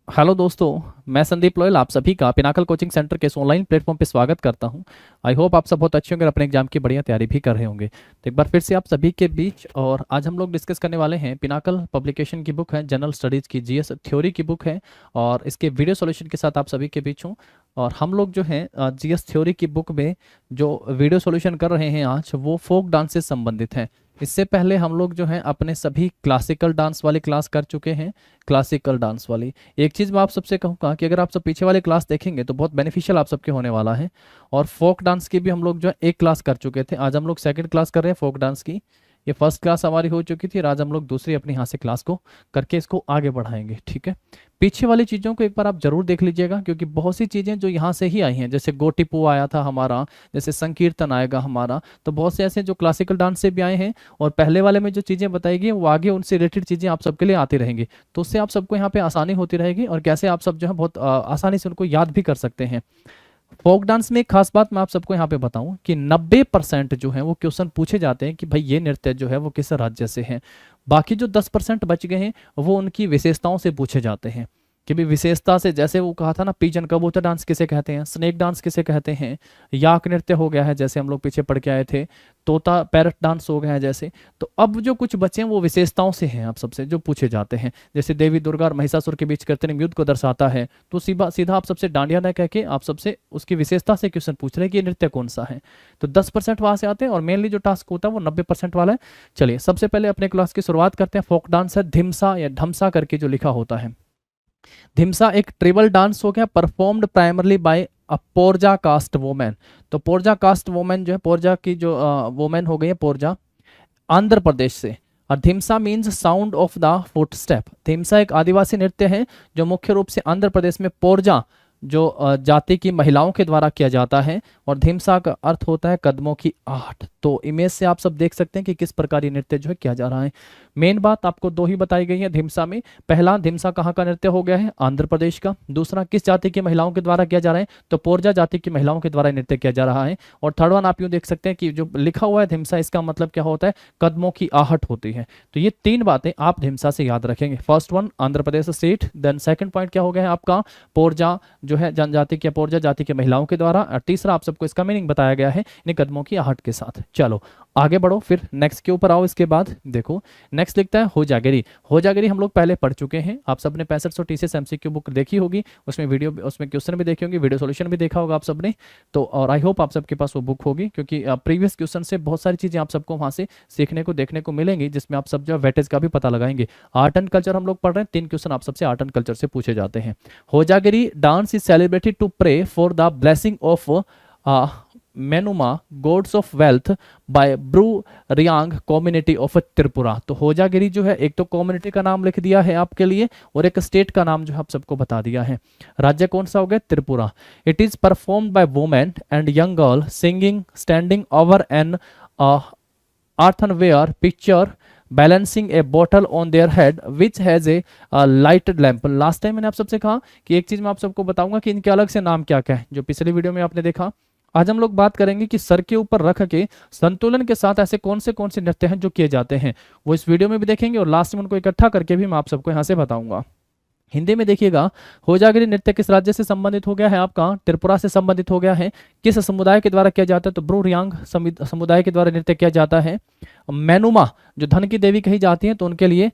Hello दोस्तों, मैं Sandeep loyal आप सभी का पिनाकल कोचिंग सेंटर के इस ऑनलाइन प्लेटफॉर्म पे स्वागत करता हूं। आई होप आप सब बहुत अच्छे होंगे और अपने एग्जाम की बढ़िया तैयारी भी कर रहे होंगे। तो एक बार फिर से आप सभी के बीच और आज हम लोग डिस्कस करने वाले हैं पिनाकल पब्लिकेशन की बुक है, जनरल स्टडीज़ की जीएस थ्योरी की बुक है और इसके वीडियो सॉल्यूशन के साथ आप सभी के बीच हूँ। और हम लोग जो है जीएस थ्योरी की बुक में जो वीडियो सॉल्यूशन कर रहे हैं आज वो फोक डांस से संबंधित है। इससे पहले हम लोग जो है अपने सभी क्लासिकल डांस वाली क्लास कर चुके हैं। क्लासिकल डांस वाली एक चीज़ मैं आप सबसे कहूँगा कि अगर आप सब पीछे वाली क्लास देखेंगे तो बहुत बेनिफिशियल आप सबके होने वाला है। और फोक डांस की भी हम लोग जो है एक क्लास कर चुके थे, आज हम लोग सेकंड क्लास कर रहे हैं फोक डांस की। ये फर्स्ट क्लास हमारी हो चुकी थी और आज हम लोग दूसरी अपनी यहाँ से क्लास को करके इसको आगे बढ़ाएंगे। ठीक है, पीछे वाली चीज़ों को एक बार आप जरूर देख लीजिएगा क्योंकि बहुत सी चीज़ें जो यहाँ से ही आई हैं, जैसे गोटिपू आया था हमारा, जैसे संकीर्तन आएगा हमारा, तो बहुत से ऐसे जो क्लासिकल डांस से भी आए हैं और पहले वाले में जो चीज़ें बताई गई वो आगे उनसे रिलेटेड चीज़ें आप सबके लिए आती रहेंगी। तो उससे आप सबको यहाँ पे आसानी होती रहेगी और कैसे आप सब जो है बहुत आसानी से उनको याद भी कर सकते हैं। फोक डांस में एक खास बात मैं आप सबको यहाँ पे बताऊं कि 90% जो है वो क्वेश्चन पूछे जाते हैं कि भाई ये नृत्य जो है वो किस राज्य से है। बाकी जो 10% बच गए हैं वो उनकी विशेषताओं से पूछे जाते हैं कि भी विशेषता से, जैसे वो कहा था ना, पिजन कबूतर डांस किसे कहते हैं, स्नेक डांस किसे कहते हैं, याक नृत्य हो गया है जैसे हम लोग पीछे पढ़ के आए थे, तोता पैरट डांस हो गया है जैसे। तो अब जो कुछ बचे हैं वो विशेषताओं से हैं आप सबसे जो पूछे जाते हैं, जैसे देवी दुर्गा और महिषासुर के बीच कृत्रिम युद्ध को दर्शाता है। तो सीधा सीधा आप सबसे डांडिया न कह के आप सबसे उसकी विशेषता से क्वेश्चन पूछ रहे हैं कि ये नृत्य कौन सा है। तो 10% वहां से आते हैं और मेनली जो टास्क होता है वो 90% वाला है। चलिए सबसे पहले अपने क्लास की शुरुआत करते हैं। फोक डांस है धिमसा या ढमसा करके जो लिखा होता है। धिमसा एक ट्रिबल डांस हो गया, performed primarily by a Poraja caste women. तो पोरजा कास्ट वोमेन जो है, पोरजा की जो वोमेन हो गई है पोरजा, आंध्र प्रदेश से। और Dhimsa means sound of the foot step. Dhimsa एक आदिवासी नृत्य है जो मुख्य रूप से आंध्र प्रदेश में पोरजा जो जाति की महिलाओं के द्वारा किया जाता है। और धिमसा का अर्थ होता है कदमों की आहट। तो इमेज से आप सब देख सकते हैं कि किस प्रकार ये नृत्य जो है किया जा रहा है। मेन बात आपको दो ही बताई गई है धिमसा में। पहला, धिमसा कहाँ का नृत्य हो गया है, आंध्र प्रदेश का। दूसरा, किस जाति की महिलाओं के द्वारा किया जा रहा है, तो पोरजा जाति की महिलाओं के द्वारा नृत्य किया जा रहा है। और थर्ड वन आप यूँ देख सकते हैं कि जो लिखा हुआ है धिमसा, इसका मतलब क्या होता है, कदमों की आहट होती है। तो ये तीन बातें आप धिमसा से याद रखेंगे। First one Andhra Pradesh state, then second point क्या हो गया है आपका, पोरजा जो है जनजाति की, पोरजा जाति की महिलाओं के द्वारा। और तीसरा आप सबको इसका मीनिंग बताया गया है इन कदमों की आहट के साथ। चलो आगे बढ़ो, फिर नेक्स्ट के ऊपर आओ। इसके बाद देखो नेक्स्ट लिखता है होजागिरी। होजागिरी हम लोग पहले पढ़ चुके हैं। आप सबने 6500 टीसीएस एमसीक्यू बुक देखी होगी, उसमें वीडियो, उसमें क्वेश्चन भी देखे होंगे, वीडियो सॉल्यूशन भी देखा होगा आप सबने। तो और आई होप आप सबके पास वो बुक होगी क्योंकि प्रीवियस क्वेश्चन से बहुत सारी चीजें आप सबको वहां से सीखने को देखने को मिलेंगी जिसमें आप सब जो वेटेज का भी पता लगाएंगे। आर्ट एंड कल्चर हम लोग पढ़ रहे हैं, 3 क्वेश्चन आप सबसे आर्ट एंड कल्चर से पूछे जाते हैं। Hojagiri dance is celebrated to pray for the blessing of Mainuma gods of wealth by Bru Reang community of Tripura. तो होजागिरी जो है, एक तो कम्युनिटी का नाम लिख दिया है आपके लिए और एक स्टेट का नाम जो है आप सबको बता दिया है। राज्य कौन सा हो गया, Tripura. It is performed by women and young girl singing standing over an earthenware pitcher balancing a bottle on their head which has a lighted lamp. Last time मैंने आप सबसे कहा कि एक चीज मैं आप सबको बताऊंगा कि इनके अलग से नाम क्या क्या है, जो पिछले वीडियो में आपने देखा। आज हम लोग बात करेंगे कि सर के ऊपर रख के संतुलन के साथ ऐसे कौन से नृत्य हैं जो किए जाते हैं, वो इस वीडियो में भी देखेंगे और लास्ट में उनको इकट्ठा करके भी मैं आप सबको यहाँ से बताऊंगा। हिंदी में देखिएगा, होजागिरी नृत्य किस राज्य से संबंधित हो गया है आपका, त्रिपुरा से संबंधित हो गया है। किस समुदाय के द्वारा किया जाता है, तो ब्रू रियांग समुदाय के द्वारा नृत्य किया जाता है। मेनुमा जो धन की देवी कही जाती है, तो उनके लिए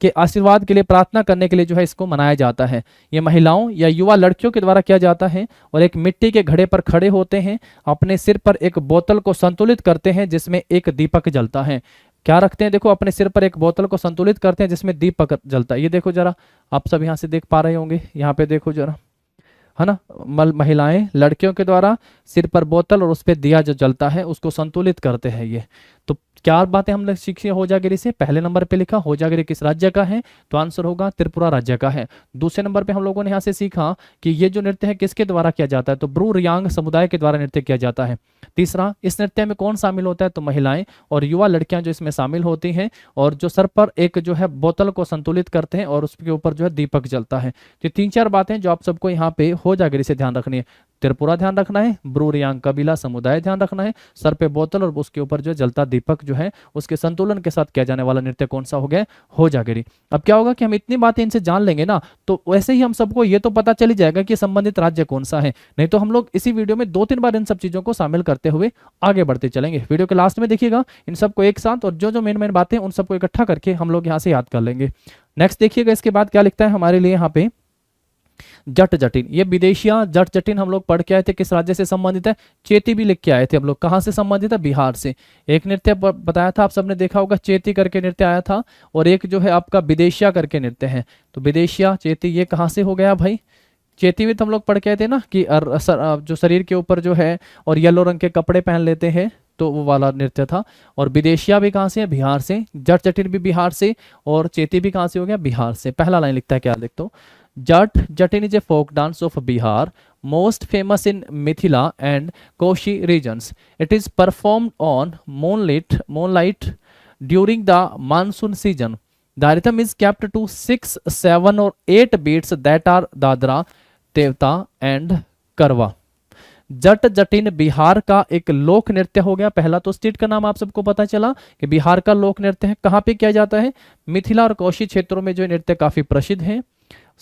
के आशीर्वाद के लिए प्रार्थना करने के लिए जो है इसको मनाया जाता है। ये महिलाओं या युवा लड़कियों के द्वारा किया जाता है और एक मिट्टी के घड़े पर खड़े होते हैं, अपने सिर पर एक बोतल को संतुलित करते हैं जिसमें एक दीपक जलता है। क्या रखते हैं, देखो अपने सिर पर एक बोतल को संतुलित करते हैं जिसमें दीपक जलता है। ये देखो जरा, आप सब यहाँ से देख पा रहे होंगे, यहाँ पे देखो जरा, है ना, महिलाएं लड़कियों के द्वारा सिर पर बोतल और उस पर दिया जो जलता है उसको संतुलित करते हैं। ये तो क्या बातें हम लोग सीखी होजागिरी से। पहले नंबर पे लिखा होजागिरी किस राज्य का है, तो आंसर होगा त्रिपुरा राज्य का है। दूसरे नंबर पे हम लोगों ने यहाँ से सीखा कि ये जो नृत्य है किसके द्वारा किया जाता है, तो ब्रू रियांग समुदाय के द्वारा नृत्य किया जाता है। तीसरा, इस नृत्य में कौन शामिल होता है, तो महिलाएं और युवा लड़कियां जो इसमें शामिल होती हैं और जो सर पर एक जो है बोतल को संतुलित करते हैं और उसके ऊपर जो है दीपक जलता है। तो 3-4 बातें जो आप सबको यहाँ पे हो जागीरी से ध्यान रखनी है, त्रिपुरा ध्यान रखना है, ब्रू रियांग कबीला समुदाय ध्यान रखना है, सर पे बोतल और उसके ऊपर जो जलता दीपक जो है उसके संतुलन के साथ किया जाने वाला नृत्य कौन सा हो गया, हो जागीरी। अब क्या होगा कि हम इतनी बातें इनसे जान लेंगे ना, तो वैसे ही हम सबको ये तो पता चल ही जाएगा कि संबंधित राज्य कौन सा है। नहीं तो हम लोग इसी वीडियो में 2-3 बार इन सब चीजों को शामिल करते हुए आगे बढ़ते चलेंगे। वीडियो के लास्ट में देखिएगा इन सबको एक साथ, और जो जो मेन मेन बातें उन सबको इकट्ठा करके हम लोग यहाँ से याद कर लेंगे। नेक्स्ट देखिएगा इसके बाद क्या लिखता है हमारे लिए यहाँ पे, जट जटिन। ये विदेशिया जट जटिन हम लोग पढ़ के आए थे, किस राज्य से संबंधित है, चेती भी लिख के आए थे हम लोग, कहाँ से संबंधित है, बिहार से। एक नृत्य बताया था आप सबने देखा होगा, चेती करके नृत्य आया था, और एक जो है आपका विदेशिया करके नृत्य है। तो विदेशिया चेती ये कहाँ से हो गया भाई, चेती में तो हम लोग पढ़ के आए थे ना कि जो शरीर के ऊपर जो है और येलो रंग के कपड़े पहन लेते हैं, तो वो वाला नृत्य था। और विदेशिया भी कहाँ से है, बिहार से। जट जटिन भी बिहार से, और चेती भी कहाँ से हो गया, बिहार से। पहला लाइन लिखता है, क्या लिखता हूँ, Jat Jatin is a folk dance of Bihar, most famous in Mithila and Kosi regions. It is performed on moonlight during the monsoon season. The rhythm is kept to 6, 7 or 8 beats that are Dadra, Teora and Karwa. Jat जटिन बिहार का एक लोक नृत्य हो गया। पहला तो स्टेट का नाम आप सबको पता चला कि बिहार का लोक नृत्य है, कहाँ पे किया जाता है, मिथिला और कोशी क्षेत्रों में जो नृत्य काफी प्रसिद्ध है,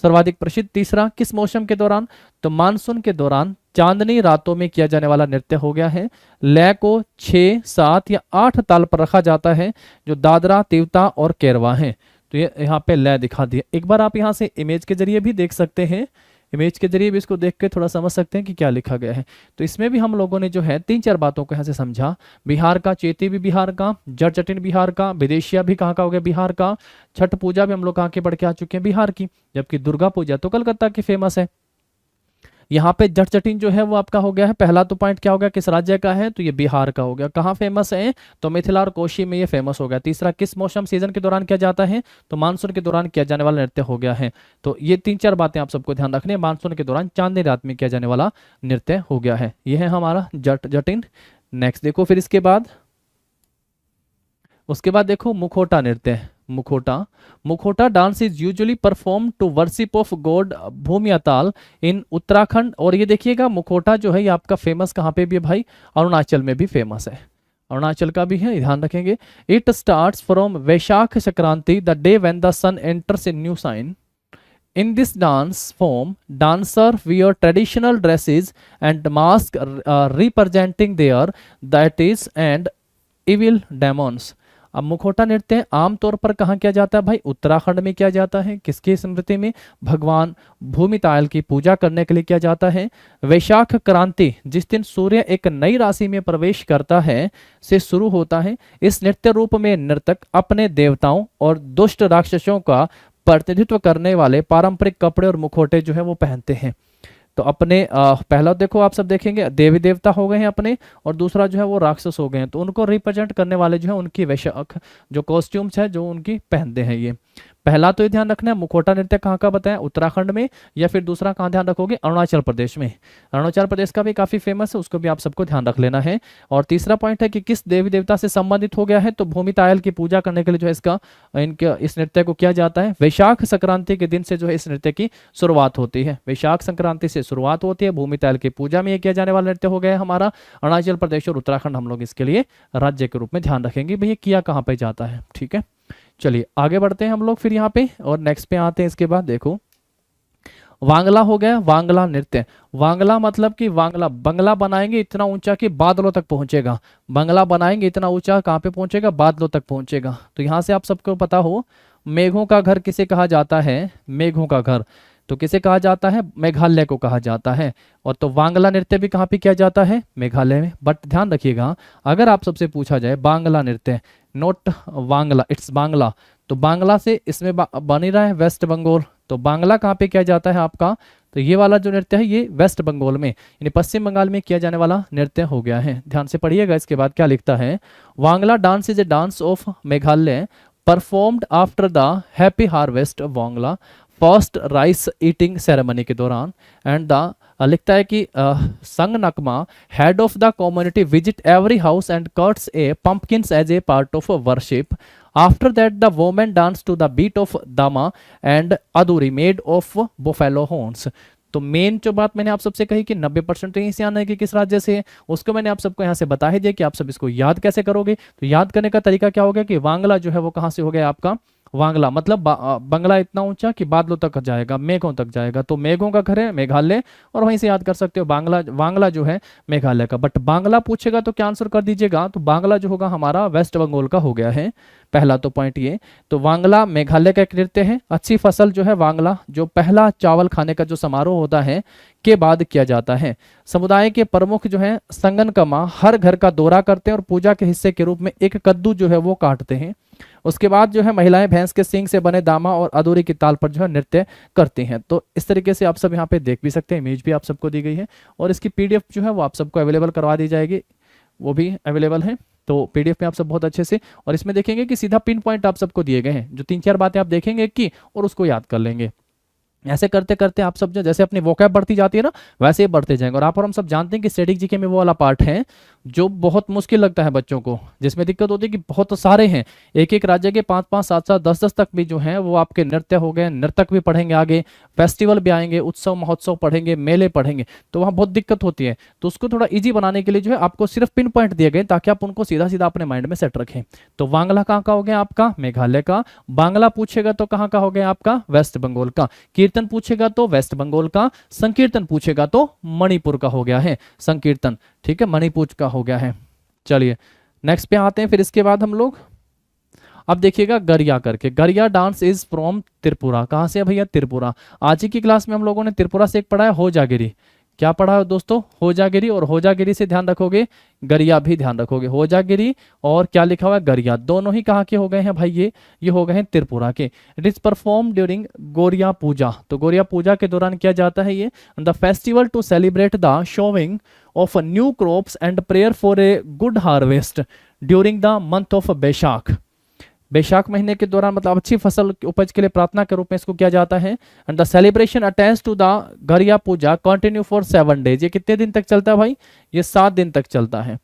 सर्वाधिक प्रसिद्ध। तीसरा, किस मौसम के दौरान, तो मानसून के दौरान चांदनी रातों में किया जाने वाला नृत्य हो गया है। लय को 6, 7 या 8 ताल पर रखा जाता है, जो दादरा, तिवता और केरवा है। तो ये यहाँ पे लय दिखा दिया। एक बार आप यहाँ से इमेज के जरिए भी देख सकते हैं, इमेज के जरिए भी इसको देख के थोड़ा समझ सकते हैं कि क्या लिखा गया है। तो इसमें भी हम लोगों ने जो है 3-4 बातों को यहाँ से समझा। बिहार का चेती भी बिहार का, जट जटिन बिहार का, विदेशिया भी कहाँ का हो गया, बिहार का। छठ पूजा भी हम लोग कहाँ के पढ़ के आ चुके हैं, बिहार की। जबकि दुर्गा पूजा तो कलकत्ता की फेमस है। यहाँ पे जट जटिन जो है वो आपका हो गया है। पहला तो पॉइंट क्या हो गया, किस राज्य का है, तो ये बिहार का हो गया। कहाँ फेमस है, तो मिथिला और कोशी में ये फेमस हो गया। तीसरा, किस मौसम सीजन के दौरान किया जाता है, तो मानसून के दौरान किया जाने वाला नृत्य हो गया है। तो ये 3-4 बातें आप सबको ध्यान रखनी है। मानसून के दौरान चांदनी रात में किया जाने वाला नृत्य हो गया है। ये है हमारा जट जटिन। नेक्स्ट देखो फिर इसके बाद, उसके बाद देखो मुखोटा नृत्य। Mukhota dance is usually perform to worship of god Bhumiyatal in Uttarakhand. और ये देखिएगा मुखोटा जो है ये आपका फेमस कहाँ पे भी है भाई, अरुणाचल में भी फेमस है, अरुणाचल का भी है, ध्यान रखेंगे। It starts from Vaishakh Sankranti, the day when the sun enters a new sign. In this dance form, dancer wear traditional dresses and mask representing their deities and evil demons. अब मुखोटा नृत्य आमतौर पर कहाँ किया जाता है भाई, उत्तराखंड में किया जाता है। किसकी स्मृति में, भगवान भूमिताल की पूजा करने के लिए किया जाता है। वैशाख क्रांति, जिस दिन सूर्य एक नई राशि में प्रवेश करता है, से शुरू होता है। इस नृत्य रूप में नर्तक अपने देवताओं और दुष्ट राक्षसों का प्रतिनिधित्व करने वाले पारंपरिक कपड़े और मुखौटे जो है वो पहनते हैं। तो अपने पहला देखो आप सब देखेंगे देवी देवता हो गए हैं अपने, और दूसरा जो है वो राक्षस हो गए हैं। तो उनको रिप्रेजेंट करने वाले जो है उनकी वैशाख जो कॉस्ट्यूम्स है जो उनकी पहनते हैं। ये पहला तो ये ध्यान रखना है, मुखौटा नृत्य कहाँ का बताया, उत्तराखंड में, या फिर दूसरा कहाँ ध्यान रखोगे, अरुणाचल प्रदेश में। अरुणाचल प्रदेश का भी काफी फेमस है, उसको भी आप सबको ध्यान रख लेना है। और तीसरा पॉइंट है कि किस देवी देवता से संबंधित हो गया है, तो भूमितायल की पूजा करने के लिए जो है इस नृत्य को किया जाता है। वैशाख संक्रांति के दिन से जो है इस नृत्य की शुरुआत होती है, वैशाख संक्रांति से शुरुआत होती है। भूमितायल की पूजा में किया जाने वाला नृत्य हो गया हमारा अरुणाचल प्रदेश और उत्तराखंड, हम लोग इसके लिए राज्य के रूप में ध्यान रखेंगे भैया किया कहाँ पे जाता है। ठीक है, चलिए आगे बढ़ते हैं हम लोग फिर यहाँ पे, और नेक्स्ट पे आते हैं। इसके बाद देखो वांगला हो गया, वांगला नृत्य। वांगला मतलब कि वांगला बंगला बनाएंगे इतना ऊंचा कि बादलों तक पहुंचेगा। बंगला बनाएंगे इतना ऊंचा कहाँ पे पहुंचेगा, बादलों तक पहुंचेगा। तो यहाँ से आप सबको पता हो मेघों का घर किसे कहा जाता है, मेघों का घर तो किसे कहा जाता है, मेघालय को कहा जाता है। और तो वांगला नृत्य भी कहाँ पे किया जाता है, मेघालय में। बट ध्यान रखिएगा अगर आप सबसे पूछा जाए बांग्ला नृत्य, नोट वांगला, इट्स बांग्ला, तो बांग्ला से इसमें बन ही रहा है वेस्ट बंगाल। तो बांग्ला कहाँ पे किया जाता है आपका, तो ये वाला जो नृत्य है ये वेस्ट बंगाल में यानी पश्चिम बंगाल में किया जाने वाला नृत्य हो गया है। ध्यान से पढ़िएगा। इसके बाद क्या लिखता है, Wangala dance is a dance of Meghalaya performed after the happy harvest Wangala first rice eating ceremony के दौरान। एंड द लिखता है कि Sang Nakma head of the community visit every house and cuts a pumpkins as a part of worship. After that, the women dance to the beat of dama and aduri made of buffalo horns. तो main जो बात मैंने आप सबसे कही कि 90% तो यहीं से आना है कि किस राज्य से है, उसको मैंने आप सबको यहाँ से बता ही दिया कि आप सब इसको याद कैसे करोगे। तो याद करने का तरीका क्या होगा कि वांगला जो है वो कहाँ से हो गया आपका, वांगला मतलब बंगला इतना ऊंचा कि बादलों तक जाएगा, मेघों तक जाएगा, तो मेघों का घर है मेघालय, और वहीं से याद कर सकते हो बांग्ला, वांगला जो है मेघालय का। बट बांग्ला पूछेगा तो क्या आंसर कर दीजिएगा, तो बांग्ला जो होगा हमारा वेस्ट बंगाल का हो गया है, पहला तो पॉइंट ये। तो वांगला मेघालय का एक नृत्य है। अच्छी फसल जो है वांगला, जो पहला चावल खाने का जो समारोह होता है के बाद किया जाता है। समुदाय के प्रमुख जो है संगनकमा हर घर का दौरा करते हैं और पूजा के हिस्से के रूप में एक कद्दू जो है वो काटते हैं। उसके बाद जो है महिलाएं भैंस के सींग से बने दामा और अदूरी की ताल पर जो है नृत्य करती हैं। तो इस तरीके से आप सब यहाँ पे देख भी सकते हैं, इमेज भी आप सबको दी गई है, और इसकी पीडीएफ जो है वो आप सबको अवेलेबल करवा दी जाएगी, वो भी अवेलेबल है। तो पीडीएफ में आप सब बहुत अच्छे से, और इसमें देखेंगे कि सीधा पिन पॉइंट आप सबको दिए गए हैं, जो 3-4 बातें आप देखेंगे कि और उसको याद कर लेंगे। ऐसे करते करते आप सब जो जैसे अपनी वोकैब बढ़ती जाती है ना, वैसे ही बढ़ते जाएंगे। और आप और हम सब जानते हैं कि स्टैटिक जीके में वो वाला पार्ट है जो बहुत मुश्किल लगता है बच्चों को, जिसमें दिक्कत होती है कि बहुत सारे हैं, एक एक राज्य के 5-5, 7-7, 10-10 तक भी जो है वो आपके नृत्य हो गए, नर्तक भी पढ़ेंगे, आगे फेस्टिवल भी आएंगे, उत्सव महोत्सव पढ़ेंगे, मेले पढ़ेंगे, तो वहाँ बहुत दिक्कत होती है। तो उसको थोड़ा ईजी बनाने के लिए जो है आपको सिर्फ पिन पॉइंट दिए गए ताकि आप उनको सीधा सीधा अपने माइंड में सेट रखें। तो वांगला कहाँ का हो गया आपका, मेघालय का। बांग्ला पूछेगा तो कहाँ का हो गया आपका, वेस्ट बंगाल का। कीर्तन पूछेगा तो वेस्ट बंगाल का। संकीर्तन पूछेगा तो मणिपुर का हो गया है, संकीर्तन, ठीक है, मणिपुर का हो गया है। चलिए नेक्स्ट पे आते हैं। फिर इसके बाद हम लोग अब देखिएगा गरिया करके, गरिया डांस इज फ्रॉम त्रिपुरा। कहाँ से है भैया, त्रिपुरा। आज ही की क्लास में हम लोगों ने त्रिपुरा से एक पढ़ा है होजागिरी। क्या पढ़ा है दोस्तों, होजागिरी, और होजागिरी से ध्यान रखोगे गरिया भी ध्यान रखोगे। होजागिरी और क्या लिखा हुआ है गरिया, दोनों ही कहाँ के हो गए हैं भाई, ये हो गए हैं त्रिपुरा के। It is perform during Goria Puja. तो गोरिया पूजा के दौरान किया जाता है ये। The festival to celebrate the sowing of new crops and prayer for a good harvest during the month of Baishakh. Baishakh महीने के दौरान मतलब अच्छी फसल उपज के लिए प्रार्थना के रूप में इसको किया जाता है। And the celebration attach to the Garia Puja continue for 7 days. ये कितने दिन तक चलता है भाई, ये 7 दिन तक चलता है।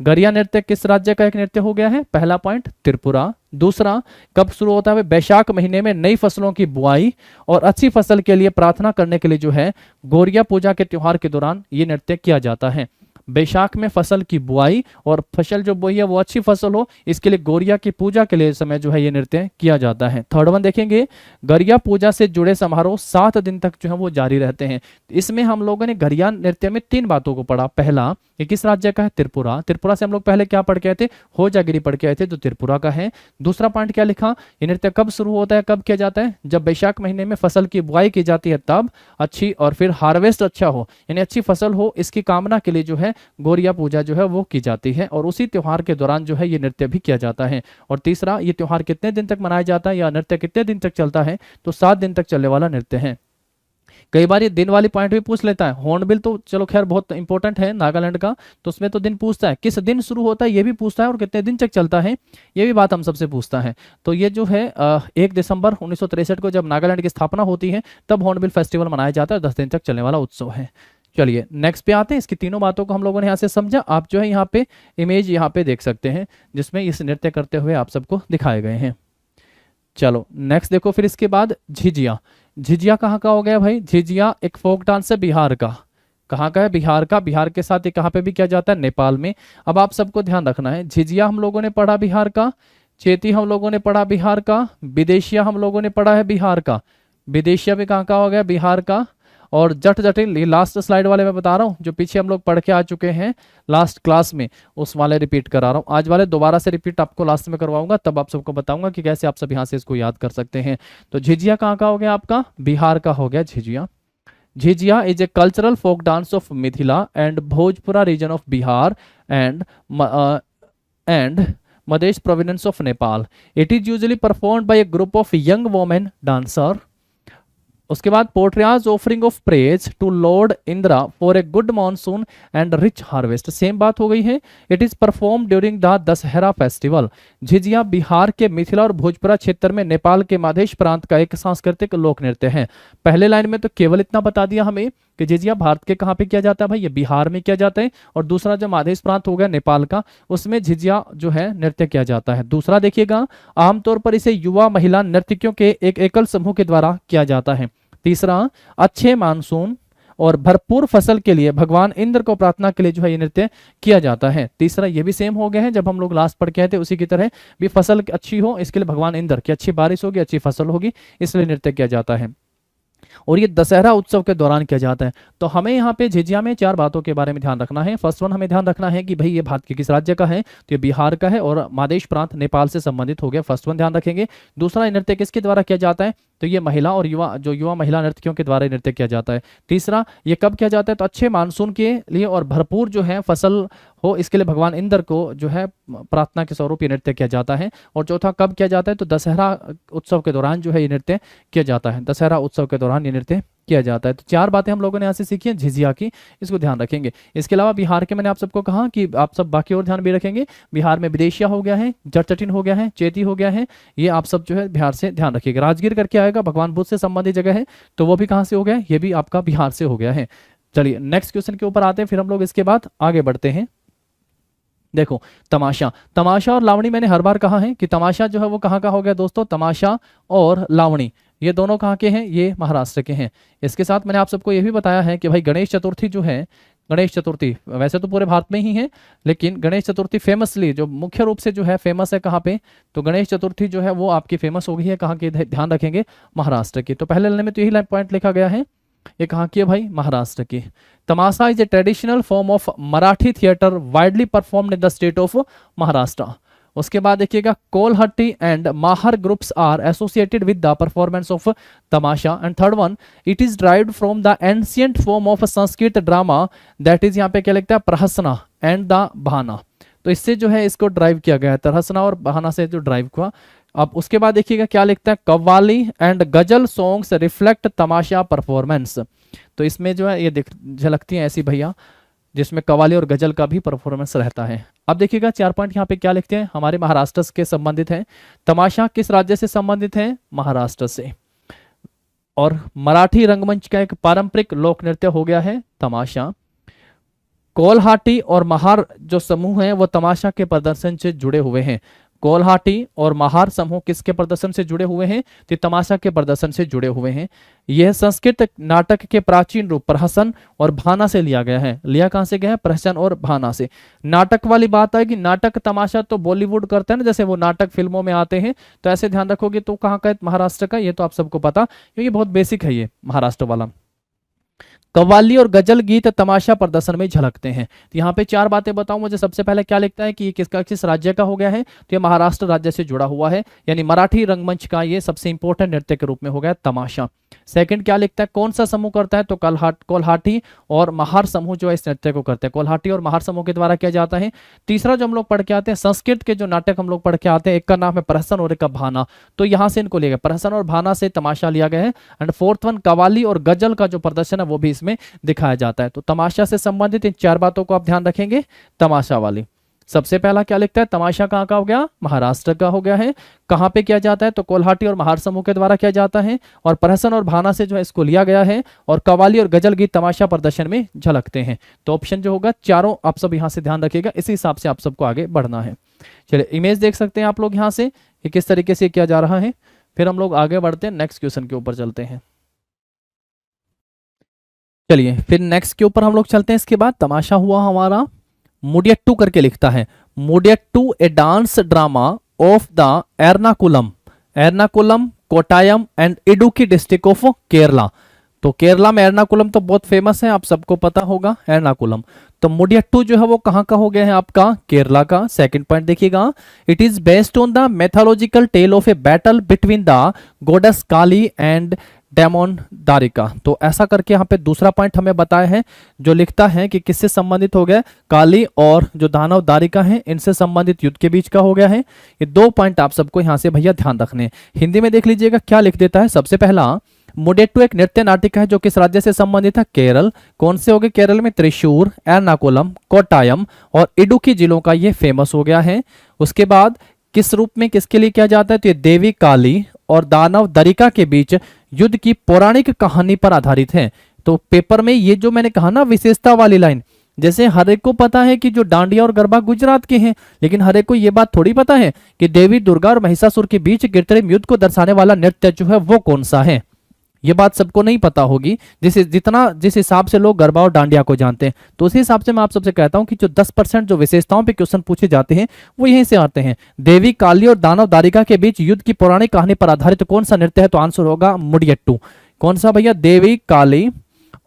गरिया नृत्य किस राज्य का एक नृत्य हो गया है, पहला पॉइंट त्रिपुरा। दूसरा, कब शुरू होता है, बैशाख महीने में नई फसलों की बुआई और अच्छी फसल के लिए प्रार्थना करने के लिए जो है गोरिया पूजा के त्योहार के दौरान ये नृत्य किया जाता है। बैशाख में फसल की बुआई और फसल जो बोई है वो अच्छी फसल हो, इसके लिए गोरिया की पूजा के लिए समय जो है ये नृत्य किया जाता है। थर्ड वन देखेंगे, गरिया पूजा से जुड़े समारोह 7 दिन तक जो है वो जारी रहते हैं। इसमें हम लोगों ने गरिया नृत्य में 3 बातों को पढ़ा। पहला, ये किस राज्य का है, त्रिपुरा। त्रिपुरा से हम लोग पहले क्या पढ़ के आए थे, होजागिरी पढ़ के आए थे, तो त्रिपुरा का है। दूसरा पॉइंट क्या लिखा, ये नृत्य कब शुरू होता है, कब किया जाता है, जब बैशाख महीने में फसल की बुआई की जाती है तब अच्छी, और फिर हार्वेस्ट अच्छा हो यानी अच्छी फसल हो, इसकी कामना के लिए जो है गोरिया पूजा जो है वो की जाती है, और उसी त्योहार के दौरान जो है ये नृत्य भी किया जाता है। और तीसरा, ये त्योहार कितने दिन तक मनाया जाता है या नृत्य कितने दिन तक चलता है, तो 7 दिन तक चलने वाला नृत्य है। कई बार ये दिन वाली पॉइंट भी पूछ लेता है। हॉर्नबिल तो चलो खैर बहुत इंपॉर्टेंट है नागालैंड का, तो उसमें तो दिन पूछता है, किस दिन शुरू होता है ये भी पूछता है, और कितने दिन तक चलता है ये भी बात हम सबसे पूछता है। तो ये जो है 1 दिसंबर 1963 को जब नागालैंड की स्थापना होती है तब हॉर्नबिल फेस्टिवल मनाया जाता है, 10 दिन तक चलने वाला उत्सव है। चलिए नेक्स्ट पे आते हैं। इसकी तीनों बातों को हम लोगों ने यहाँ से समझा। आप जो है यहाँ पे इमेज यहाँ पे देख सकते हैं जिसमें इस नृत्य करते हुए आप सबको दिखाए गए हैं। चलो नेक्स्ट देखो। फिर इसके बाद झिझिया। झिझिया कहाँ का हो गया भाई, झिझिया एक फोक डांस है बिहार का। कहाँ का है, बिहार का। बिहार के साथ ये कहाँ पे भी किया जाता है, नेपाल में। अब आप सबको ध्यान रखना है, झिझिया हम लोगों ने पढ़ा बिहार का, चेती हम लोगों ने पढ़ा बिहार का, विदेशिया हम लोगों ने पढ़ा है बिहार का। विदेशिया भी कहाँ का हो गया, बिहार का। और जट जटिल, ये लास्ट स्लाइड वाले मैं बता रहा हूँ जो पीछे हम लोग पढ़ के आ चुके हैं लास्ट क्लास में, उस वाले रिपीट करा रहा हूँ। आज वाले दोबारा से रिपीट आपको लास्ट में करवाऊंगा, तब आप सबको बताऊंगा कि कैसे आप सब यहाँ से इसको याद कर सकते हैं। तो झिझिया कहाँ का हो गया आपका, बिहार का हो गया Jhijhiya. Jhijhiya is a cultural folk dance of Mithila and Bhojpura region of Bihar and Madhesh province of Nepal. It is usually performed by a group of young women dancer. उसके बाद portrays offering of praise to lord Indra for a good monsoon and rich harvest. Same बात हो गई है। It is perform during the Dussehra festival. Jhijhiya Bihar के मिथिला और भोजपुरा क्षेत्र में नेपाल के माधेश प्रांत का एक सांस्कृतिक लोक नृत्य है। पहले लाइन में तो केवल इतना बता दिया हमें कि झिझिया भारत के कहाँ पे किया जाता है भाई, ये बिहार में किया जाता है। और दूसरा जो माधेश प्रांत हो गया नेपाल का, उसमें झिझिया जो है नृत्य किया जाता है। दूसरा देखिएगा, आमतौर पर इसे युवा महिला नर्तकियों के एक एकल समूह के द्वारा किया जाता है। तीसरा, अच्छे मानसून और भरपूर फसल के लिए भगवान इंद्र को प्रार्थना के लिए जो है ये नृत्य किया जाता है। तीसरा ये भी सेम हो गया है, जब हम लोग लास्ट पढ़ के आए थे उसी की तरह भी, फसल अच्छी हो इसके लिए भगवान इंद्र की अच्छी बारिश होगी, अच्छी फसल होगी, इसलिए नृत्य किया जाता है। और ये दशहरा उत्सव के दौरान किया जाता है। तो हमें यहाँ पे झिझिया में 4 बातों के बारे में ध्यान रखना है। फर्स्ट वन हमें ध्यान रखना है कि भाई ये भारत के किस राज्य का है, तो ये बिहार का है और मादेश प्रांत नेपाल से संबंधित हो गया, फर्स्ट वन ध्यान रखेंगे। दूसरा, नृत्य किसके द्वारा किया जाता है, तो ये महिला और युवा महिला नर्तकियों के द्वारा नृत्य किया जाता है। तीसरा, ये कब किया जाता है, तो अच्छे मानसून के लिए और भरपूर जो है फसल हो इसके लिए भगवान इंद्र को जो है प्रार्थना के स्वरूप ये नृत्य किया जाता है। और चौथा, कब किया जाता है, तो दशहरा उत्सव के दौरान जो है ये नृत्य किया जाता है, दशहरा उत्सव के दौरान ये नृत्य किया जाता है। तो 4 बातें हम लोगों ने यहाँ से सीखी हैं झिझिया की, इसको ध्यान रखेंगे। इसके अलावा बिहार के मैंने आप सबको कहा कि आप सब बाकी और ध्यान भी रखेंगे। बिहार में विदेशिया हो गया है, जटचटिन हो गया है, चेती हो गया है, ये आप सब जो है बिहार से ध्यान रखिएगा। राजगीर करके आएगा, भगवान बुद्ध से संबंधित जगह है, तो वो भी कहाँ से हो गया है, ये भी आपका बिहार से हो गया है। चलिए नेक्स्ट क्वेश्चन के ऊपर आते हैं, फिर हम लोग इसके बाद आगे बढ़ते हैं। देखो, तमाशा और लावणी, मैंने हर बार कहा है कि तमाशा जो है वो कहाँ का हो गया दोस्तों, तमाशा और लावणी ये दोनों कहाँ के हैं, ये महाराष्ट्र के हैं। इसके साथ मैंने आप सबको ये भी बताया है कि भाई गणेश चतुर्थी जो है, गणेश चतुर्थी वैसे तो पूरे भारत में ही है, लेकिन गणेश चतुर्थी फेमसली जो मुख्य रूप से जो है फेमस है कहाँ पे, तो गणेश चतुर्थी जो है वो आपकी फेमस हो गई है कहाँ की, ध्यान रखेंगे महाराष्ट्र की। तो पहले लाइन में तो यही पॉइंट लिखा गया है, ये कहाँ की है भाई, महाराष्ट्र की। Tamasha is a traditional form of Marathi theatre widely performed in the state of Maharashtra. उसके बाद देखिएगा, Kolhatti and Mahar groups are associated with the performance of Tamasha. And third one, it is derived from the ancient form of Sanskrit drama that is, यहाँ पे क्या लिखता है, प्रहसना and the बहाना। तो इससे जो है इसको ड्राइव किया गया है, तरहसना और बहाना से जो ड्राइव हुआ। अब उसके बाद देखिएगा क्या लिखता है, कव्वाली एंड गजल सॉन्ग्स रिफ्लेक्ट तमाशा परफॉर्मेंस। तो इसमें जो है ये झलकती हैं ऐसी भैया जिसमें कव्वाली और गजल का भी परफॉर्मेंस रहता है। अब देखिएगा 4 पॉइंट यहाँ पे क्या लिखते हैं, हमारे महाराष्ट्र के संबंधित हैं। तमाशा किस राज्य से संबंधित है, महाराष्ट्र से। और मराठी रंगमंच का एक पारंपरिक लोक नृत्य हो गया है तमाशा। कोलहाटी और महार जो समूह हैं वो तमाशा के प्रदर्शन से जुड़े हुए हैं। कोलहाटी और महार समूह किसके प्रदर्शन से जुड़े हुए हैं, तो तमाशा के प्रदर्शन से जुड़े हुए हैं। यह संस्कृत नाटक के प्राचीन रूप प्रहसन और भाना से लिया गया है। लिया कहां से गया है, प्रहसन और भाना से। नाटक वाली बात है कि नाटक तमाशा तो बॉलीवुड करते हैं ना, जैसे वो नाटक फिल्मों में आते हैं, तो ऐसे ध्यान रखोगे तो कहाँ का है, महाराष्ट्र का। ये तो आप सबको पता, क्योंकि बहुत बेसिक है ये महाराष्ट्र वाला। कव्वाली और गजल गीत तमाशा प्रदर्शन में झलकते हैं। तो यहाँ पे 4 बातें बताऊं, मुझे सबसे पहले क्या लिखता है कि ये किस राज्य का हो गया है, तो ये महाराष्ट्र राज्य से जुड़ा हुआ है, यानी मराठी रंगमंच का ये सबसे इंपॉर्टेंट नृत्य के रूप में हो गया तमाशा। सेकंड क्या लिखता है, कौन सा समूह करता है, तो कोल्हाटी और महार समूह जो है इस नृत्य को करते हैं, कोल्हाटी और महार समूह के द्वारा किया जाता है। तीसरा जो हम लोग पढ़ के आते हैं, संस्कृत के जो नाटक हम लोग पढ़ के आते हैं, एक का नाम है प्रहसन और एक का भाना, तो यहाँ से इनको लिया गया, प्रहसन और भाना से तमाशा लिया गया है। एंड फोर्थ वन, कव्वाली और गजल का जो प्रदर्शन है वो भी इसमें दिखाया जाता है। तो तमाशा से संबंधित इन 4 बातों को आप ध्यान रखेंगे, तमाशा वाली। सबसे पहला क्या लिखता है, तमाशा कहाँ का हो गया, महाराष्ट्र का हो गया है। कहाँ पे किया जाता है, तो कोल्हाटी और महार समूह के द्वारा किया जाता है। और प्रहसन और भाना से जो है इसको लिया गया है। और कव्वाली और गजल गीत तमाशा प्रदर्शन में झलकते हैं। तो ऑप्शन जो होगा चारों आप सब यहाँ से ध्यान रखिएगा, इसी हिसाब से आप सबको आगे बढ़ना है। चलिए इमेज देख सकते हैं आप लोग यहाँ से कि किस तरीके से किया जा रहा है। फिर हम लोग आगे बढ़ते हैं, नेक्स्ट क्वेश्चन के ऊपर चलते हैं। चलिए फिर नेक्स्ट के ऊपर हम लोग चलते हैं। इसके बाद तमाशा हुआ हमारा मुडियट्टू करके लिखता है, Mudiyettu a dance drama of the Ernakulam Kottayam and Idukki district of Kerala. तो केरला में एर्नाकुलम तो बहुत फेमस है, आप सबको पता होगा एर्नाकुलम। तो मुडियट्टू जो है वो कहाँ का हो गया है आपका, केरला का। सेकंड पॉइंट देखिएगा, it is based on the mythological tale of a battle between the goddess Kali and demon Darika. तो ऐसा करके यहाँ पे दूसरा पॉइंट हमें बताया है, जो लिखता है कि किससे संबंधित हो गया, काली और जो दानव दारिका हैं इनसे संबंधित युद्ध के बीच का हो गया है। ये 2 पॉइंट आप सबको यहाँ से भैया ध्यान रखने। हिंदी में देख लीजिएगा क्या लिख देता है। सबसे पहला, मुडियट्टू एक नृत्य नाटिका है जो किस राज्य से संबंधित है, केरल। कौन से हो गए, केरल में त्रिशूर, एर्नाकुलम, कोटायम और इडुक्की जिलों का ये फेमस हो गया है। उसके बाद किस रूप में किसके लिए किया जाता है, तो ये देवी काली और दानव दरिका के बीच युद्ध की पौराणिक कहानी पर आधारित है। तो पेपर में ये जो मैंने कहा ना विशेषता वाली लाइन, जैसे हर एक को पता है कि जो डांडिया और गरबा गुजरात के हैं, लेकिन हर एक को ये बात थोड़ी पता है कि देवी दुर्गा और महिषासुर के बीच कृत्रिम युद्ध को दर्शाने वाला नृत्य जो है वो कौन सा है। ये बात सबको नहीं पता होगी, जिस हिसाब से लोग गरबा और डांडिया को जानते हैं। तो उसी हिसाब से मैं आप सबसे कहता हूं कि जो 10% जो विशेषताओं पे क्वेश्चन पूछे जाते हैं वो यहीं से आते हैं। देवी काली और दानव दारिका के बीच युद्ध की पौराणिक कहानी पर आधारित कौन सा नृत्य है? तो आंसर होगा मुडियट्टू। कौन सा भैया? देवी काली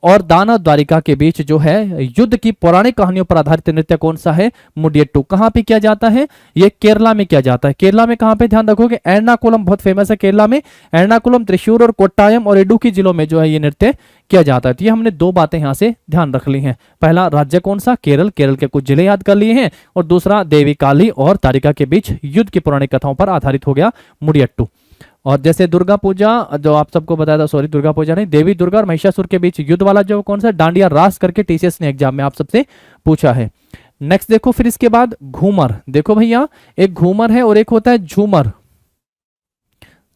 और दानव द्वारिका के बीच जो है युद्ध की पौराणिक कहानियों पर आधारित नृत्य कौन सा है? मुडियट्टू। कहां पे किया जाता है? ये केरला में किया जाता है। केरला में कहां पे? ध्यान रखोगे, एर्नाकुलम बहुत फेमस है केरला में। एर्नाकुलम, त्रिशूर और कोट्टायम और इडुक्की जिलों में जो है ये नृत्य किया जाता है। तो ये हमने दो बातें यहां से ध्यान रख ली हैं। पहला राज्य कौन सा? केरल, केरल के कुछ जिले याद कर लिए हैं। और दूसरा देवी काली और तारिका के बीच युद्ध की पौराणिक कथाओं पर आधारित हो गया मुडियट्टू। और जैसे दुर्गा पूजा जो आप सबको बताया था, सॉरी दुर्गा पूजा नहीं, देवी दुर्गा और महिषासुर के बीच युद्ध वाला जो कौन सा? डांडिया रास करके टीसीएस ने एग्जाम में आप सबसे पूछा है। नेक्स्ट देखो, फिर इसके बाद घूमर। देखो भैया, एक घूमर है और एक होता है झूमर,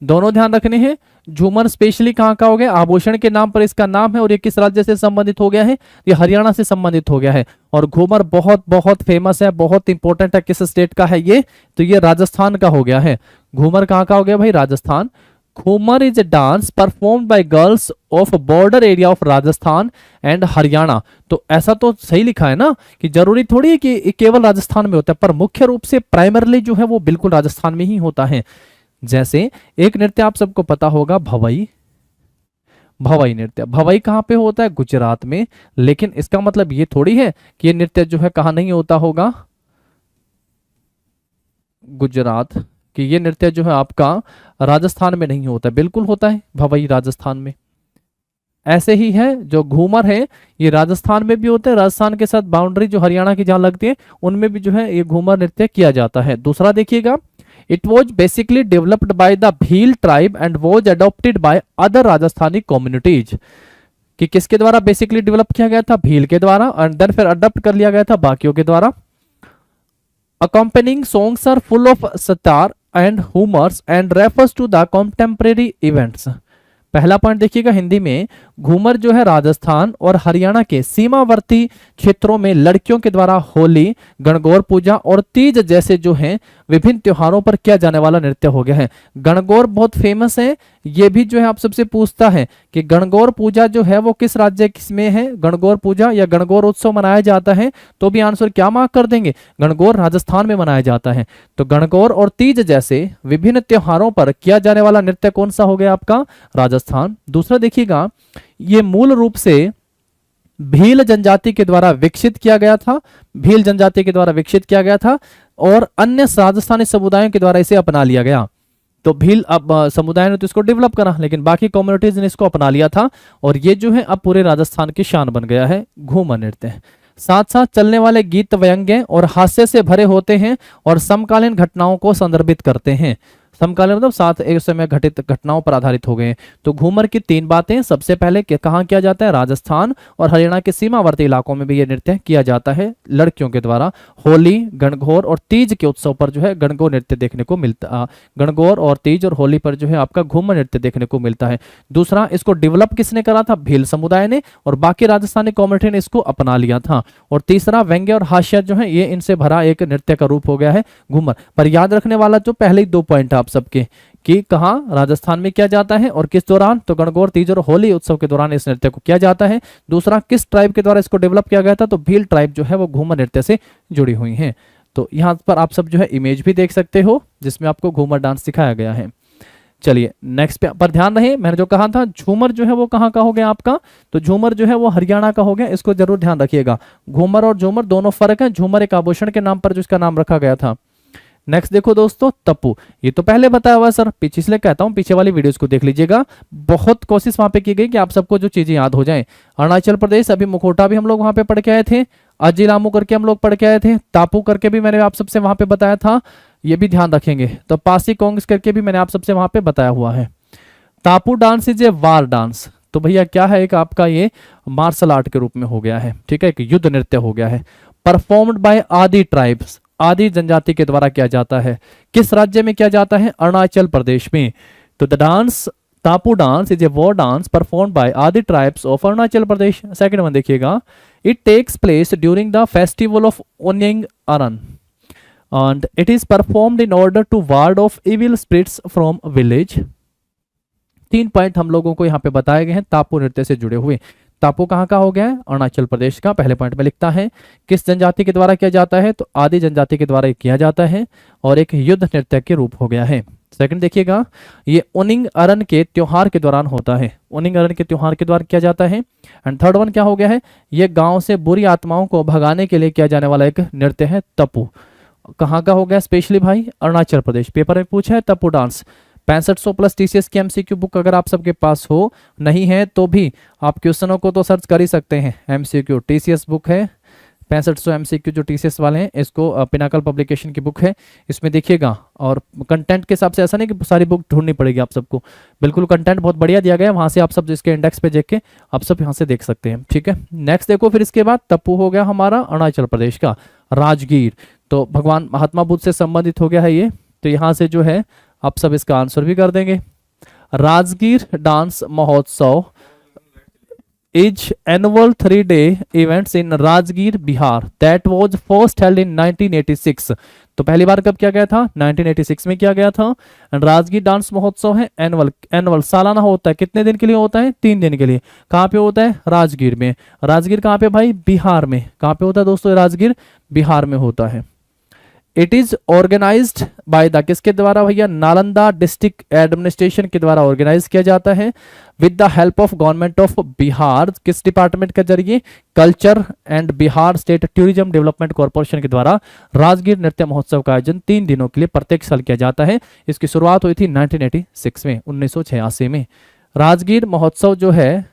दोनों ध्यान रखने हैं। झूमर स्पेशली कहाँ का हो गया? आभूषण के नाम पर इसका नाम है। और ये किस राज्य से संबंधित हो गया है? ये हरियाणा से संबंधित हो गया है। और घूमर बहुत बहुत फेमस है, बहुत इंपॉर्टेंट है। किस स्टेट का है ये? तो ये राजस्थान का हो गया है। घूमर कहाँ का हो गया भाई? Rajasthan. Ghoomar is a dance performed bye girls of border area of Rajasthan and Haryana. तो ऐसा तो सही लिखा है ना कि जरूरी थोड़ी है कि केवल राजस्थान में होता है, पर मुख्य रूप से प्राइमरली जो है वो बिल्कुल राजस्थान में ही होता है। जैसे एक नृत्य आप सबको पता होगा, भवई। भवई नृत्य, भवई कहां पे होता है? गुजरात में। लेकिन इसका मतलब ये थोड़ी है कि ये नृत्य जो है कहां नहीं होता होगा? गुजरात। कि ये नृत्य जो है आपका राजस्थान में नहीं होता, बिल्कुल होता है भवई राजस्थान में। ऐसे ही है जो घूमर है ये राजस्थान में भी होता है, राजस्थान के साथ बाउंड्री जो हरियाणा की जहां लगती है उनमें भी जो है ये घूमर नृत्य किया जाता है। दूसरा देखिएगा, it was basically developed by the Bhil tribe and was adopted by other Rajasthani communities. कि किसके द्वारा बेसिकली डेवलप किया गया था? भील के द्वारा, एंड देन फिर अडॉप्ट कर लिया गया था बाकियों के द्वारा। Accompanying songs are full of satire and humors and refers to the contemporary events। पहला पॉइंट देखिएगा, हिंदी में घूमर जो है राजस्थान और हरियाणा के सीमावर्ती क्षेत्रों में लड़कियों के द्वारा होली, गणगौर पूजा और तीज जैसे जो हैं विभिन्न त्योहारों पर किया जाने वाला नृत्य हो गया है। गणगौर बहुत फेमस है, ये भी जो है आप सबसे पूछता है कि गणगौर पूजा जो है वो किस राज्य किसमें है? गणगौर पूजा या गणगौर उत्सव मनाया जाता है, तो भी आंसर क्या मार्क कर देंगे? गणगौर राजस्थान में मनाया जाता है। तो गणगौर और तीज जैसे विभिन्न त्योहारों पर किया जाने वाला नृत्य कौन सा हो गया आपका? राजस्थान। दूसरा देखिएगा, ये मूल रूप से भील जनजाति के द्वारा विकसित किया गया था। भील जनजाति के द्वारा विकसित किया गया था और अन्य राजस्थानी समुदायों के द्वारा इसे अपना लिया गया। तो भील अब समुदाय ने तो इसको डेवलप करा, लेकिन बाकी कम्युनिटीज ने इसको अपना लिया था और ये जो है अब पूरे राजस्थान की शान बन गया है घूमर नृत्य। साथ साथ चलने वाले गीत व्यंग्य और हास्य से भरे होते हैं और समकालीन घटनाओं को संदर्भित करते हैं। समकालीन मतलब साथ एक समय घटित घटनाओं पर आधारित हो गए हैं। तो घूमर की तीन बातें, सबसे पहले कहाँ किया जाता है? राजस्थान और हरियाणा के सीमावर्ती इलाकों में भी ये नृत्य किया जाता है लड़कियों के द्वारा। होली, गणगौर और तीज के उत्सव पर जो है गणगौर नृत्य देखने को मिलता, गणगौर और तीज और होली पर जो है आपका घूमर नृत्य देखने को मिलता है। दूसरा, इसको डेवलप किसने करा था? भील समुदाय ने, और बाकी राजस्थानी कम्युनिटी ने इसको अपना लिया था। और तीसरा, व्यंग्य और हास्य जो है ये इनसे भरा एक नृत्य का रूप हो गया है घूमर। पर याद रखने वाला जो पहले ही 2 पॉइंट आप सबके कि कहां राजस्थान में किया जाता है और किस दौरान? तो गणगौर, तीज और होली उत्सव के दौरान इस नृत्य को किया जाता है। दूसरा, किस ट्राइब के द्वारा इसको डेवलप किया गया था? तो भील ट्राइब जो है वो घूमर नृत्य से जुड़ी हुई हैं। तो यहाँ पर आप सब जो है इमेज भी देख सकते हो जिसमें आपको घूमर डांस सिखाया गया है। चलिए नेक्स्ट पर ध्यान रहे, मैंने जो कहा था झूमर जो है वो कहाँ का हो गया आपका? तो झूमर जो है वो हरियाणा का हो गया, इसको जरूर ध्यान रखिएगा। घूमर और झूमर दोनों फर्क है। झूमर एक आभूषण के नाम पर जो इसका नाम रखा गया था। नेक्स्ट देखो दोस्तों, तप्पू। ये तो पहले बताया हुआ सर, पीछे इसलिए कहता हूं पीछे वाली वीडियोस को देख लीजिएगा। बहुत कोशिश वहां पे की गई कि आप सबको जो चीजें याद हो जाएं। अरुणाचल प्रदेश, अभी मुखोटा भी हम लोग वहां पे पढ़ के आए थे, अजिलामू करके हम लोग पढ़ के आए थे, तापू करके भी मैंने आप सबसे वहां पे बताया था, ये भी ध्यान रखेंगे। तो पासी कोंग्स करके भी मैंने आप सबसे वहां पे बताया हुआ है। Tapu dance is a war dance. तो भैया क्या है? एक आपका ये मार्शल आर्ट के रूप में हो गया है, ठीक है, एक युद्ध नृत्य हो गया है। परफॉर्म्ड बाय आदि ट्राइब्स, आदि जनजाति के द्वारा किया जाता है। किस राज्य में किया जाता है? अरुणाचल प्रदेश में। तो the dance Tapu dance is a war dance performed by Adi tribes of Arunachal Pradesh. Second one देखिएगा, it takes place during the festival of Unying Aran and it is performed in order to ward off evil spirits from village। 3 point हम लोगों को यहाँ पे बताए गए हैं तापू नृत्य से जुड़े हुए। तापू कहाँ का हो गया है? अरुणाचल प्रदेश का। पहले पॉइंट में लिखता है किस जनजाति के द्वारा किया जाता है? तो आदि जनजाति के द्वारा किया जाता है और एक युद्ध नृत्य के रूप हो गया है। सेकंड देखिएगा, ये उनिंग अरन के त्योहार के दौरान होता है। उनिंग अरन के त्योहार के द्वारा किया जाता है। एंड थर्ड वन क्या हो गया है? ये गांव से बुरी आत्माओं को भगाने के लिए किया जाने वाला एक नृत्य है तपू। कहाँ का हो गया स्पेशली भाई? अरुणाचल प्रदेश। पेपर में पूछा है तपू डांस। 6500 प्लस टीसीएस की एमसीक्यू बुक अगर आप सबके पास हो, नहीं है तो भी आप क्वेश्चनों को तो सर्च कर ही सकते हैं। एमसीक्यू टीसीएस बुक है 6500 एमसीक्यू जो टीसीएस वाले हैं, इसको पिनाकल पब्लिकेशन की बुक है, इसमें देखिएगा। और कंटेंट के हिसाब से ऐसा नहीं कि सारी बुक ढूंढनी पड़ेगी आप सबको, बिल्कुल कंटेंट बहुत बढ़िया दिया गया है, वहां से आप सब इसके इंडेक्स पे देख के आप सब यहाँ से देख सकते हैं। ठीक है, नेक्स्ट देखो फिर इसके बाद तप्पू हो गया हमारा अरुणाचल प्रदेश का। राजगीर तो भगवान महात्मा बुद्ध से संबंधित हो गया है ये, तो यहाँ से जो है आप सब इसका आंसर भी कर देंगे। राजगीर डांस महोत्सव is annual 3-day events in Rajgir Bihar that was first held in 1986। तो पहली बार कब किया गया था? 1986 में किया गया था। राजगीर डांस महोत्सव है एनुअल सालाना होता है। कितने दिन के लिए होता है? 3 दिन के लिए। कहाँ पे होता है? राजगीर में। राजगीर कहाँ पे भाई? बिहार में। कहाँ पे होता है दोस्तों? राजगीर बिहार में होता है। It is organised by the किसके द्वारा भैया? नालंदा डिस्ट्रिक्ट एडमिनिस्ट्रेशन के द्वारा ऑर्गेनाइज किया जाता है with the help of government of Bihar. किस डिपार्टमेंट के जरिए? Culture and Bihar state tourism development corporation के द्वारा राजगीर नृत्य महोत्सव का आयोजन 3 दिनों के लिए प्रत्येक साल किया जाता है। इसकी शुरुआत हुई थी 1986 में, 1986 में। राजगीर महोत्सव जो है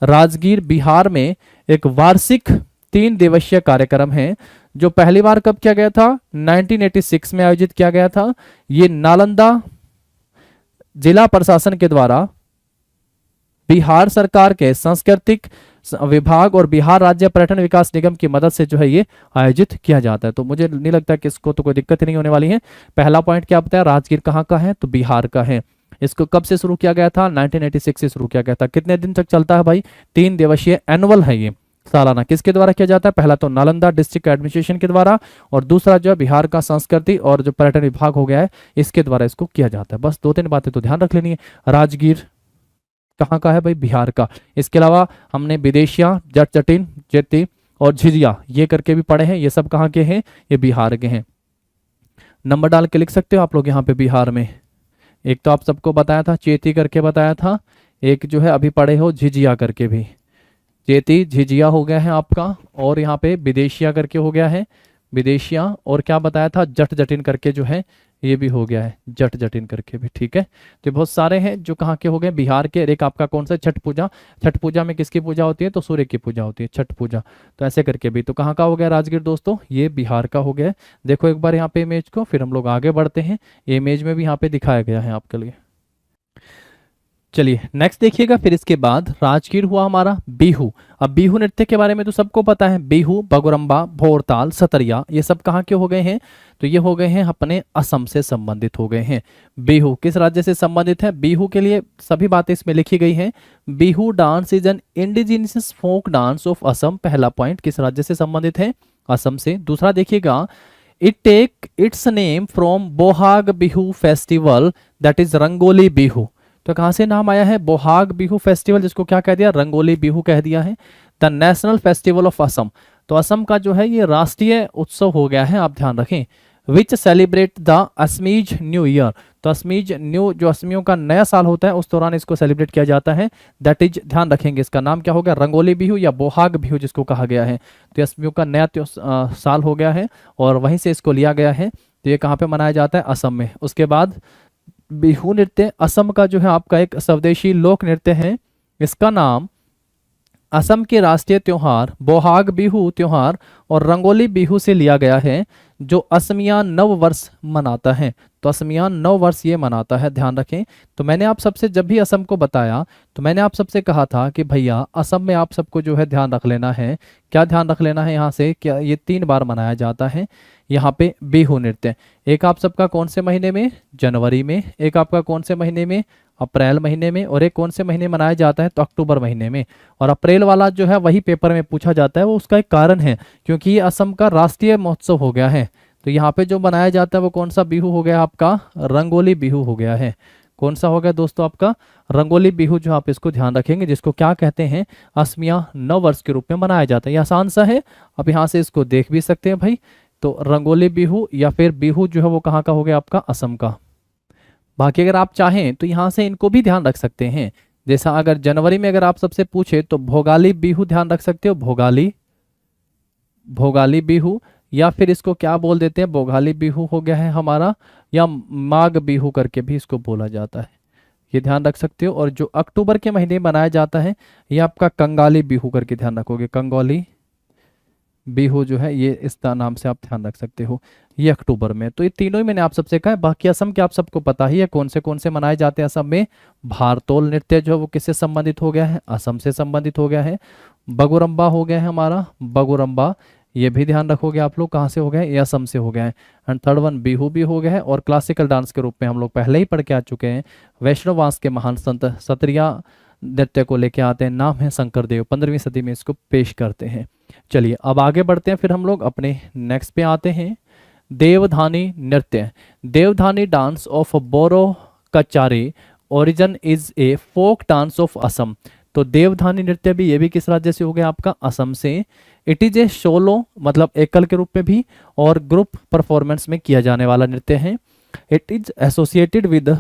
राजगीर बिहार में एक वार्षिक 3 दिवसीय कार्यक्रम है जो पहली बार कब किया गया था? 1986 में आयोजित किया गया था। ये नालंदा जिला प्रशासन के द्वारा बिहार सरकार के सांस्कृतिक विभाग और बिहार राज्य पर्यटन विकास निगम की मदद से जो है ये आयोजित किया जाता है। तो मुझे नहीं लगता कि इसको तो कोई दिक्कत ही नहीं होने वाली है। पहला पॉइंट क्या बताया? राजगीर कहाँ का है? तो बिहार का है। इसको कब से शुरू किया गया था? 1986 से शुरू किया गया था। कितने दिन तक चलता है भाई? 3 दिवसीय एनुअल है ये, सालाना। किसके द्वारा किया जाता है? पहला तो नालंदा डिस्ट्रिक्ट एडमिनिस्ट्रेशन के द्वारा, और दूसरा जो है बिहार का संस्कृति और जो पर्यटन विभाग हो गया है इसके द्वारा इसको किया जाता है। बस 2-3 बातें तो ध्यान रख लेनी है। राजगीर कहाँ का है भाई? बिहार का। इसके अलावा हमने विदेशिया, जट जटिन, जेती और झिझिया ये करके भी पढ़े हैं। ये सब कहाँ के हैं? ये बिहार के हैं। नंबर डाल के लिख सकते हो आप लोग यहाँ पे बिहार में। एक तो आप सबको बताया था चेती करके बताया था, एक जो है अभी पढ़े हो झिझिया करके भी। चेती झिझिया हो गया है आपका, और यहाँ पे विदेशिया करके हो गया है विदेशिया, और क्या बताया था? जट जटिन करके जो है ये भी हो गया है जट जटिन करके भी। ठीक है, तो बहुत सारे हैं जो कहाँ के हो गए? बिहार के। एक आपका कौन सा? छठ पूजा। छठ पूजा में किसकी पूजा होती है? तो सूर्य की पूजा होती है, छठ पूजा। तो ऐसे करके भी। तो कहाँ का हो गया राजगीर दोस्तों? ये बिहार का हो गया है। देखो एक बार यहाँ पे इमेज को, फिर हम लोग आगे बढ़ते हैं। ये इमेज में भी यहाँ पे दिखाया गया है आपके लिए। चलिए नेक्स्ट देखिएगा। फिर इसके बाद राजगीर हुआ हमारा बिहू। अब बिहू नृत्य के बारे में तो सबको पता है। बिहू, बगुरम्बा, भोरताल, सतरिया ये सब कहाँ के हो गए हैं? तो ये हो गए हैं अपने असम से संबंधित हो गए हैं। बिहू किस राज्य से संबंधित है? बिहू के लिए सभी बातें इसमें लिखी गई हैं। Bihu dance is an indigenous folk dance of Assam. पहला पॉइंट, किस राज्य से संबंधित है? असम से। दूसरा देखिएगा, it take its name from Bohag Bihu festival that is Rongali Bihu. तो कहाँ से नाम आया है? बोहाग बिहू फेस्टिवल, जिसको क्या कह दिया? रंगोली बिहू कह दिया है। The national festival of Assam, तो असम का जो है ये राष्ट्रीय उत्सव हो गया है, आप ध्यान रखें। Which celebrate the Assamese new year, तो असमीज न्यू जो असमियों का नया साल होता है उस दौरान इसको सेलिब्रेट किया जाता है। दैट इज, ध्यान रखेंगे इसका नाम क्या हो गया? रंगोली बिहू या बोहाग बिहू जिसको कहा गया है। तो असमियों का नया साल हो गया है और वहीं से इसको लिया गया है। तो ये कहाँ पे मनाया जाता है? असम में। उसके बाद बिहू नृत्य असम का जो है आपका एक स्वदेशी लोक नृत्य है। इसका नाम असम के राष्ट्रीय त्योहार बोहाग बिहू त्योहार और रंगोली बिहू से लिया गया है, जो असमिया नव वर्ष मनाता है। तो असमिया नव वर्ष ये मनाता है, ध्यान रखें। तो मैंने आप सबसे जब भी असम को बताया तो मैंने आप सबसे कहा था कि भैया असम में आप सबको जो है ध्यान रख लेना है। क्या ध्यान रख लेना है? यहाँ से क्या ये 3 बार मनाया जाता है यहाँ पे बिहू नृत्य। एक आप सबका कौन से महीने में? जनवरी में। एक आपका कौन से महीने में? अप्रैल महीने में। और एक कौन से महीने मनाया जाता है? तो अक्टूबर महीने में। और अप्रैल वाला जो है वही पेपर में पूछा जाता है। वो उसका एक कारण है क्योंकि ये असम का राष्ट्रीय महोत्सव हो गया है। तो यहाँ पे जो मनाया जाता है वो कौन सा बिहू हो गया आपका? रंगोली बिहू हो गया है। कौन सा हो गया दोस्तों आपका रंगोली बिहू, जो आप इसको ध्यान रखेंगे, जिसको क्या कहते हैं असमिया नव वर्ष के रूप में मनाया जाता है। ये आसान सा है, आप यहाँ से इसको देख भी सकते हैं भाई। तो रंगोली बिहू या फिर बिहू जो है वो कहाँ का हो गया आपका असम का। बाकी अगर आप चाहें तो यहाँ से इनको भी ध्यान रख सकते हैं, जैसा अगर जनवरी में अगर आप सबसे पूछे तो भोगाली बिहू ध्यान रख सकते हो, भोगाली भोगाली बिहू, या फिर इसको क्या बोल देते हैं भोगाली बिहू हो गया है हमारा, या माघ बिहू करके भी इसको बोला जाता है, ये ध्यान रख सकते हो। और जो अक्टूबर के महीने में मनाया जाता है ये आपका कंगाली बिहू करके ध्यान रखोगे, कंगोली बिहू जो है ये इस नाम से आप ध्यान रख सकते हो, ये अक्टूबर में। तो ये तीनों ही मैंने आप सबसे कहा है। बाकी असम के आप सबको पता ही है कौन से मनाए जाते हैं असम में। भारतोल नृत्य जो है वो किससे संबंधित हो गया है, असम से संबंधित हो गया है। बगुरम्बा हो गया है हमारा, बगुरम्बा ये भी ध्यान रखोगे आप लोग, कहाँ से हो गया है, ये असम से हो गया है। एंड थर्ड वन बिहू भी हो गया है। और क्लासिकल डांस के रूप में हम लोग पहले ही पढ़ के आ चुके हैं, वैष्णव वंश के महान संत सत्रिया नृत्य को लेके आते हैं, नाम है शंकर देव, 15वीं सदी में इसको पेश करते हैं। चलिए अब आगे बढ़ते हैं, फिर हम लोग अपने नेक्स्ट पे आते हैं, देवधानी नृत्य। Deodhani dance of Boro Kachari origin is a folk dance of Assam. तो देवधानी नृत्य भी, ये भी किस राज्य से हो गया आपका, असम से। इट इज ए सोलो मतलब एकल के रूप में भी और ग्रुप परफॉर्मेंस में किया जाने वाला नृत्य है। It is associated with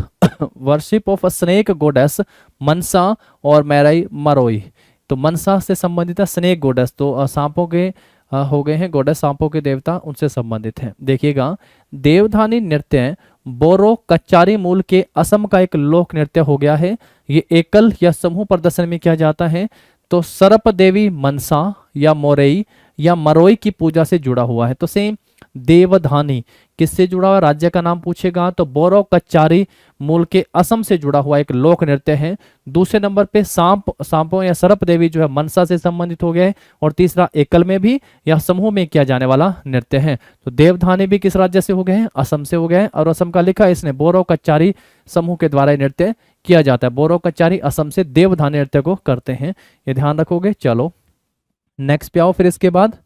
worship of a snake goddess Manasa और मैराई मरोई। तो मनसा से संबंधित है, स्नेक गोडेस तो सांपों के हो गए हैं, गोडेस सांपों के देवता, उनसे संबंधित है। देखिएगा देवधानी नृत्य बोरो कच्चारी मूल के असम का एक लोक नृत्य हो गया है। ये एकल या समूह प्रदर्शन में किया जाता है। तो सरप देवी मनसा या मोरई या मरोई की पूजा से जुड़ा हुआ है। तो सेम देवधानी किससे जुड़ा हुआ, राज्य का नाम पूछेगा तो बोरो कच्चारी मूल के असम से जुड़ा हुआ एक लोक नृत्य है। दूसरे नंबर पे सांपों या सरप देवी जो है मनसा से संबंधित हो गया है। और तीसरा एकल में भी या समूह में किया जाने वाला नृत्य है। तो देवधानी भी किस राज्य से हो गए हैं, असम से हो गए हैं। और असम का लिखा है इसने, बोरो कच्चारी समूह के द्वारा नृत्य किया जाता है। बोरो कच्चारी असम से देवधानी नृत्य को करते हैं, ये ध्यान रखोगे। चलो नेक्स्ट पे आओ। फिर इसके बाद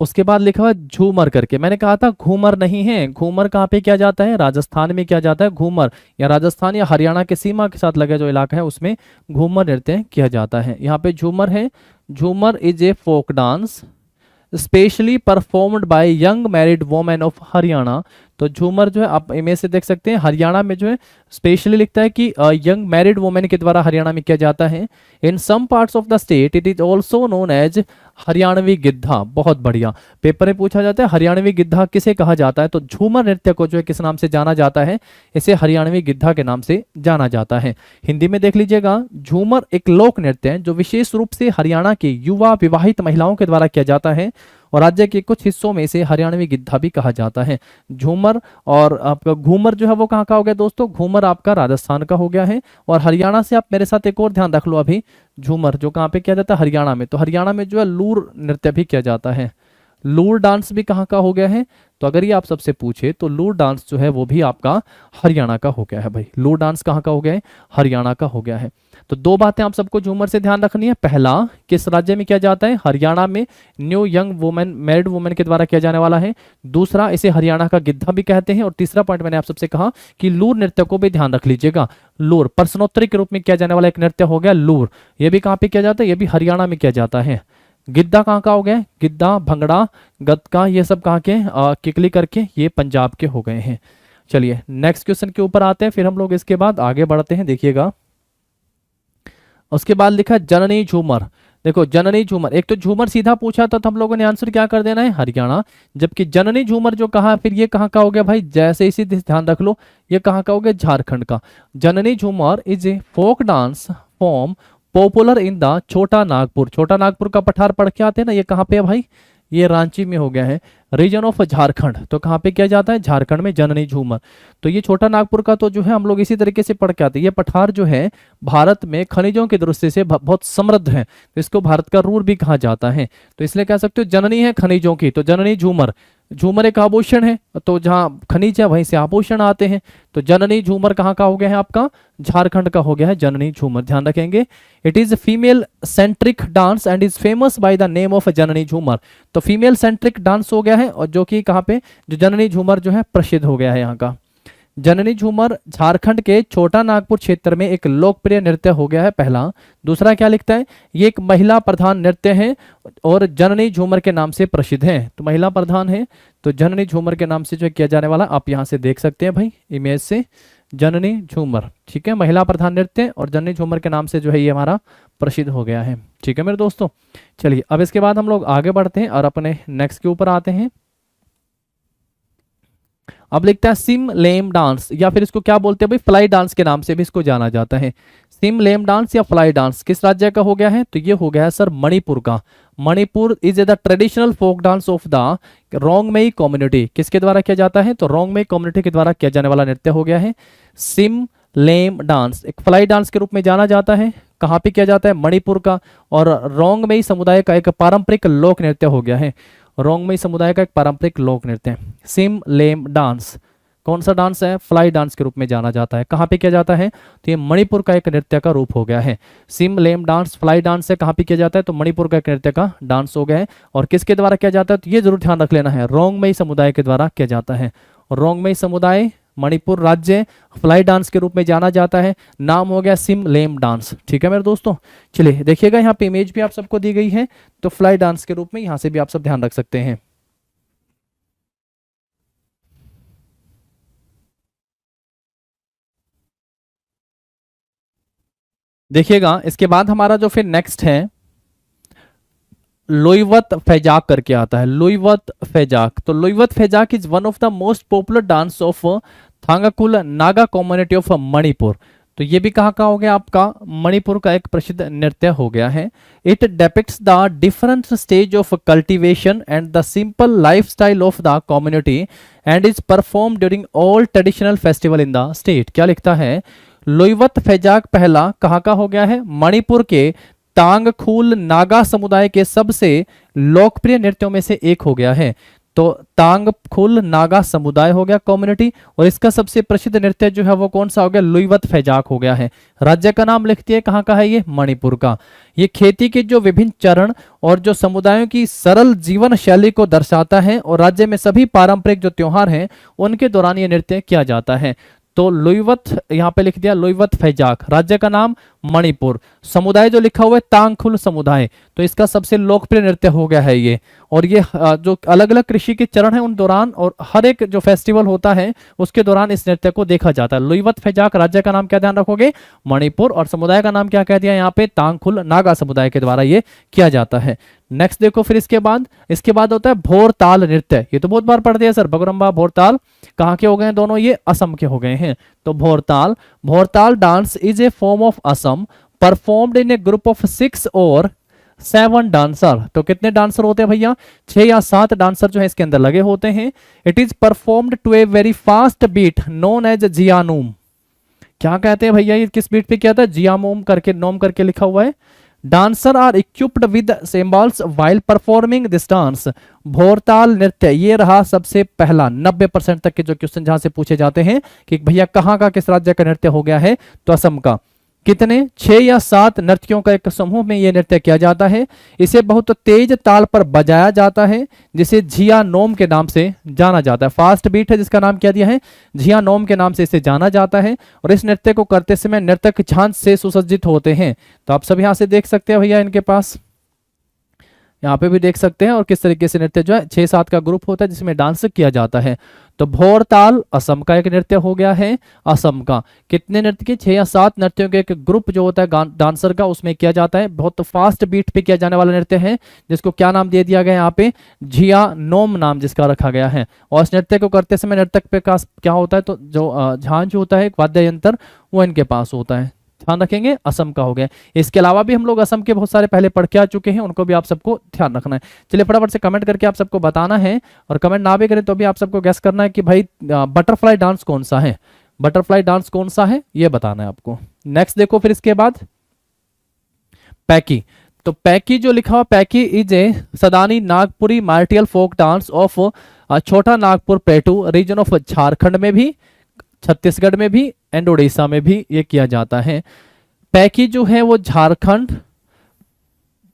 उसके बाद लिखा हुआ झूमर करके, मैंने कहा था घूमर नहीं है। घूमर कहाँ पे किया जाता है, राजस्थान में किया जाता है घूमर, या राजस्थान या हरियाणा के सीमा के साथ लगे जो इलाका है उसमें घूमर नृत्य किया जाता है। यहाँ पे झूमर है। Jhumar is a folk dance specially performed by young married women of Haryana. तो झूमर जो है आप इमेज से देख सकते हैं, हरियाणा में जो है स्पेशली लिखता है कि यंग मैरिड वोमेन के द्वारा हरियाणा में किया जाता है। In some parts of the state it is also known as Haryanvi Giddha. बहुत बढ़िया, पेपर में पूछा जाता है हरियाणवी गिद्धा किसे कहा जाता है, तो झूमर नृत्य को जो है किस नाम से जाना जाता है, इसे हरियाणवी गिद्धा के नाम से जाना जाता है। हिंदी में देख लीजिएगा, झूमर एक लोक नृत्य है जो विशेष रूप से हरियाणा की युवा विवाहित महिलाओं के द्वारा किया जाता है और राज्य के कुछ हिस्सों में इसे हरियाणवी गिद्धा भी कहा जाता है। झूमर और आपका घूमर जो है वो कहाँ का हो गया दोस्तों, घूमर आपका राजस्थान का हो गया है। और हरियाणा से आप मेरे साथ एक और ध्यान रख लो, अभी झूमर जो कहाँ पे किया जाता है, हरियाणा में। तो हरियाणा में जो है लूर नृत्य भी किया जाता है। लूर डांस भी कहाँ का हो गया है, तो अगर ये आप सबसे पूछे तो लूर डांस जो है वो भी आपका हरियाणा का हो गया है भाई। लूर डांस कहाँ का हो गया है, हरियाणा का हो गया है। तो दो बातें आप सबको झूमर से ध्यान रखनी है। पहला, किस राज्य में किया जाता है, हरियाणा में new young women married women के द्वारा किया जाने वाला है। दूसरा, इसे हरियाणा का गिद्धा भी कहते हैं। और तीसरा पॉइंट मैंने आप सबसे कहा कि लूर नृत्य को भी ध्यान रख लीजिएगा। लूर प्रश्नोत्तरी के रूप में किया जाने वाला एक नृत्य हो गया लूर, ये भी कहाँ पे किया जाता है, ये भी हरियाणा में किया जाता है। गिद्धा कहाँ का हो गया, गिद्धा भंगड़ा गतका ये सब कहाँ के, किकली करके ये पंजाब के हो गए हैं। चलिए नेक्स्ट क्वेश्चन के ऊपर आते हैं, फिर हम लोग इसके बाद आगे बढ़ते हैं। देखिएगा उसके बाद लिखा जननी झूमर। देखो जननी झूमर, एक तो झूमर सीधा पूछा था तो हम लोगों ने आंसर क्या कर देना है, हरियाणा। जबकि जननी झूमर जो कहा, फिर ये कहाँ का हो गया भाई, जैसे इसी ध्यान रख लो, ये कहाँ का हो गया, झारखंड का। Janani Jhumar is a folk dance form popular in the Chota Nagpur. छोटा नागपुर का पठार पढ़ के आते हैं ना, ये कहाँ पे है भाई, ये रांची में हो गया है, रीजन ऑफ झारखंड। तो कहाँ पे किया जाता है, झारखंड में जननी झूमर। तो ये छोटा नागपुर का तो जो है हम लोग इसी तरीके से पढ़ के आते हैं। ये पठार जो है भारत में खनिजों की दृष्टि से बहुत समृद्ध है, तो इसको भारत का रूर भी कहा जाता है। तो इसलिए कह सकते हो जननी है खनिजों की, तो जननी झूमर। झूमर एक आभूषण है, तो जहाँ खनिज है वहीं से आभूषण आते हैं। तो जननी झूमर कहाँ का हो गया है, आपका झारखंड का हो गया है जननी झूमर, ध्यान रखेंगे। It is female centric dance and is famous by the name of Janani Jhumar. तो फीमेल सेंट्रिक डांस हो गया है, और जो कि कहाँ पे, जो जननी झूमर जो है प्रसिद्ध हो गया है यहाँ का। जननी झूमर झारखंड के छोटा नागपुर क्षेत्र में एक लोकप्रिय नृत्य हो गया है, पहला। दूसरा क्या लिखता है, ये एक महिला प्रधान नृत्य है और जननी झूमर के नाम से प्रसिद्ध है। तो महिला प्रधान है तो जननी झूमर के नाम से जो किया जाने वाला, आप यहाँ से देख सकते हैं भाई इमेज से, जननी झूमर, ठीक है, महिला प्रधान नृत्य और जननी झूमर के नाम से जो है ये हमारा प्रसिद्ध हो गया है। ठीक है मेरे दोस्तों, चलिए अब इसके बाद हम लोग आगे बढ़ते हैं और अपने नेक्स्ट के ऊपर आते हैं। अब लिखता है सिम लेम डांस, या फिर इसको क्या बोलते हैं भाई, फ्लाई डांस के नाम से भी इसको जाना जाता है। सिम लेम डांस या फ्लाई डांस किस राज्य का हो गया है, तो ये हो गया है सर मणिपुर का। Manipur is the traditional folk dance of the Rongmei community. किसके द्वारा किया जाता है, तो रोंगमेई कम्युनिटी के द्वारा किया जाने वाला नृत्य हो गया है सिम लेम डांस। एक फ्लाई डांस के रूप में जाना जाता है, कहाँ पे किया जाता है, मणिपुर का, और रोंगमेई समुदाय का एक पारंपरिक लोक नृत्य हो गया है। रोंगमेई समुदाय का एक पारंपरिक लोक नृत्य सिम लेम डांस। कौन सा डांस है, फ्लाई डांस के रूप में जाना जाता है। कहाँ पे किया जाता है, तो ये मणिपुर का एक नृत्य का रूप हो गया है। सिम लेम डांस फ्लाई डांस है, कहाँ पे किया जाता है, तो मणिपुर का एक नृत्य का डांस हो गया है। और किसके द्वारा किया जाता है, तो ये जरूर ध्यान रख लेना है, रोंगमेई समुदाय के द्वारा किया जाता है। रोंगमेई समुदाय मणिपुर राज्य फ्लाई डांस के रूप में जाना जाता है, नाम हो गया सिम लेम डांस। ठीक है मेरे दोस्तों, चलिए देखिएगा यहाँ पे इमेज भी आप सबको दी गई है, तो फ्लाई डांस के रूप में यहाँ से भी आप सब ध्यान रख सकते हैं। देखिएगा इसके बाद हमारा जो फिर नेक्स्ट है लोईवत फैजाक करके आता है। लोईवत फैजाक, तो Luivat Phaizak is one of the most popular dance of Thangkhul Naga community of Manipur. तो ये भी कहाँ का हो गया आपका, मणिपुर का एक प्रसिद्ध नृत्य हो गया है। It depicts the different stage of cultivation and the simple lifestyle of the community and is perform during all traditional festival in the state. क्या लिखता है, लोईवत फैजाक पहला कहाँ का हो गया है, मणिपुर के तांगखूल नागा समुदाय के सबसे लोकप्रिय नृत्यों में से एक हो गया है। तो तांगखूल नागा समुदाय हो गया कम्युनिटी, और इसका सबसे प्रसिद्ध नृत्य जो है वो कौन सा हो गया, लोईवत फैजाक हो गया है। राज्य का नाम लिखती है, कहाँ का है ये, मणिपुर का। ये खेती के जो विभिन्न चरण और जो समुदायों की सरल जीवन शैली को दर्शाता है, और राज्य में सभी पारंपरिक जो त्योहार हैं उनके दौरान ये नृत्य किया जाता है। तो लोईवत यहाँ पे लिख दिया, लोईवत फैजाक, राज्य का नाम मणिपुर, समुदाय जो लिखा हुआ है तांगखुल समुदाय। तो इसका सबसे लोकप्रिय नृत्य हो गया है ये। और ये जो अलग अलग कृषि के चरण है उन दौरान और हर एक जो फेस्टिवल होता है उसके दौरान इस नृत्य को देखा जाता है। लोईवत फैजाक, राज्य का नाम क्या ध्यान रखोगे, मणिपुर, और समुदाय का नाम क्या कह दिया यहाँ पे, तांगखुल नागा समुदाय के द्वारा ये किया जाता है। नेक्स्ट देखो फिर इसके बाद होता है भोरताल नृत्य। ये तो बहुत बार पढ़ते हैं सर, बगरम्बा भोरताल कहाँ के हो गए हैं दोनों, ये असम के हो गए हैं। तो Bhortal dance is a form of Assam performed in A group of 6 और 7 डांसर। तो कितने डांसर होते हैं भैया, 6 या 7 डांसर जो है इसके अंदर लगे होते हैं। It is performed to a very fast beat known as Jianum. क्या कहते हैं भैया, ये किस बीट पे किया था, जियामोम करके, नोम करके लिखा हुआ है। Dancer are equipped with cymbals while performing this dance. Bhortal नृत्य ये रहा सबसे पहला, 90% तक के जो क्वेश्चन जहां से पूछे जाते हैं कि भैया कहाँ का किस राज्य का नृत्य हो गया है, तो असम का। कितने, 6 या 7 नर्तकियों का एक समूह में यह नृत्य किया जाता है। इसे बहुत तेज ताल पर बजाया जाता है जिसे झिया नोम के नाम से जाना जाता है। फास्ट बीट है जिसका नाम क्या दिया है, झिया नोम के नाम से इसे जाना जाता है। और इस नृत्य को करते समय नर्तक झांझ से सुसज्जित होते हैं। तो आप सब यहाँ से देख सकते हैं भैया, इनके पास यहाँ पे भी देख सकते हैं। और किस तरीके से नृत्य जो है 6-7 का ग्रुप होता है जिसमें डांस किया जाता है। तो भोरताल असम का एक नृत्य हो गया है। असम का कितने नृत्य के, 6 या 7 नृत्यों के एक ग्रुप जो होता है डांसर का, उसमें किया जाता है। बहुत फास्ट बीट पे किया जाने वाला नृत्य है जिसको क्या नाम दे दिया गया यहाँ पे, झिया नोम नाम जिसका रखा गया है। और इस नृत्य को करते समय नर्तक पे का क्या होता है, तो जो झांझ होता है, वाद्य यंत्र, वो इनके पास होता है। ध्यान रखेंगे, असम का हो गया। इसके अलावा भी हम लोग असम के बहुत सारे पहले पढ़ के आ चुके हैं, उनको भी आप सबको ध्यान रखना है। चलिए फटाफट से कमेंट करके आप सबको बताना है, और कमेंट ना भी करें तो भी आप सबको गैस करना है कि भाई बटरफ्लाई डांस कौन सा है, बटरफ्लाई डांस कौन सा है ये बताना है आपको। नेक्स्ट देखो फिर इसके बाद पैकी। तो पैकी जो लिखा हुआ, Paiki is a Sadani Nagpuri martial folk dance of Chota Nagpur plateau region of Jharkhand में भी, छत्तीसगढ़ में भी एंड उड़ीसा में भी ये किया जाता है। पैकी जो है वो झारखंड,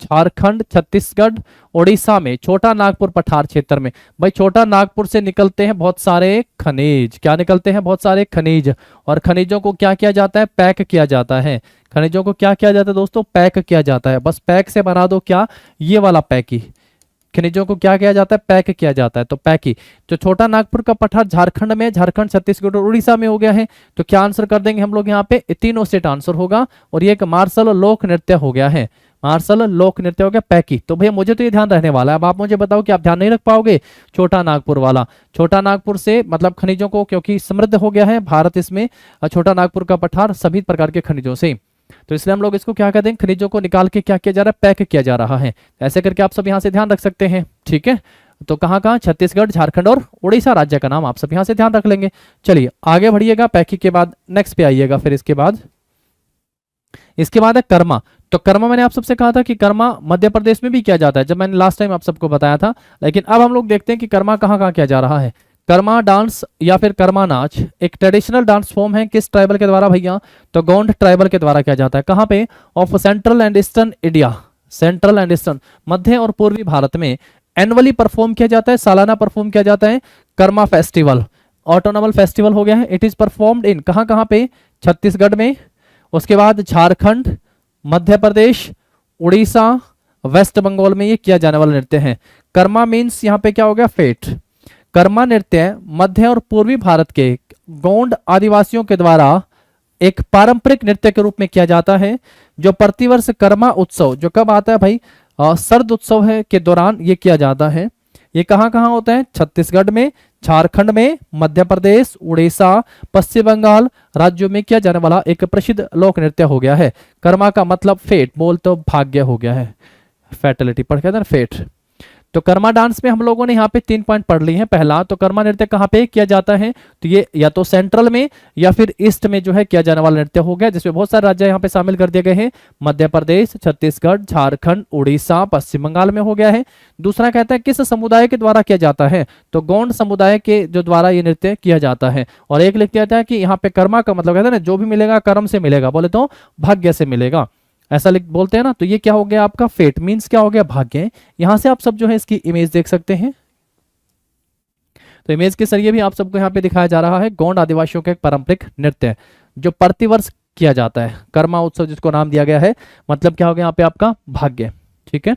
झारखंड, छत्तीसगढ़, उड़ीसा में छोटा नागपुर पठार क्षेत्र में। भाई छोटा नागपुर से निकलते हैं बहुत सारे खनिज। क्या निकलते हैं? बहुत सारे खनिज। और खनिजों को क्या किया जाता है? पैक किया जाता है। खनिजों को क्या किया जाता है दोस्तों? पैक किया जाता है। बस पैक से बना दो क्या? ये वाला पैकी। खनिजों को क्या किया जाता है? पैक किया जाता है। तो पैकी। जो छोटा नागपुर का पठार झारखंड में, झारखंड, छत्तीसगढ़ और उड़ीसा में हो गया है। तो क्या आंसर कर देंगे हम लोग यहाँ पे? तीनों सेट आंसर होगा। और ये एक मार्शल लोक नृत्य हो गया है। मार्शल लोक नृत्य हो गया पैकी। तो भैया मुझे तो ये ध्यान रहने वाला है। अब आप मुझे बताओ कि आप ध्यान नहीं रख पाओगे? छोटा नागपुर वाला। छोटा नागपुर से मतलब खनिजों को, क्योंकि समृद्ध हो गया है भारत इसमें, छोटा नागपुर का पठार सभी प्रकार के खनिजों से, तो इसलिए हम लोग इसको क्या कहते हैं? खनिजों को निकाल के क्या किया जा रहा है? पैक किया जा रहा है। ऐसे करके आप सब यहाँ से ध्यान रख सकते हैं। ठीक है, तो कहाँ कहाँ? छत्तीसगढ़, झारखंड और उड़ीसा राज्य का नाम आप सब यहाँ से ध्यान रख लेंगे। चलिए आगे बढ़िएगा। पैकी के बाद नेक्स्ट पे आइएगा। फिर इसके बाद है कर्मा। तो कर्मा मैंने आप सबसे कहा था कि कर्मा मध्य प्रदेश में भी किया जाता है, जब मैंने लास्ट टाइम आप सबको बताया था। लेकिन अब हम लोग देखते हैं कि कर्मा कहाँ कहाँ किया जा रहा है। कर्मा डांस या फिर कर्मा नाच एक ट्रेडिशनल डांस फॉर्म है। किस ट्राइबल के द्वारा भैया? तो गोंड ट्राइबल के द्वारा किया जाता है। कहाँ पे? Of central and eastern India. Central and eastern, मध्य और पूर्वी भारत में एनुअली परफॉर्म किया जाता है, सालाना परफॉर्म किया जाता है। कर्मा फेस्टिवल ऑटोनॉमल फेस्टिवल हो गया है। इट इज परफॉर्म्ड इन कहाँ कहाँ पे? छत्तीसगढ़ में, उसके बाद झारखंड, मध्य प्रदेश, उड़ीसा, वेस्ट बंगाल में ये किया जाने वाला नृत्य है। कर्मा मीन्स यहाँ पे क्या हो गया? फेट। कर्मा नृत्य मध्य और पूर्वी भारत के गोंड आदिवासियों के द्वारा एक पारंपरिक नृत्य के रूप में किया जाता है, जो प्रतिवर्ष कर्मा उत्सव, जो कब आता है भाई? शरद उत्सव है के दौरान ये किया जाता है। ये कहाँ कहाँ होता है? छत्तीसगढ़ में, झारखंड में, मध्य प्रदेश, उड़ीसा, पश्चिम बंगाल राज्यों में किया जाने वाला एक प्रसिद्ध लोक नृत्य हो गया है। कर्मा का मतलब फेट, बोल तो भाग्य हो गया है। फैटिलिटी पढ़ के ना, फेट। तो कर्मा डांस में हम लोगों ने यहाँ पे 3 पॉइंट पढ़ ली हैं। पहला तो कर्मा नृत्य कहाँ पे किया जाता है? तो ये या तो सेंट्रल में या फिर ईस्ट में जो है किया जाने वाला नृत्य हो गया, जिसमें बहुत सारे राज्य यहाँ पे शामिल कर दिए गए हैं। मध्य प्रदेश, छत्तीसगढ़, झारखंड, उड़ीसा, पश्चिम बंगाल में हो गया है। दूसरा कहता है किस समुदाय के द्वारा किया जाता है? तो गोंड समुदाय के जो द्वारा ये नृत्य किया जाता है। और एक लिख दिया जाता है कि यहाँ पे कर्मा का मतलब कहता है ना, जो भी मिलेगा कर्म से मिलेगा, बोले तो भाग्य से मिलेगा, ऐसा लिख बोलते हैं ना। तो ये क्या हो गया आपका? फेट मीन्स क्या हो गया? भाग्य। यहां से आप सब जो है इसकी इमेज देख सकते हैं। तो इमेज के जरिए भी आप सबको यहाँ पे दिखाया जा रहा है गोंड आदिवासियों का एक पारंपरिक नृत्य जो प्रतिवर्ष किया जाता है। कर्मा उत्सव जिसको नाम दिया गया है, मतलब क्या हो गया यहाँ पे आपका? भाग्य। ठीक है,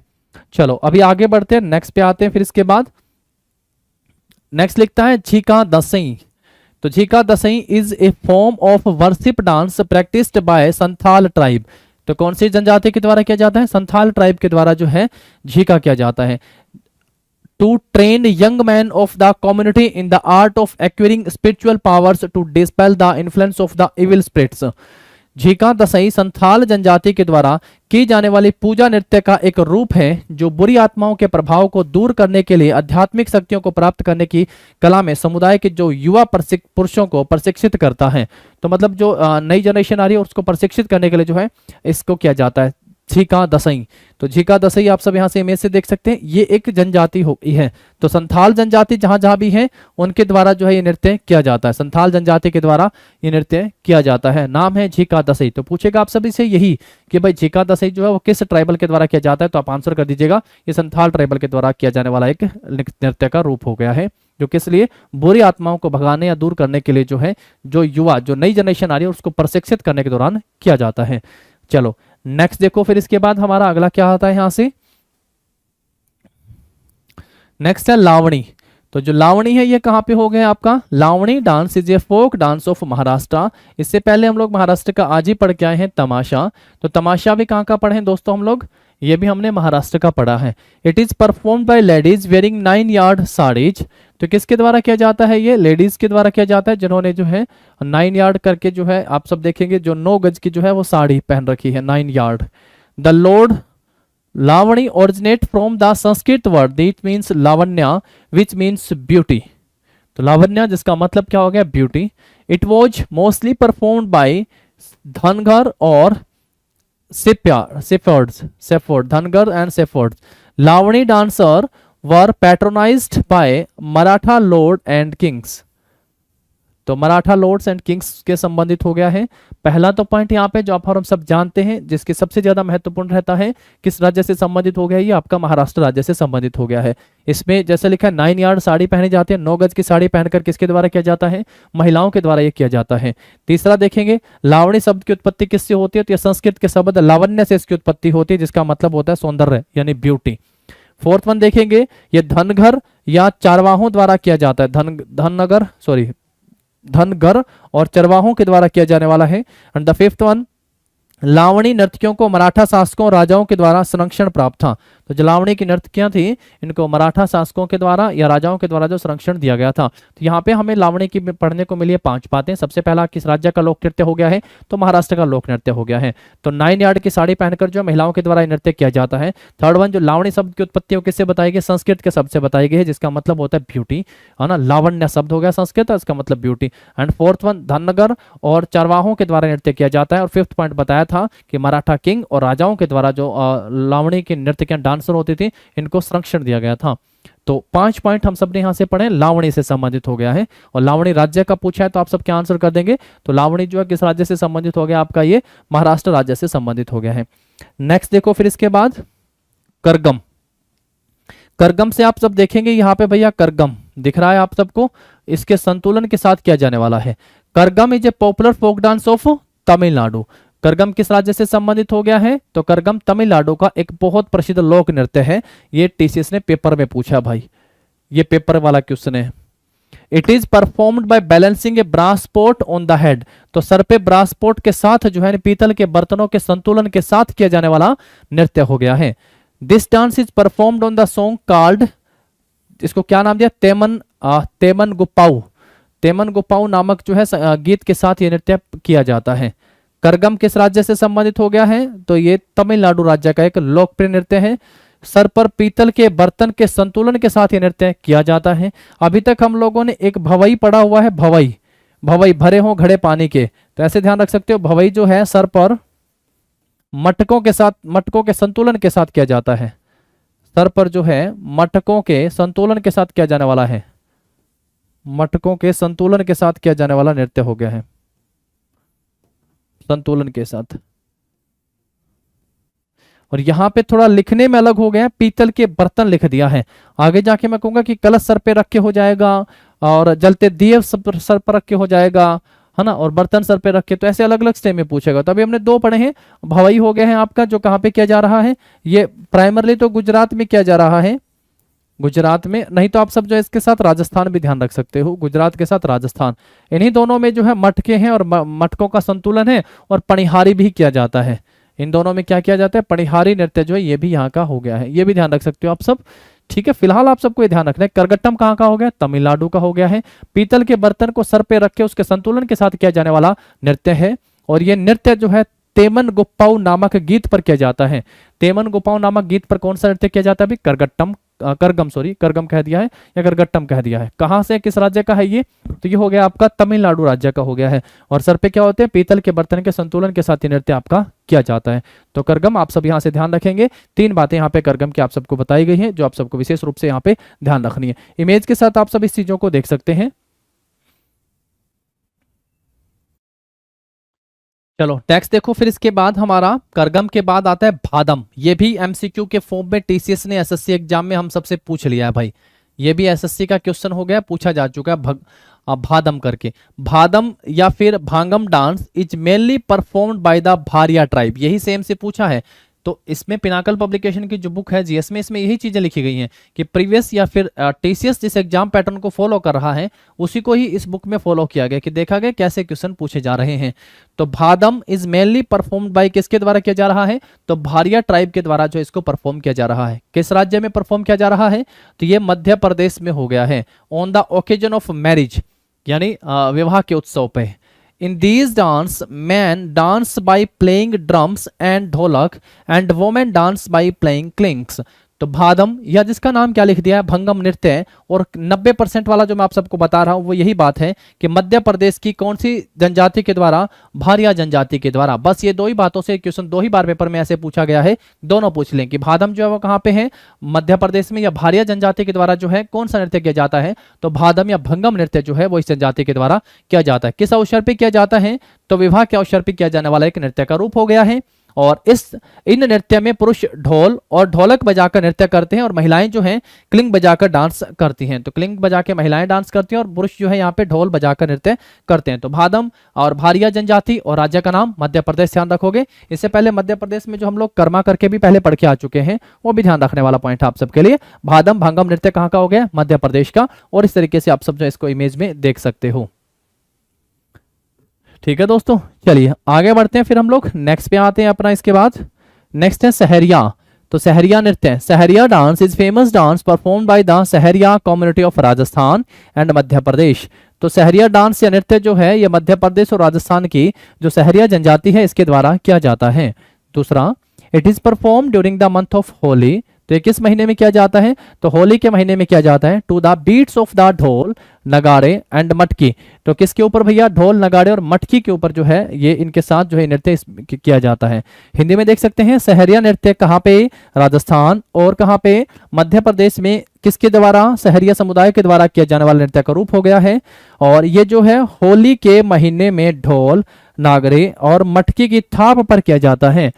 चलो अभी आगे बढ़ते हैं, नेक्स्ट पे आते हैं। फिर इसके बाद नेक्स्ट लिखता है झीका दसई। तो Jhika Dasai is a form of worship dance practised by Santhal tribe. तो कौन सी जनजाति के द्वारा किया जाता है? संथाल ट्राइब के द्वारा जो है झीका किया जाता है। To train young man of the community in the art of acquiring spiritual powers to dispel the influence of the evil spirits. Jhika Dasai Santhal जनजाति के द्वारा की जाने वाली पूजा नृत्य का एक रूप है जो बुरी आत्माओं के प्रभाव को दूर करने के लिए आध्यात्मिक शक्तियों को प्राप्त करने की कला में समुदाय के जो युवा पुरुषों को प्रशिक्षित करता है। तो मतलब जो नई जनरेशन आ रही है उसको प्रशिक्षित करने के लिए जो है इसको किया जाता है झीका दसई। तो झीका दसई आप सब यहाँ से इमेज से देख सकते हैं, ये एक जनजाति होती है। तो संथाल जनजाति जहां जहां भी है उनके द्वारा जो है ये नृत्य किया जाता है। संथाल जनजाति के द्वारा ये नृत्य किया जाता है, नाम है झीका दसई। तो पूछेगा आप सभी से यही कि भाई झीका दसई जो है वो किस ट्राइबल के द्वारा किया जाता है? तो आप आंसर कर दीजिएगा, ये संथाल ट्राइबल के द्वारा किया जाने वाला एक नृत्य का रूप हो गया है, जो किस लिए? बुरी आत्माओं को भगाने या दूर करने के लिए जो है जो युवा जो नई जनरेशन आ रही है उसको प्रशिक्षित करने के दौरान किया जाता है। चलो नेक्स्ट देखो, फिर इसके बाद हमारा अगला क्या आता है यहां से? नेक्स्ट है लावणी। तो जो लावणी है ये कहां पे हो गया आपका? Lavani dance is a folk dance of Maharashtra. इससे पहले हम लोग महाराष्ट्र का आज ही पढ़ के आए हैं तमाशा। तो तमाशा भी कहां का पढ़े हैं दोस्तों हम लोग? ये भी हमने महाराष्ट्र का पढ़ा है। It is performed bye ladies wearing 9 yard saris. तो किसके द्वारा किया जाता है? ये लेडीज के द्वारा किया जाता है जिन्होंने जो है 9 यार्ड करके जो है आप सब देखेंगे जो 9 गज की जो है वो साड़ी पहन रखी है, 9 yard. The lord Lavani originate from the Sanskrit word that means Lavanya which means beauty. तो लावण्य जिसका मतलब क्या हो गया? Beauty. It was mostly performed by Dhangar और shepherd, Dhangar and shepherd. Lavani dancer were patronized by Maratha lord and kings। तो मराठा लॉर्ड्स एंड किंग्स के संबंधित हो गया है। पहला तो पॉइंट यहाँ पे जो आप और हम सब जानते हैं, जिसके सबसे ज्यादा महत्वपूर्ण रहता है, किस राज्य से संबंधित हो गया, ये आपका महाराष्ट्र राज्य से संबंधित हो गया है। इसमें जैसे लिखा है 9 यार्ड साड़ी पहनी जाती है, 9 गज की साड़ी पहनकर किसके द्वारा किया जाता है, महिलाओं के द्वारा ये किया जाता है। तीसरा देखेंगे, लावणी शब्द की उत्पत्ति किससे होती है, तो यह संस्कृत के शब्द लावण्य से इसकी उत्पत्ति होती है, जिसका मतलब होता है सौंदर्य यानी ब्यूटी। फोर्थ वन देखेंगे, ये धनगर या चारवाहों द्वारा किया जाता है, धनगर और चरवाहों के द्वारा किया जाने वाला है। एंड द फिफ्थ वन, लावणी नर्तकियों को मराठा शासकों और राजाओं के द्वारा संरक्षण प्राप्त था। तो जो लावणी की नर्तकियां थी, इनको मराठा शासकों के द्वारा या राजाओं के द्वारा जो संरक्षण दिया गया था। तो यहाँ पे हमें लावणी की पढ़ने को मिली है 5 बातें। सबसे पहला, किस राज्य का लोक नृत्य हो गया है, तो महाराष्ट्र का लोक नृत्य हो गया है। तो 9 यार्ड की साड़ी पहनकर जो महिलाओं के द्वारा नृत्य किया जाता है। थर्ड वन, जो लावणी शब्द की उत्पत्ति किससे बताई गई, संस्कृत के शब्द से बताई गई है, जिसका मतलब होता है ब्यूटी, है ना। लावण्य शब्द हो गया संस्कृत, इसका मतलब beauty. And fourth one, Dhangar और चरवाहों के द्वारा नृत्य किया जाता है। और फिफ्थ पॉइंट बताया था कि मराठा किंग और राजाओं के द्वारा जो लावणी की नर्तकियां डांसर होती थी, इनको संरक्षण दिया गया था। तो 5 पॉइंट हम सब ने यहां से पढ़े, लावणी से संबंधित हो गया है। और लावणी राज्य का पूछा है तो आप सब क्या आंसर कर देंगे, तो लावणी जो है किस राज्य से संबंधित हो गया, आपका ये महाराष्ट्र राज्य से संबंधित हो गया है। नेक्स्ट देखो, फिर इसके बाद करगम। करगम से आप सब देखेंगे यहाँ पे भैया करगम दिख रहा है आप सबको, इसके संतुलन के साथ किया जाने वाला है। Karagam is a popular folk dance of Tamil Nadu. Karagam किस राज्य से संबंधित हो गया है, तो करगम तमिलनाडु का एक बहुत प्रसिद्ध लोक नृत्य है। ये टीसीएस ने पेपर में पूछा भाई, ये पेपर वाला क्वेश्चन है। It is performed by balancing a brass pot on the head. तो सर पे ब्रास पॉट के साथ जो है पीतल के बर्तनों के संतुलन के साथ किया जाने वाला नृत्य हो गया है। This dance is performed on the song called, इसको क्या नाम दिया, तेमन गुप्पाऊ। तेमन गुप्पाऊ नामक जो है गीत के साथ ये नृत्य किया जाता है। करगम किस राज्य से संबंधित हो गया है, तो ये तमिलनाडु राज्य का एक लोकप्रिय नृत्य है। सर पर पीतल के बर्तन के संतुलन के साथ ये नृत्य किया जाता है। अभी तक हम लोगों ने एक भवई पढ़ा हुआ है, भवई, भवई भरे हो घड़े पानी के, तो ऐसे ध्यान रख सकते हो। भवई जो है सर पर मटकों के साथ, मटकों के संतुलन के साथ किया जाता है। सर पर जो है मटकों के संतुलन के साथ किया जाने वाला है, मटकों के संतुलन के साथ किया जाने वाला नृत्य हो गया है, संतुलन के साथ। और यहां पे थोड़ा लिखने में अलग हो गया है, पीतल के बर्तन लिख दिया है। आगे जाके मैं कहूंगा कि कलश सर पे रख के हो जाएगा और जलते दिए सर पर रख के हो जाएगा, है ना, और बर्तन सर पे रख के, तो ऐसे अलग अलग स्टेज में पूछेगा। तो अभी हमने 2 पढ़े हैं। भवई हो गया है आपका, जो कहाँ पे किया जा रहा है, ये प्राइमरली तो गुजरात में किया जा रहा है, गुजरात में, नहीं तो आप सब जो है इसके साथ राजस्थान भी ध्यान रख सकते हो, गुजरात के साथ राजस्थान। इन्हीं दोनों में जो है मटके हैं और मटकों का संतुलन है, और पणिहारी भी किया जाता है। इन दोनों में क्या किया जाता है, पणिहारी नृत्य जो है ये भी यहाँ का हो गया है, ये भी ध्यान रख सकते हो आप सब। ठीक है, फिलहाल आप सबको ये ध्यान रखना है, करगट्टम कहाँ का हो गया, तमिलनाडु का हो गया है। पीतल के बर्तन को सर पे रख के उसके संतुलन के साथ किया जाने वाला नृत्य है। और ये नृत्य जो है तेमन गुप्पाऊ नामक गीत पर किया जाता है। तेमन गुप्पाऊ नामक गीत पर कौन सा नृत्य किया जाता है, अभी करगम कह दिया है या करगट्टम कह दिया है। कहां से, किस राज्य का है ये, तो ये हो गया आपका तमिलनाडु राज्य का हो गया है। और सर पे क्या होते हैं, पीतल के बर्तन के संतुलन के साथ ये नृत्य आपका किया जाता है। तो करगम आप सब यहां से ध्यान रखेंगे। 3 बातें यहाँ पे करगम की आप सबको बताई गई हैं, जो आप सबको विशेष रूप से यहाँ पे ध्यान रखनी है। इमेज के साथ आप सब इस चीजों को देख सकते हैं। चलो टेक्स्ट देखो, फिर इसके बाद हमारा करगम के बाद आता है भादम। ये भी एमसीक्यू के फॉर्म में टीसीएस ने एसएससी एग्जाम में हम सबसे पूछ लिया है भाई, ये भी एसएससी का क्वेश्चन हो गया, पूछा जा चुका है भादम करके। भादम या फिर Bhangam dance is mainly performed by the Bharia tribe, यही सेम से पूछा है। तो इसमें पिनाकल पब्लिकेशन की जो बुक है जीएस में, इसमें यही चीजें लिखी गई हैं कि प्रीवियस या फिर टीसीएस जिस एग्जाम पैटर्न को फॉलो कर रहा है उसी को ही इस बुक में फॉलो किया गया, कि देखा गया कैसे क्वेश्चन पूछे जा रहे हैं। तो भादम इज मेनली परफॉर्म्ड बाय किसके द्वारा किया जा रहा है, तो भारिया ट्राइब के द्वारा जो इसको परफॉर्म किया जा रहा है। किस राज्य में परफॉर्म किया जा रहा है, तो ये मध्य प्रदेश में हो गया है। On the occasion of marriage, यानी विवाह के उत्सव पे। In these dance, men dance by playing drums and ढोलक and women dance by playing clinks। तो भादम, या जिसका नाम क्या लिख दिया है, भंगम नृत्य। और 90% वाला जो मैं आप सबको बता रहा हूं वो यही बात है कि मध्य प्रदेश की कौन सी जनजाति के द्वारा, भारिया जनजाति के द्वारा। बस ये दो ही बातों से क्वेश्चन 2 ही बार पेपर में ऐसे पूछा गया है, दोनों पूछ लें कि भादम जो है वो कहाँ पे है, मध्य प्रदेश में, या भारिया जनजाति के द्वारा जो है कौन सा नृत्य किया जाता है, तो भादम या भंगम नृत्य जो है वो इस जनजाति के द्वारा किया जाता है। किस अवसर पर किया जाता है, तो विवाह के अवसर पर किया जाने वाला एक नृत्य का रूप हो गया है। और इन नृत्य में पुरुष ढोल और ढोलक बजाकर नृत्य करते हैं और महिलाएं जो हैं क्लिंग बजाकर डांस करती हैं। तो क्लिंग बजा के महिलाएं डांस करती हैं और पुरुष जो है यहाँ पे ढोल बजाकर नृत्य करते हैं। तो भादम और भारिया जनजाति, और राज्य का नाम मध्य प्रदेश, ध्यान रखोगे। इससे पहले मध्य प्रदेश में जो हम लोग कर्मा करके भी पहले पढ़ के आ चुके हैं, वो भी ध्यान रखने वाला पॉइंट है आप सबके लिए। भादम भांगम नृत्य कहाँ का हो गया, मध्य प्रदेश का। और इस तरीके से आप सब जो इसको इमेज में देख सकते हो। ठीक है दोस्तों, चलिए आगे बढ़ते हैं। फिर हम लोग नेक्स्ट पे आते हैं अपना। इसके बाद नेक्स्ट है सहरिया। तो सहरिया नृत्य, Sahariya dance is famous dance perform by the Sahariya community of Rajasthan and Madhya Pradesh. तो सहरिया डांस या नृत्य जो है ये मध्य प्रदेश और राजस्थान की जो सहरिया जनजाति है इसके द्वारा किया जाता है। दूसरा, it is perform during the month of Holi. तो ये किस महीने में किया जाता है, तो होली के महीने में किया जाता है। To the beats of the dhol nagade and मटकी। तो किसके ऊपर भैया, ढोल नगाड़े और मटकी के ऊपर जो है ये इनके साथ जो है नृत्य किया जाता है। हिंदी में देख सकते हैं सहरिया नृत्य कहाँ पे, राजस्थान, और कहाँ पे, मध्य प्रदेश में। किसके द्वारा, सहरिया समुदाय के द्वारा किया जाने वाला नृत्य का रूप हो गया है। और ये जो है होली के महीने में ढोल नागरे और मटकी की थाप पर किया जाता है।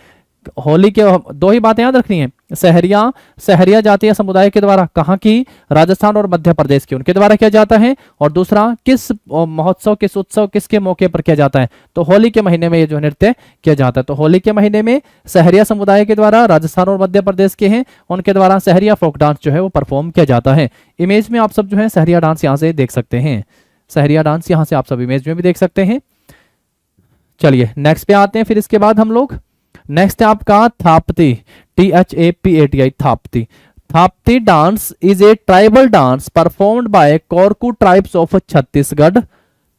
होली के 2 ही बातें याद रखनी है, सहरिया जातीय समुदाय के द्वारा, कहाँ की, राजस्थान और मध्य प्रदेश की, उनके द्वारा किया जाता है। और दूसरा, किस महोत्सव, किस उत्सव, किसके मौके पर किया जाता है, तो होली के महीने में ये जो नृत्य किया जाता है। तो होली के महीने में सहरिया समुदाय के द्वारा, राजस्थान और मध्य प्रदेश के हैं, उनके द्वारा सहरिया फोक डांस जो है वो परफॉर्म किया जाता है। इमेज में आप सब जो है सहरिया डांस यहाँ से देख सकते हैं, सहरिया डांस यहाँ से आप सब इमेज में भी देख सकते हैं। चलिए नेक्स्ट पे आते हैं। फिर इसके बाद हम लोग नेक्स्ट है आपका Thapti, THAPATI, Thapti. Thapti dance is a tribal dance performed by Korku tribes of Chhattisgarh.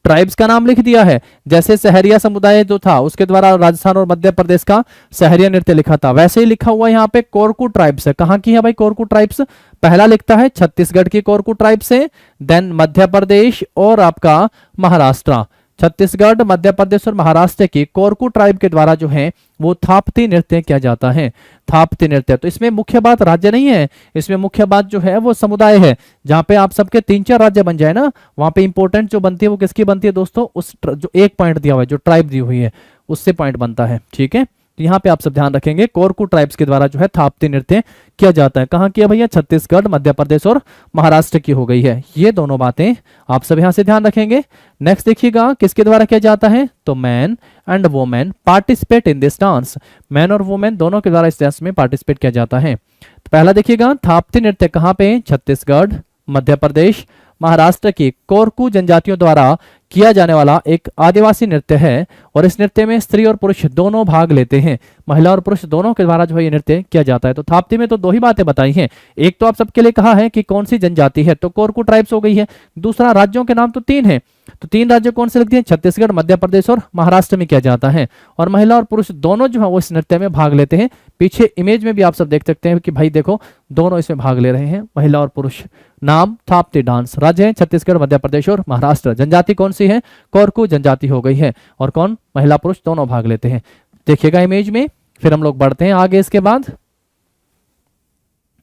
Tribes का नाम लिख दिया है, जैसे सहरिया समुदाय जो था उसके द्वारा राजस्थान और मध्य प्रदेश का सहरिया नृत्य लिखा था, वैसे ही लिखा हुआ यहाँ पे कोरकू ट्राइब्स है। कहाँ की है भाई कोरकू ट्राइब्स, पहला लिखता है छत्तीसगढ़ की कोरकू ट्राइब्स है, देन मध्य प्रदेश और आपका महाराष्ट्र। छत्तीसगढ़, मध्य प्रदेश और महाराष्ट्र की कोरकू ट्राइब के द्वारा जो है वो थाप्ती नृत्य किया जाता है। थाप्ती नृत्य, तो इसमें मुख्य बात राज्य नहीं है, इसमें मुख्य बात जो है वो समुदाय है। जहां पे आप सबके 3-4 राज्य बन जाए ना, वहां पे इंपॉर्टेंट जो बनती है वो किसकी बनती है दोस्तों, उस जो एक पॉइंट दिया हुआ है, जो ट्राइब दी हुई है उससे पॉइंट बनता है। ठीक है, तो यहाँ पे आप सब ध्यान रखेंगे, कोरकू ट्राइब्स के द्वारा जो है थाप्ती नृत्य किया जाता है। कहाँ किया भैया, छत्तीसगढ़, मध्य प्रदेश और महाराष्ट्र की हो गई है। ये दोनों बातें आप सब यहाँ से ध्यान रखेंगे। नेक्स्ट देखिएगा किसके द्वारा किया जाता है, तो man and women participate in this dance. Man और वोमेन दोनों के द्वारा इस डांस में पार्टिसिपेट किया जाता है। तो पहला देखिएगा थाप्ती नृत्य कहाँ पे, छत्तीसगढ़, मध्य प्रदेश, महाराष्ट्र की कोरकू जनजातियों द्वारा किया जाने वाला एक आदिवासी नृत्य है। और इस नृत्य में स्त्री और पुरुष दोनों भाग लेते हैं, महिला और पुरुष दोनों के द्वारा जो है ये नृत्य किया जाता है। तो थाप्ती में तो 2 ही बातें बताई हैं, एक तो आप सबके लिए कहा है कि कौन सी जनजाति है, तो कोरकू ट्राइब्स हो गई है। दूसरा, राज्यों के नाम तो 3 है, तो 3 राज्य कौन से लिख दिए, छत्तीसगढ़, मध्य प्रदेश और महाराष्ट्र में किया जाता है। और महिला और पुरुष दोनों जो है वो इस नृत्य में भाग लेते हैं। पीछे इमेज में भी आप सब देख सकते हैं कि भाई देखो दोनों इसमें भाग ले रहे हैं, महिला और पुरुष। नाम थाप्ती डांस, राज्य है छत्तीसगढ़, मध्य प्रदेश और महाराष्ट्र। जनजाति कौन सी है, कोरकू जनजाति हो गई है। और कौन, महिला पुरुष दोनों भाग लेते हैं। देखिएगा इमेज में। फिर हम लोग बढ़ते हैं आगे। इसके बाद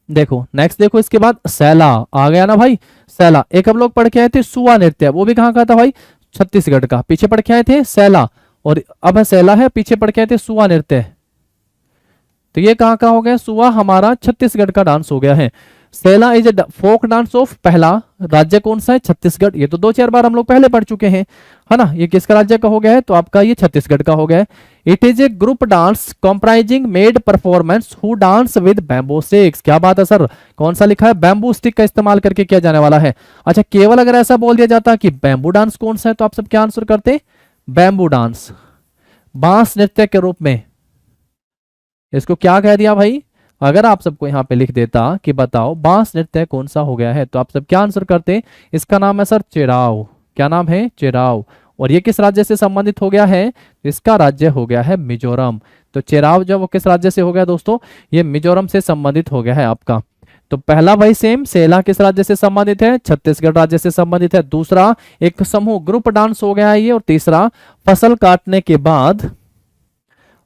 देखो नेक्स्ट, देखो इसके बाद सैला आ गया ना भाई, सैला। एक हम लोग पढ़ के आए थे सुआ नृत्य, वो भी कहाँ का था भाई, छत्तीसगढ़ का। पीछे पढ़ के आए थे सैला, और अब है सैला है, पीछे पढ़ के आए थे सुआ नृत्य। तो ये कहाँ का हो गया, सुआ हमारा छत्तीसगढ़ का डांस हो गया है। Saila is a folk dance of, पहला राज्य कौन सा है, छत्तीसगढ़। ये तो 2-4 बार हम लोग पहले पढ़ चुके हैं, है ना। ये किसका राज्य का हो गया है, तो आपका ये छत्तीसगढ़ का हो गया है। It is a group dance comprising made performance who dance with bamboo sticks. क्या बात है सर, कौन सा लिखा है, बैम्बू स्टिक का इस्तेमाल करके किया जाने वाला है। अच्छा, केवल अगर ऐसा बोल दिया जाता कि बैम्बू डांस कौन सा है, तो आप सब क्या आंसर करते, बैम्बू डांस, बांस नृत्य के रूप में। इसको क्या कह दिया भाई, अगर आप सबको यहाँ पे लिख देता कि बताओ बांस नृत्य कौन सा हो गया है, तो आप सब क्या आंसर करते, इसका नाम है सर चेराव। क्या नाम है, चेराव। और ये किस राज्य से संबंधित हो गया है, इसका राज्य हो गया है मिजोरम। तो चेराव जो वो किस राज्य से हो गया दोस्तों, ये मिजोरम से संबंधित हो गया है आपका। तो पहला भाई सेम, सेला किस राज्य से संबंधित है, छत्तीसगढ़ राज्य से संबंधित है। दूसरा एक समूह ग्रुप डांस हो गया है ये। और तीसरा फसल काटने के बाद,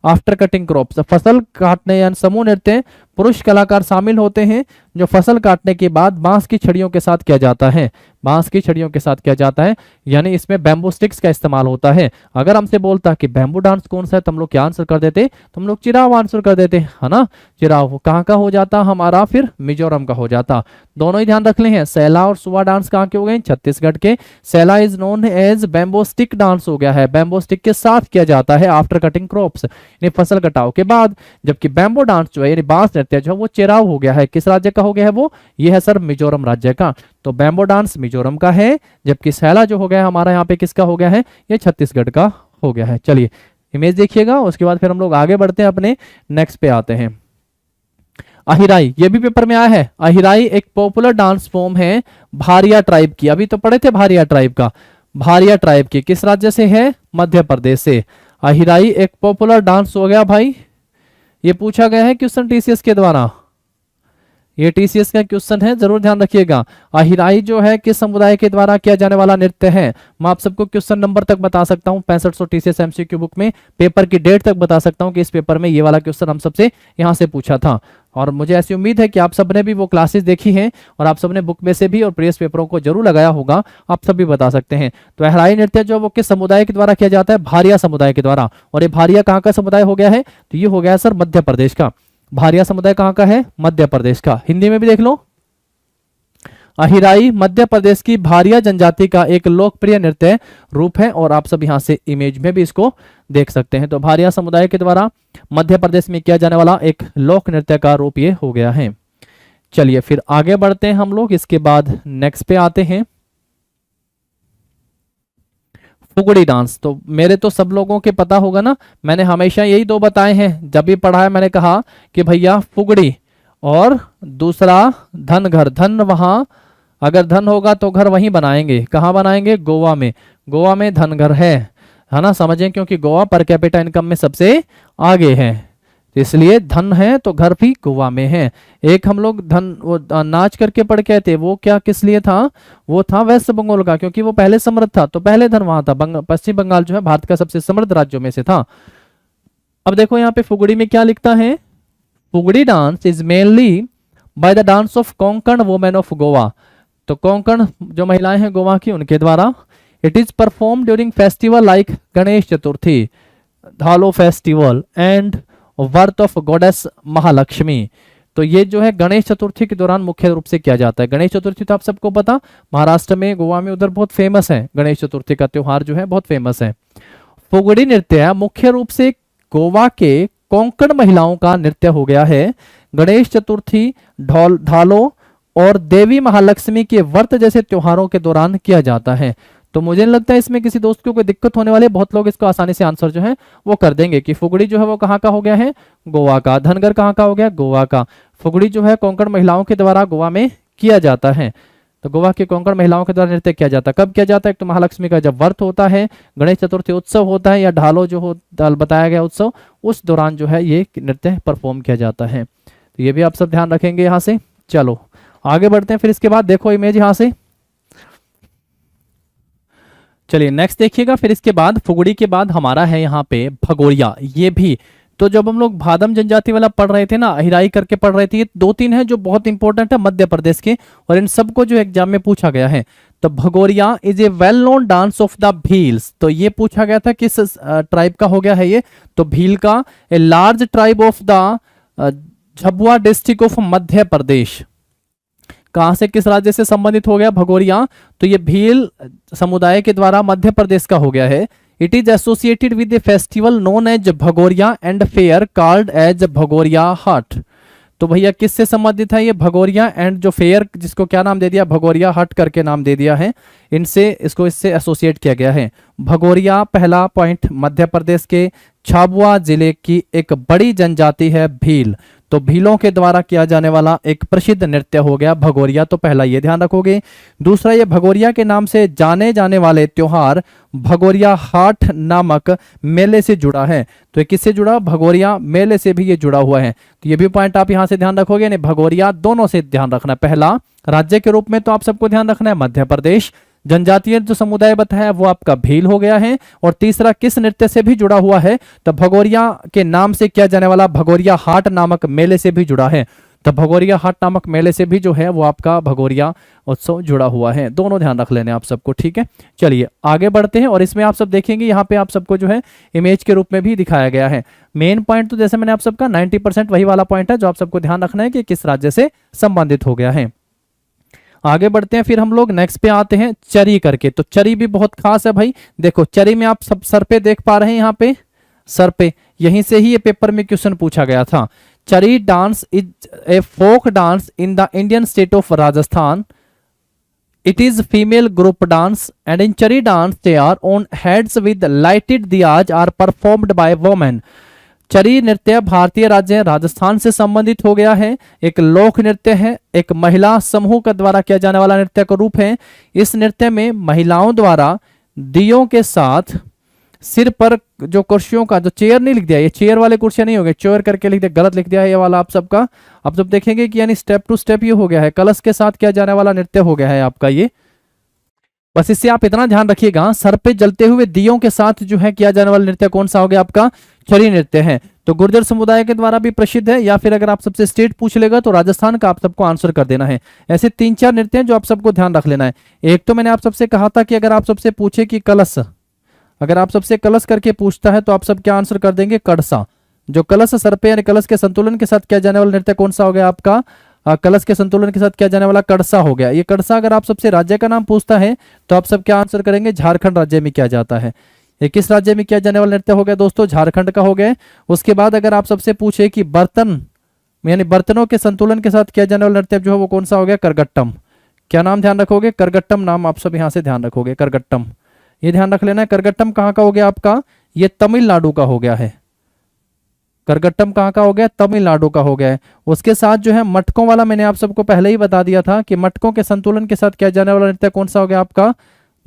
आफ्टर कटिंग क्रॉप्स, फसल काटने या समूह नृत्य पुरुष कलाकार शामिल होते हैं जो फसल काटने के बाद बांस की छड़ियों के साथ किया जाता है, बांस की छड़ियों के साथ किया जाता है, यानी इसमें बैम्बू स्टिक्स का इस्तेमाल होता है। अगर हमसे बोलता कि बैम्बू डांस कौन सा है तो हम लोग क्या आंसर कर देते, तो हम लोग चिराव आंसर कर देते, है ना। चिराव कहाँ का हो जाता हमारा, फिर मिजोरम का हो जाता। दोनों ही ध्यान रख ले हैं, सैला और सुआ डांस कहाँ के हो गए, छत्तीसगढ़ के। Saila is known as bamboo stick dance हो गया है, बैम्बो स्टिक के साथ किया जाता है आफ्टर कटिंग क्रॉप्स, यानी फसल कटाव के बाद। जबकि बैम्बो डांस जो है यानी बांस नृत्य जो है वो चिराव हो गया है, किस राज्य का हो गया है वो, ये है सर मिजोरम राज्य का। तो बैम्बो डांस मिजोरम का है, जबकि सैला जो हो गया है हमारा यहाँ पे किसका हो गया है, ये छत्तीसगढ़ का हो गया है। चलिए इमेज देखिएगा, उसके बाद फिर हम लोग आगे बढ़ते हैं, अपने नेक्स्ट पे आते हैं। अहिराई, ये भी पेपर में आया है। अहिराई एक पॉपुलर डांस फॉर्म है भारिया ट्राइब की, अभी तो पढ़े थे भारिया ट्राइब का। भारिया ट्राइब की किस राज्य से है, मध्य प्रदेश से। अहिराई एक पॉपुलर डांस हो गया भाई, ये पूछा गया है क्वेश्चन टीसीएस के द्वारा, ये टीसीएस का क्वेश्चन है, जरूर ध्यान रखिएगा। अहिराई जो है किस समुदाय के द्वारा किया जाने वाला नृत्य है। मैं आप सबको क्वेश्चन नंबर तक बता सकता हूँ, 6500 टीसीएस एमसीक्यू बुक में पेपर की डेट तक बता सकता हूँ कि इस पेपर में ये वाला क्वेश्चन हम सबसे यहाँ से पूछा था। और मुझे ऐसी उम्मीद है कि आप सबने भी वो क्लासेस देखी हैं और आप सबने बुक में से भी और प्रीवियस पेपरों को जरूर लगाया होगा, आप सब भी बता सकते हैं। तो अहिराई नृत्य जो वो किस समुदाय के द्वारा किया जाता है, भारिया समुदाय के द्वारा। और ये भारिया कहाँ का समुदाय हो गया है, तो ये हो गया है सर मध्य प्रदेश का। भारिया समुदाय कहाँ का है, मध्य प्रदेश का। हिंदी में भी देख लो, अहिराई मध्य प्रदेश की भारिया जनजाति का एक लोकप्रिय नृत्य रूप है। और आप सब यहाँ से इमेज में भी इसको देख सकते हैं। तो भारिया समुदाय के द्वारा मध्य प्रदेश में किया जाने वाला एक लोक नृत्य का रूप ये हो गया है। चलिए फिर आगे बढ़ते हैं हम लोग, इसके बाद नेक्स्ट पे आते हैं, फुगड़ी डांस। तो मेरे तो सब लोगों के पता होगा ना, मैंने हमेशा यही दो बताए हैं, जब भी पढ़ा है मैंने कहा कि भैया फुगड़ी और दूसरा धन घर। धन वहां अगर धन होगा तो घर वहीं बनाएंगे, कहाँ बनाएंगे, गोवा में। गोवा में धन घर है ना, समझें, क्योंकि गोवा पर कैपिटा इनकम में सबसे आगे है, इसलिए धन है तो घर भी गोवा में है। एक हम लोग धन वो नाच करके पढ़ के थे, वो क्या किस लिए था, वो था वेस्ट बंगाल का, क्योंकि वो पहले समृद्ध था तो पहले धन वहां था। पश्चिम बंगाल जो है भारत का सबसे समृद्ध राज्यों में से था। अब देखो यहाँ पे फुगड़ी में क्या लिखता है, Fugdi dance is mainly by the dance of Konkan women of Goa. तो कोंकण जो महिलाएं हैं गोवा की, उनके द्वारा। It is perform during festival like Ganesh Chaturthi, Dhalo festival and worth of goddess Mahalakshmi. तो ये जो है गणेश चतुर्थी के दौरान मुख्य रूप से किया जाता है। गणेश चतुर्थी तो आप सबको पता, महाराष्ट्र में, गोवा में, उधर बहुत फेमस है, गणेश चतुर्थी का त्योहार जो है बहुत फेमस है। फुगड़ी नृत्य मुख्य रूप से गोवा के कोंकण महिलाओं का नृत्य हो गया है। गणेश चतुर्थी, धालो और देवी महालक्ष्मी के व्रत जैसे त्योहारों के दौरान किया जाता है। तो मुझे नहीं लगता है इसमें किसी दोस्त को कोई दिक्कत होने वाली है, बहुत लोग इसको आसानी से आंसर जो है वो कर देंगे कि फुगड़ी जो है वो कहाँ का हो गया है, गोवा का। धनगर कहाँ का हो गया, गोवा का। फुगड़ी जो है कोंकण महिलाओं के द्वारा गोवा में किया जाता है। तो गोवा के कोंकण महिलाओं के द्वारा नृत्य किया जाता है। कब किया जाता है, एक तो महालक्ष्मी का जब व्रत होता है, गणेश चतुर्थी उत्सव होता है, या ढालो जो हो बताया गया उत्सव, उस दौरान जो है ये नृत्य परफॉर्म किया जाता है। तो ये भी आप सब ध्यान रखेंगे यहाँ से। चलो आगे बढ़ते हैं, फिर इसके बाद देखो इमेज यहाँ से। चलिए नेक्स्ट देखिएगा, फिर इसके बाद फुगड़ी के बाद हमारा है यहाँ पे भगोरिया। ये भी तो जब हम लोग भादम जनजाति वाला पढ़ रहे थे ना, अहिराई करके पढ़ रहे थे, ये दो तीन है जो बहुत इंपॉर्टेंट है मध्य प्रदेश के, और इन सबको जो एग्जाम में पूछा गया है। तो Bhagoria is a well known dance of the Bhils. तो ये पूछा गया था किस ट्राइब का हो गया है ये, तो भील का। A large tribe of the Jhabua district of Madhya Pradesh. कहां से, किस राज्य से संबंधित हो गया भगोरिया, तो ये भील समुदाय के द्वारा मध्य प्रदेश का हो गया है। It is associated with a festival known as Bhagoria and fair called as Bhagoria haat. तो भैया किससे संबंधित है ये भगोरिया एंड जो फेयर, जिसको क्या नाम दे दिया, भगोरिया हट करके नाम दे दिया है, इनसे इसको इससे एसोसिएट किया गया है। भगोरिया पहला पॉइंट मध्य प्रदेश के झाबुआ जिले की एक बड़ी जनजाति है भील। तो भीलों के द्वारा किया जाने वाला एक प्रसिद्ध नृत्य हो गया भगोरिया। तो पहला ये ध्यान रखोगे। दूसरा, ये भगोरिया के नाम से जाने जाने वाले त्योहार भगोरिया हाट नामक मेले से जुड़ा है। तो ये किससे जुड़ा? भगोरिया मेले से भी ये जुड़ा हुआ है। तो ये भी पॉइंट आप यहां से ध्यान रखोगे। नहीं, भगोरिया दोनों से ध्यान रखना। पहला, राज्य के रूप में तो आप सबको ध्यान रखना है मध्य प्रदेश। जनजातीय जो समुदाय बताया वो आपका भील हो गया है। और तीसरा, किस नृत्य से भी जुड़ा हुआ है? तो भगोरिया के नाम से किया जाने वाला भगोरिया हाट नामक मेले से भी जुड़ा है। तो भगोरिया हाट नामक मेले से भी जो है वो आपका भगोरिया उत्सव जुड़ा हुआ है। दोनों ध्यान रख लेने आप सबको, ठीक है। चलिए आगे बढ़ते हैं। और इसमें आप सब देखेंगे यहाँ पे आप सबको जो है इमेज के रूप में भी दिखाया गया है। मेन पॉइंट तो जैसे मैंने आप सबका 90% वही वाला पॉइंट है जो आप सबको ध्यान रखना है कि किस राज्य से संबंधित हो गया है। आगे बढ़ते हैं। फिर हम लोग नेक्स्ट पे आते हैं चरी करके। तो चरी भी बहुत खास है भाई। देखो चरी में आप सब सर पे देख पा रहे हैं, यहाँ पे सर पे, यहीं से ही ये पेपर में क्वेश्चन पूछा गया था। Chari dance is a folk dance in the Indian state of Rajasthan. It is female group dance and in Chari dance they are on heads with lighted diyas are performed by women। चरी नृत्य भारतीय राज्य राजस्थान से संबंधित हो गया है। एक लोक नृत्य है, एक महिला समूह के द्वारा किया जाने वाला नृत्य का रूप है। इस नृत्य में महिलाओं द्वारा दियों के साथ सिर पर जो कुर्सियों का, जो चेयर नहीं लिख दिया, ये चेयर वाले कुर्सियां नहीं हो गए, चेयर करके लिख दिया, गलत लिख दिया है ये वाला आप सबका। आप जब देखेंगे कि यानी स्टेप टू स्टेप ये हो गया है, कलश के साथ किया जाने वाला नृत्य हो गया है आपका ये। बस इससे आप इतना ध्यान रखिएगा, सर पे जलते हुए दियों के साथ जो है किया जाने वाला नृत्य कौन सा हो गया आपका? चरी नृत्य है। तो गुर्जर समुदाय के द्वारा भी प्रसिद्ध है, या फिर अगर आप सबसे स्टेट पूछ लेगा तो राजस्थान का आप सबको आंसर कर देना है। ऐसे 3-4 नृत्य हैं जो आप सबको ध्यान रख लेना है। एक तो मैंने आप सबसे कहा था कि अगर आप सबसे पूछे कि कलश, अगर आप सबसे कलश करके पूछता है तो आप सब क्या आंसर कर देंगे? कड़सा। जो कलश सर पे यानी कलश के संतुलन के साथ किया जाने वाला नृत्य कौन सा हो गया आपका? कलश के संतुलन के साथ किया जाने वाला कड़सा हो गया। ये कड़सा अगर आप सबसे राज्य का नाम पूछता है तो आप सब क्या आंसर करेंगे? झारखंड राज्य में किया जाता है। ये किस राज्य में किया जाने वाला नृत्य हो गया दोस्तों? झारखंड का हो गया। उसके बाद अगर आप सबसे पूछे कि बर्तन यानी बर्तनों के संतुलन के साथ किया जाने वाला नृत्य जो है वो कौन सा हो गया? करगट्टम। क्या नाम ध्यान रखोगे? करगट्टम नाम आप सब यहाँ से ध्यान रखोगे, करगट्टम। ये ध्यान रख लेना है। करगट्टम कहाँ का हो गया आपका? ये तमिलनाडु का हो गया है। करगट्टम कहाँ का हो गया? तमिलनाडु का हो गया है। उसके साथ जो है मटकों वाला मैंने आप सबको पहले ही बता दिया था कि मटकों के संतुलन के साथ किया जाने वाला नृत्य कौन सा हो गया आपका?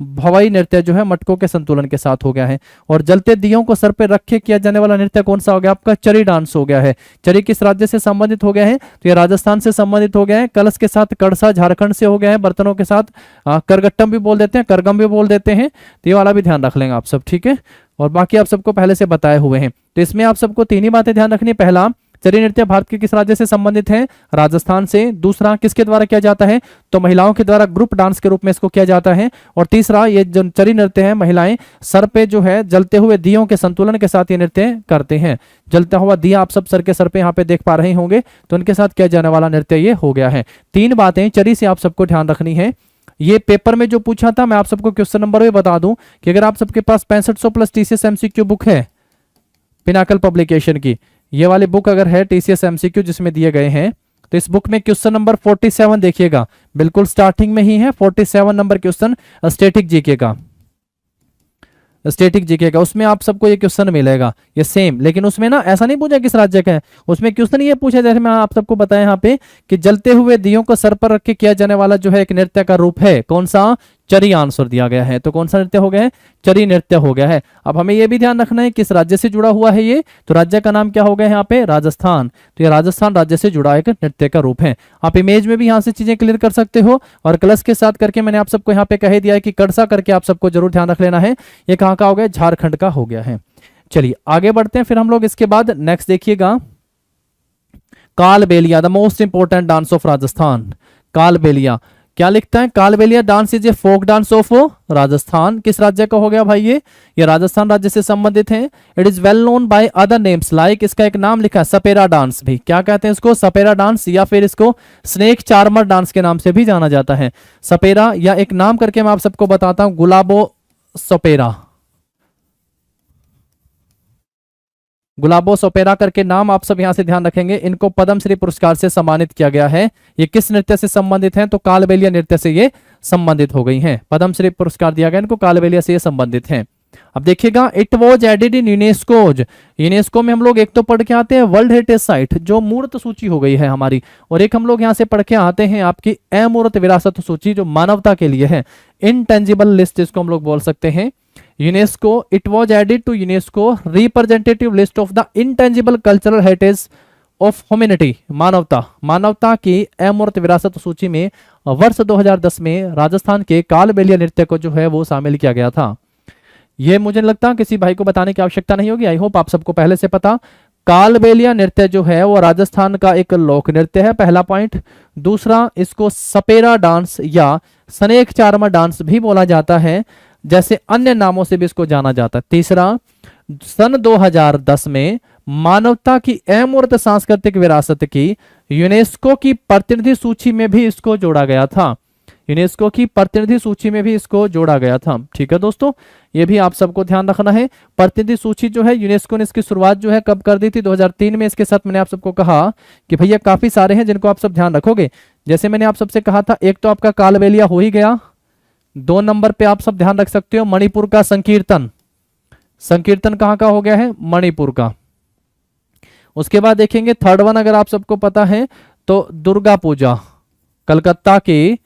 भवाई नृत्य जो है मटकों के संतुलन के साथ हो गया है। और जलते दियों को सर पे रख के किया जाने वाला नृत्य कौन सा हो गया आपका? चरी डांस हो गया है। चरी किस राज्य से संबंधित हो गया है? तो ये राजस्थान से संबंधित हो गया है। कलश के साथ कड़सा झारखंड से हो गया है। बर्तनों के साथ करगट्टम भी बोल देते हैं, करगम भी बोल देते हैं। तो ये वाला भी ध्यान रख लेंगे आप सब, ठीक है। और बाकी आप सबको पहले से बताए हुए हैं। तो इसमें आप सबको 3 ही बातें ध्यान रखनी। पहला, चरी नृत्य भारत के किस राज्य से संबंधित है? राजस्थान से। दूसरा, किसके द्वारा किया जाता है? तो महिलाओं के द्वारा ग्रुप डांस के रूप में इसको किया जाता है। और तीसरा, ये जो चरी नृत्य है महिलाएं सर पे जो है जलते हुए दियों के संतुलन के साथ ये नृत्य करते हैं। जलता हुआ दिया आप सब सर पे यहाँ पे देख पा रहे होंगे, तो उनके साथ किया जाने वाला नृत्य ये हो गया है। 3 बातें चरी से आप सबको ध्यान रखनी है। ये पेपर में जो पूछा था मैं आप सबको क्वेश्चन नंबर भी बता दूं कि अगर आप सबके पास 6500 प्लस टीसीएस एमसीक्यू बुक है पिनाकल पब्लिकेशन की, ये वाली बुक अगर है टीसीएस एमसीक्यू जिसमें दिए गए हैं, तो इस बुक में क्वेश्चन नंबर 47 देखिएगा, बिल्कुल स्टार्टिंग में ही है 47 नंबर क्वेश्चन स्टैटिक जीके का। स्टैटिक जीके का उसमें आप सबको ये क्वेश्चन मिलेगा, ये सेम। लेकिन उसमें ना ऐसा नहीं पूछा किस राज्य का है, उसमें क्वेश्चन ये पूछा जैसे मैं आप सबको बताया यहाँ पे कि जलते हुए दियों को सर पर रख के किया जाने वाला जो है एक नृत्य का रूप है कौन सा? चरी आंसर दिया गया है। तो कौन सा नृत्य हो गया है? चरी नृत्य हो गया है। अब हमें यह भी ध्यान रखना है किस राज्य से जुड़ा हुआ है ये, तो राज्य का नाम क्या हो गया यहाँ पे? राजस्थान। तो ये राजस्थान राज्य से जुड़ा एक नृत्य का रूप है। आप इमेज में भी यहाँ से चीजें क्लियर कर सकते हो। और क्लस के साथ करके मैंने आप सबको यहाँ पे कह दिया है कि कड़सा करके आप सबको जरूर ध्यान रख लेना है। ये कहाँ का हो गया? झारखंड का हो गया है। चलिए आगे बढ़ते हैं। फिर हम लोग इसके बाद नेक्स्ट देखिएगा, Kalbelia, the most important dance of Rajasthan. Kalbelia क्या लिखता है? Kalbelia dance is a folk dance of Rajasthan. किस राज्य का हो गया भाई ये राजस्थान राज्य से संबंधित है। It is well known by other names like, इसका एक नाम लिखा है सपेरा डांस भी। क्या कहते हैं इसको? सपेरा डांस, या फिर इसको स्नेक चार्मर डांस के नाम से भी जाना जाता है। सपेरा, या एक नाम करके मैं आप सबको बताता हूं, गुलाबो सपेरा। गुलाबो सोपेरा करके नाम आप सब यहां से ध्यान रखेंगे। इनको पद्मश्री पुरस्कार से सम्मानित किया गया है। ये किस नृत्य से संबंधित हैं? तो कालबेलिया नृत्य से ये संबंधित हो गई हैं। पद्मश्री पुरस्कार दिया गया इनको, कालबेलिया से ये संबंधित हैं। अब देखिएगा, it was added in UNESCO's. UNESCO में हम लोग एक तो पढ़ के आते हैं वर्ल्ड हेरिटेज साइट जो मूर्त सूची हो गई है हमारी, और एक हम लोग यहाँ से पढ़ के आते हैं आपकी अमूर्त विरासत सूची जो मानवता के लिए है, इनटेंजिबल लिस्ट जिसको हम लोग बोल सकते हैं। UNESCO, it was added to UNESCO representative list of the intangible cultural heritage of humanity. मानवता की अमूर्त विरासत सूची में वर्ष 2010 में राजस्थान के कालबेलिया नृत्य को जो है वो शामिल किया गया था। ये मुझे लगता किसी भाई को बताने की आवश्यकता नहीं होगी, आई होप आप सबको पहले से पता। कालबेलिया नृत्य जो है वो राजस्थान का एक लोक नृत्य है, पहला पॉइंट। दूसरा, इसको सपेरा डांस या स्नेक चार्मर डांस भी बोला जाता है, जैसे अन्य नामों से भी इसको जाना जाता है। तीसरा, सन 2010 में मानवता की अमूर्त सांस्कृतिक विरासत की यूनेस्को की प्रतिनिधि सूची में भी इसको जोड़ा गया था। यूनेस्को की प्रतिनिधि सूची में भी इसको जोड़ा गया था। ठीक है दोस्तों, ये भी आप सबको ध्यान रखना है। प्रतिनिधि सूची जो है यूनेस्को ने इसकी शुरुआत जो है कब कर दी थी, 2003 में। इसके साथ मैंने आप सबको कहा कि भैया काफी सारे हैं जिनको आप सब ध्यान रखोगे। जैसे मैंने आप सबसे कहा था, एक तो आपका कालबेलिया हो ही गया। 2 नंबर पे आप सब ध्यान रख सकते हो मणिपुर का संकीर्तन। संकीर्तन कहाँ का हो गया है, मणिपुर का। उसके बाद देखेंगे थर्ड वन, अगर आप सबको पता है तो दुर्गा पूजा, कलकत्ता की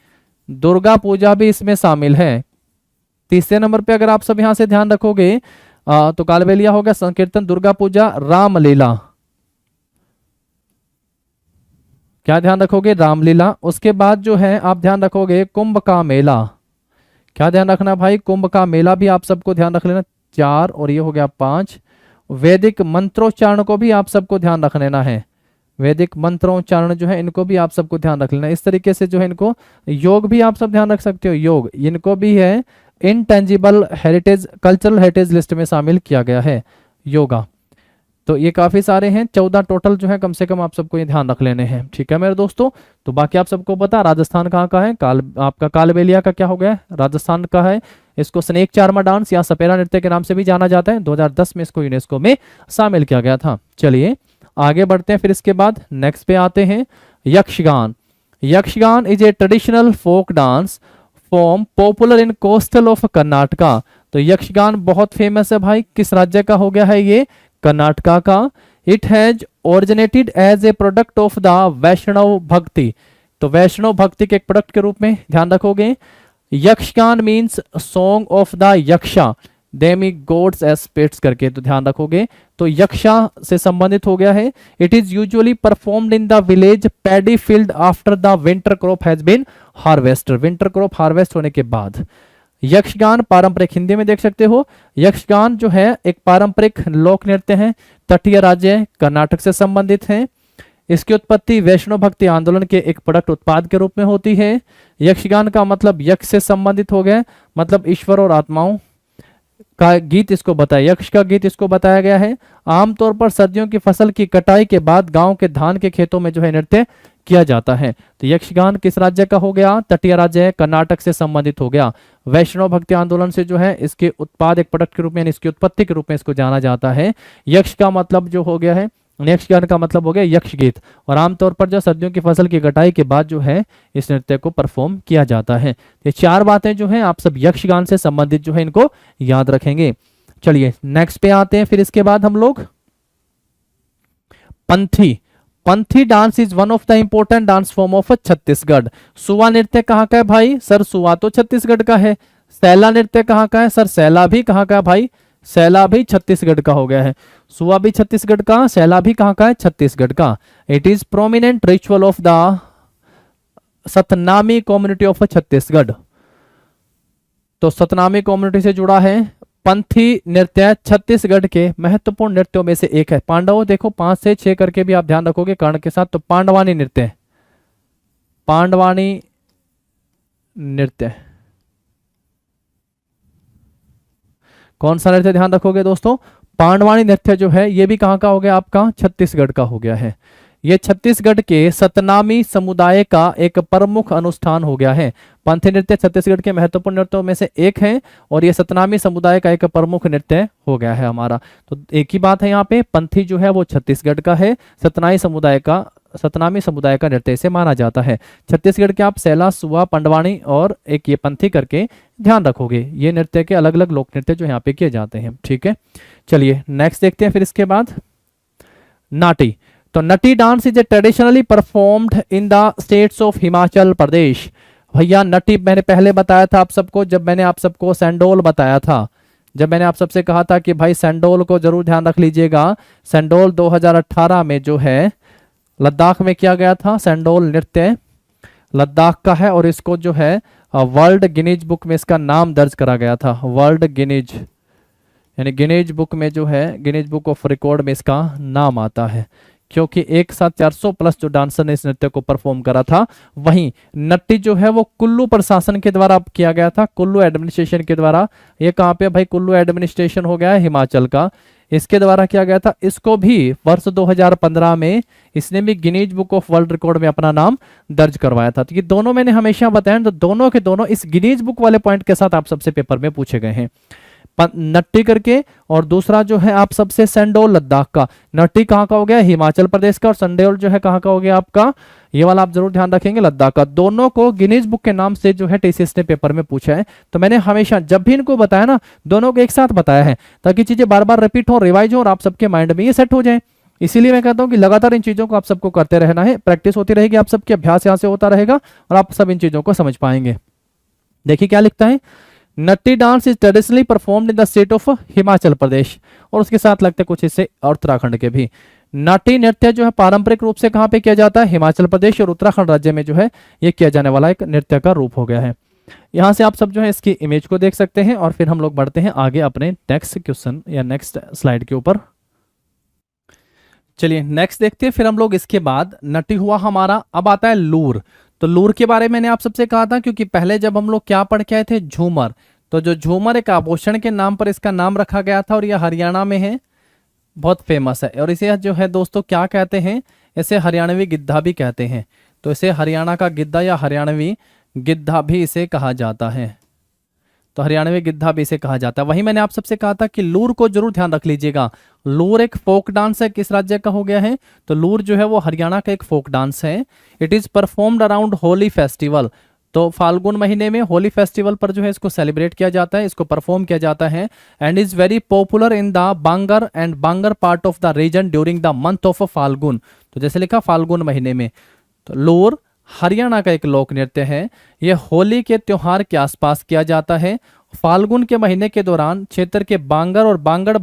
दुर्गा पूजा भी इसमें शामिल है। तीसरे नंबर पे अगर आप सब यहां से ध्यान रखोगे तो कालबेलिया हो गया, संकीर्तन, दुर्गा पूजा, रामलीला। क्या ध्यान रखोगे, रामलीला। उसके बाद जो है आप ध्यान रखोगे कुंभ का मेला। क्या ध्यान रखना भाई, कुंभ का मेला भी आप सबको ध्यान रख लेना, 4, और ये हो गया 5। वैदिक मंत्रोच्चारण को भी आप सबको ध्यान रख लेना है। वैदिक मंत्रोच्चारण जो है इनको भी आप सबको ध्यान रख लेना। इस तरीके से जो है इनको, योग भी आप सब ध्यान रख सकते हो, योग, इनको भी है intangible heritage, cultural heritage list में शामिल किया गया है योगा। तो ये काफी सारे हैं, 14 टोटल जो है कम से कम आप सबको ये ध्यान रख लेने हैं। ठीक है मेरे दोस्तों, तो बाकी आप सबको पता राजस्थान कहाँ का है, आपका कालबेलिया का क्या हो गया, राजस्थान का है। इसको स्नेक चार्मर डांस या सपेरा नृत्य के नाम से भी जाना जाता है। 2010 में इसको यूनेस्को में शामिल किया गया था। चलिए आगे बढ़ते हैं। फिर इसके बाद नेक्स्ट पे आते हैं Yakshagana. Yakshagana is a traditional folk dance form popular in coastal of Karnataka. तो यक्षगान बहुत फेमस है भाई, किस राज्य का हो गया है ये, कर्नाटका का। It has originated as a product of the Vaishnav Bhakti. तो वैष्णव भक्ति के एक प्रोडक्ट के रूप में ध्यान रखोगे। Yakshagana means song of the Yaksha demi gods as spirits करके, तो ध्यान रखोगे। तो यक्षा से संबंधित हो गया है। It is usually performed in the village paddy field after the winter crop has been harvested. Winter crop harvest होने के बाद यक्षगान पारंपरिक, हिंदी में देख सकते हो, यक्षगान जो है एक पारंपरिक लोक नृत्य है, तटीय राज्य कर्नाटक से संबंधित है। इसकी उत्पत्ति वैष्णव भक्ति आंदोलन के एक प्रोडक्ट उत्पाद के रूप में होती है। यक्षगान का मतलब यक्ष से संबंधित हो गया, मतलब ईश्वर और आत्माओं का गीत इसको बताया, यक्ष का गीत इसको बताया गया है। आमतौर पर सर्दियों की फसल की कटाई के बाद गांव के धान के खेतों में जो है नृत्य किया जाता है। तो यक्षगान किस राज्य का हो गया, तटीय राज्य है, कर्नाटक से संबंधित हो गया। वैष्णव भक्ति आंदोलन से जो है इसके उत्पाद एक प्रोडक्ट के रूप में, इसकी उत्पत्ति के रूप में इसको जाना जाता है। यक्ष का मतलब जो हो गया है, यक्षगान का मतलब हो गया यक्ष गीत, और आमतौर पर जो सर्दियों की फसल की कटाई के बाद जो है इस नृत्य को परफॉर्म किया जाता है। ये 4 बातें जो हैं आप सब यक्षगान से संबंधित जो है इनको याद रखेंगे। चलिए नेक्स्ट पे आते हैं। फिर इसके बाद हम लोग Panthi. Panthi dance is one of the important dance form of Chhattisgarh. Suwa नृत्य कहाँ का है भाई, सर सुवा तो छत्तीसगढ़ का है। सैला नृत्य कहाँ का है, सर सैला भी कहाँ का है भाई, सैला भी छत्तीसगढ़ का हो गया है। सुवा भी छत्तीसगढ़ का, सैला भी कहाँ का है, छत्तीसगढ़ का। It is prominent ritual of the Satnami community of Chhattisgarh. तो सतनामी कम्युनिटी से जुड़ा है। पंथी नृत्य छत्तीसगढ़ के महत्वपूर्ण नृत्यों में से एक है। पांडवों देखो 5 से 6 करके भी आप ध्यान रखोगे कर्ण के साथ। तो पांडवानी नृत्य, पांडवानी नृत्य कौन सा नृत्य ध्यान रखोगे दोस्तों, पांडवानी नृत्य जो है ये भी कहाँ का हो गया आपका, छत्तीसगढ़ का हो गया है। ये छत्तीसगढ़ के सतनामी समुदाय का एक प्रमुख अनुष्ठान हो गया है। पंथी नृत्य छत्तीसगढ़ के महत्वपूर्ण नृत्यों में से एक है और ये सतनामी समुदाय का एक प्रमुख नृत्य हो गया है हमारा। तो एक ही बात है यहाँ पे, पंथी जो है वो छत्तीसगढ़ का है, सतनामी समुदाय का सतनामी समुदाय का नृत्य इसे माना जाता है। छत्तीसगढ़ के आप सैला, सुआ, पंडवानी और एक ये पंथी करके ध्यान रखोगे। ये नृत्य के अलग अलग लोक नृत्य जो यहाँ पे किए जाते हैं। ठीक है, चलिए नेक्स्ट देखते हैं। फिर इसके बाद नाटी। तो Nati dance is a traditionally performed in the states of Himachal Pradesh. भैया नटी मैंने पहले बताया था आप सबको, जब मैंने आप सबको सैंडोल बताया था, जब मैंने आप सबसे कहा था कि भाई सैंडोल को जरूर ध्यान रख लीजिएगा। सैंडोल 2018 में जो है लद्दाख में किया गया था। सैंडोल नृत्य लद्दाख का है और इसको जो है वर्ल्ड गिनीज बुक में इसका नाम दर्ज करा गया था। वर्ल्ड गिनीज यानी गिनीज बुक में जो है, गिनीज बुक ऑफ रिकॉर्ड में इसका नाम आता है, क्योंकि एक साथ 400 प्लस जो डांसर ने इस नृत्य को परफॉर्म करा था। वहीं नट्टी जो है वो कुल्लू प्रशासन के द्वारा किया गया था, कुल्लू एडमिनिस्ट्रेशन के द्वारा। ये कहाँ पे भाई? कुल्लू एडमिनिस्ट्रेशन हो गया है हिमाचल का, इसके द्वारा किया गया था। इसको भी वर्ष 2015 में इसने भी Guinness book of world record में अपना नाम दर्ज करवाया था। तो ये दोनों मैंने हमेशा बताया, तो दोनों के दोनों इस गिनीज बुक वाले पॉइंट के साथ आप सबसे पेपर में पूछे गए हैं। नट्टी करके, और दूसरा जो है आप सबसे सैंडोल लद्दाख का। नट्टी कहाँ का हो गया? हिमाचल प्रदेश का, और सैंडोल जो है कहाँ का हो गया आपका? ये वाला आप जरूर ध्यान रखेंगे, लद्दाख का। दोनों को गिनीज बुक के नाम से जो है टीसीएस ने पेपर में पूछा है। तो मैंने हमेशा जब भी इनको बताया ना, दोनों को एक साथ बताया है, ताकि चीजें बार बार रिपीट हो, रिवाइज हो और आप सबके माइंड में ये सेट हो जाए। इसीलिए मैं कहता हूं कि लगातार इन चीजों को आप सबको करते रहना है, प्रैक्टिस होती रहेगी, आप सबके अभ्यास यहाँ से होता रहेगा और आप सब इन चीजों को समझ पाएंगे। देखिए क्या लिखता है, Nati dance is traditionally performed in the state of Himachal Pradesh, और उसके साथ लगते कुछ इससे और उत्तराखंड के भी। नाटी नृत्य जो है पारंपरिक रूप से कहाँ पे किया जाता है? हिमाचल प्रदेश और उत्तराखंड राज्य में जो है ये किया जाने वाला एक नृत्य का रूप हो गया है। यहाँ से आप सब जो है इसकी इमेज को देख सकते हैं और फिर हम लोग बढ़ते हैं आगे अपने नेक्स्ट क्वेश्चन या नेक्स्ट स्लाइड के ऊपर। चलिए नेक्स्ट देखते हैं। फिर हम लोग इसके बाद नटी हुआ हमारा, अब आता है लूर। तो लूर के बारे में मैंने आप सबसे कहा था, क्योंकि पहले जब हम लोग क्या पढ़ के आए थे, झूमर। तो जो झूमर एक आभूषण के नाम पर इसका नाम रखा गया था और यह हरियाणा में है, बहुत फेमस है। और इसे जो है दोस्तों क्या कहते हैं? इसे हरियाणवी गिद्धा भी कहते हैं। तो इसे हरियाणा का गिद्धा या हरियाणवी गिद्धा भी इसे कहा जाता है। तो हरियाणवी गिद्धा भी इसे कहा जाता है। वही मैंने आप सबसे कहा था कि लूर को जरूर ध्यान रख लीजिएगा। लूर एक फोक डांस है, किस राज्य का हो गया है? तो लूर जो है वो हरियाणा का एक फोक डांस है। It is performed around Holi festival. तो फाल्गुन महीने में होली फेस्टिवल पर जो है इसको सेलिब्रेट किया जाता है, इसको परफॉर्म किया जाता है। And is very popular in the Bangar and Bangar part of the reason during the month of Phalgun. तो जैसे लिखा फाल्गुन महीने में। तो लूर हरियाणा का एक लोक नृत्य है। यह होली के त्योहार के आसपास किया जाता है। फाल्गुन के महीने के दौरान क्षेत्र के बांगर और बांगड़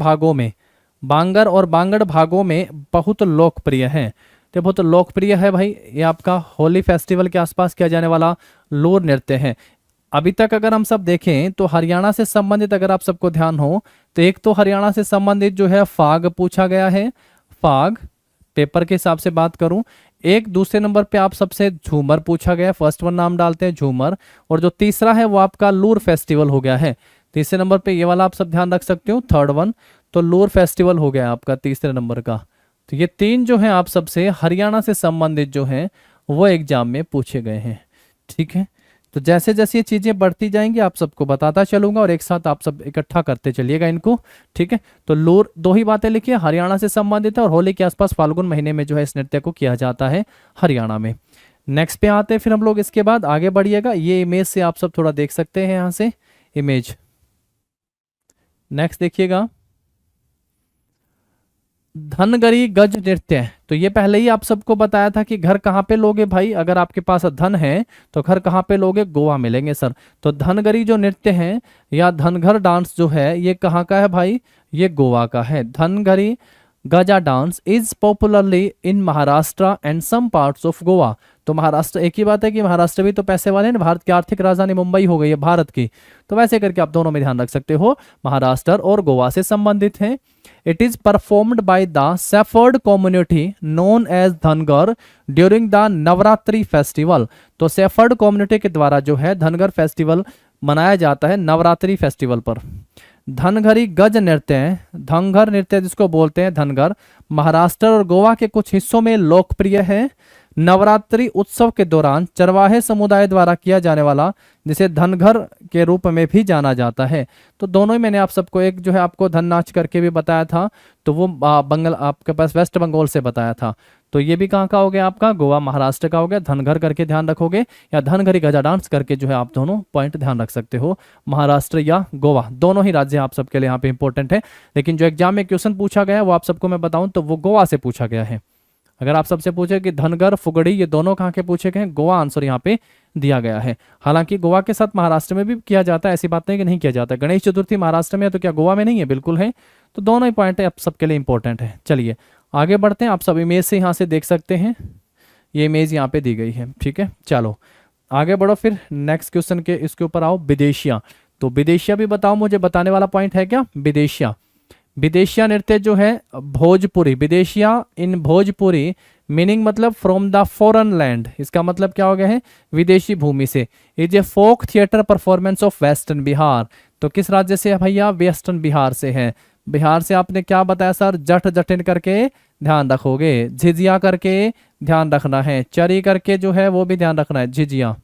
भागों में बहुत लोकप्रिय है। तो बहुत लोकप्रिय है भाई, ये आपका होली फेस्टिवल के आसपास किया जाने वाला लूर नृत्य है। अभी तक अगर हम सब देखें तो हरियाणा से संबंधित अगर आप सबको ध्यान हो तो एक तो हरियाणा से संबंधित जो है फाग पूछा गया है, फाग पेपर के हिसाब से बात करूं। एक दूसरे नंबर पे आप सबसे झूमर पूछा गया, फर्स्ट वन नाम डालते हैं झूमर। और जो तीसरा है वो आपका लूर फेस्टिवल हो गया है। तीसरे नंबर पे ये वाला आप सब ध्यान रख सकते हो, थर्ड वन। तो लूर फेस्टिवल हो गया आपका तीसरे नंबर का। तो ये तीन जो है आप सबसे हरियाणा से संबंधित जो है वो एग्जाम में पूछे गए हैं। ठीक है, तो जैसे जैसे ये चीजें बढ़ती जाएंगी आप सबको बताता चलूंगा और एक साथ आप सब इकट्ठा करते चलिएगा इनको। ठीक है, तो लूर दो ही बातें लिखिए, हरियाणा से संबंधित है और होली के आसपास फाल्गुन महीने में जो है इस नृत्य को किया जाता है हरियाणा में। नेक्स्ट पे आते हैं फिर हम लोग, इसके बाद आगे बढ़िएगा। ये इमेज से आप सब थोड़ा देख सकते हैं यहाँ से इमेज। नेक्स्ट देखिएगा, धनगरी गज नृत्य। तो ये पहले ही आप सबको बताया था कि घर कहाँ पे लोगे भाई, अगर आपके पास धन है तो घर कहाँ पे लोगे? गोवा मिलेंगे सर। तो धनगरी जो नृत्य है या धनगर डांस जो है ये कहाँ का है भाई? ये गोवा का है। Dhangari Gaja dance is popularly in Maharashtra and some parts of Goa. तो महाराष्ट्र, एक ही बात है कि महाराष्ट्र भी तो पैसे वाले हैं, भारत की आर्थिक राजधानी मुंबई हो गई है भारत की। तो वैसे करके आप दोनों में ध्यान रख सकते हो, महाराष्ट्र और गोवा से संबंधित है। It is performed by the shepherd community known as Dhangar during the Navratri festival. तो सेफर्ड कम्युनिटी के द्वारा जो है धनगर फेस्टिवल मनाया जाता है नवरात्रि फेस्टिवल पर। धनगरी गज नृत्य, धनगर नृत्य जिसको बोलते हैं धनगर, महाराष्ट्र और गोवा के कुछ हिस्सों में लोकप्रिय है। नवरात्रि उत्सव के दौरान चरवाहे समुदाय द्वारा किया जाने वाला, जिसे धनघर के रूप में भी जाना जाता है। तो दोनों ही मैंने आप सबको, एक जो है आपको धन नाच करके भी बताया था, तो वो बंगाल आपके पास वेस्ट बंगाल से बताया था। तो ये भी कहाँ का हो गया आपका, गोवा महाराष्ट्र का हो गया। धनघर करके ध्यान रखोगे, या धनघरी गजा डांस करके जो है आप दोनों पॉइंट ध्यान रख सकते हो। महाराष्ट्र या गोवा दोनों ही राज्य आप सबके लिए यहाँ पे इंपॉर्टेंट है। लेकिन जो एग्जाम में क्वेश्चन पूछा गया है वो आप सबको मैं बताऊं तो वो गोवा से पूछा गया है। अगर आप सबसे पूछे कि धनगर फुगड़ी ये दोनों कहाँ के पूछे गए हैं, गोवा आंसर यहाँ पे दिया गया है। हालांकि गोवा के साथ महाराष्ट्र में भी किया जाता है, ऐसी बात नहीं कि नहीं किया जाता। गणेश चतुर्थी महाराष्ट्र में है तो क्या गोवा में नहीं है, बिल्कुल है। तो दोनों ही पॉइंट आप सबके लिए इंपॉर्टेंट है। चलिए आगे बढ़ते हैं। आप सब इमेज से यहाँ से देख सकते हैं, ये इमेज यहाँ पे दी गई है, ठीक है। चलो आगे बढ़ो, फिर नेक्स्ट क्वेश्चन के इसके ऊपर आओ। विदेशिया, तो विदेशिया भी बताओ, मुझे बताने वाला पॉइंट है क्या। विदेशिया, विदेशिया नृत्य जो है भोजपुरी, विदेशिया इन भोजपुरी मीनिंग मतलब फ्रॉम द फॉरेन लैंड, इसका मतलब क्या हो गया है, विदेशी भूमि से। Is a folk theatre performance of western Bihar, तो किस राज्य से है भैया, वेस्टर्न बिहार से है। बिहार से आपने क्या बताया सर, जट जटिन करके ध्यान रखोगे, झिझिया करके ध्यान रखना है, चरी करके जो है वो भी ध्यान रखना है, झिझिया,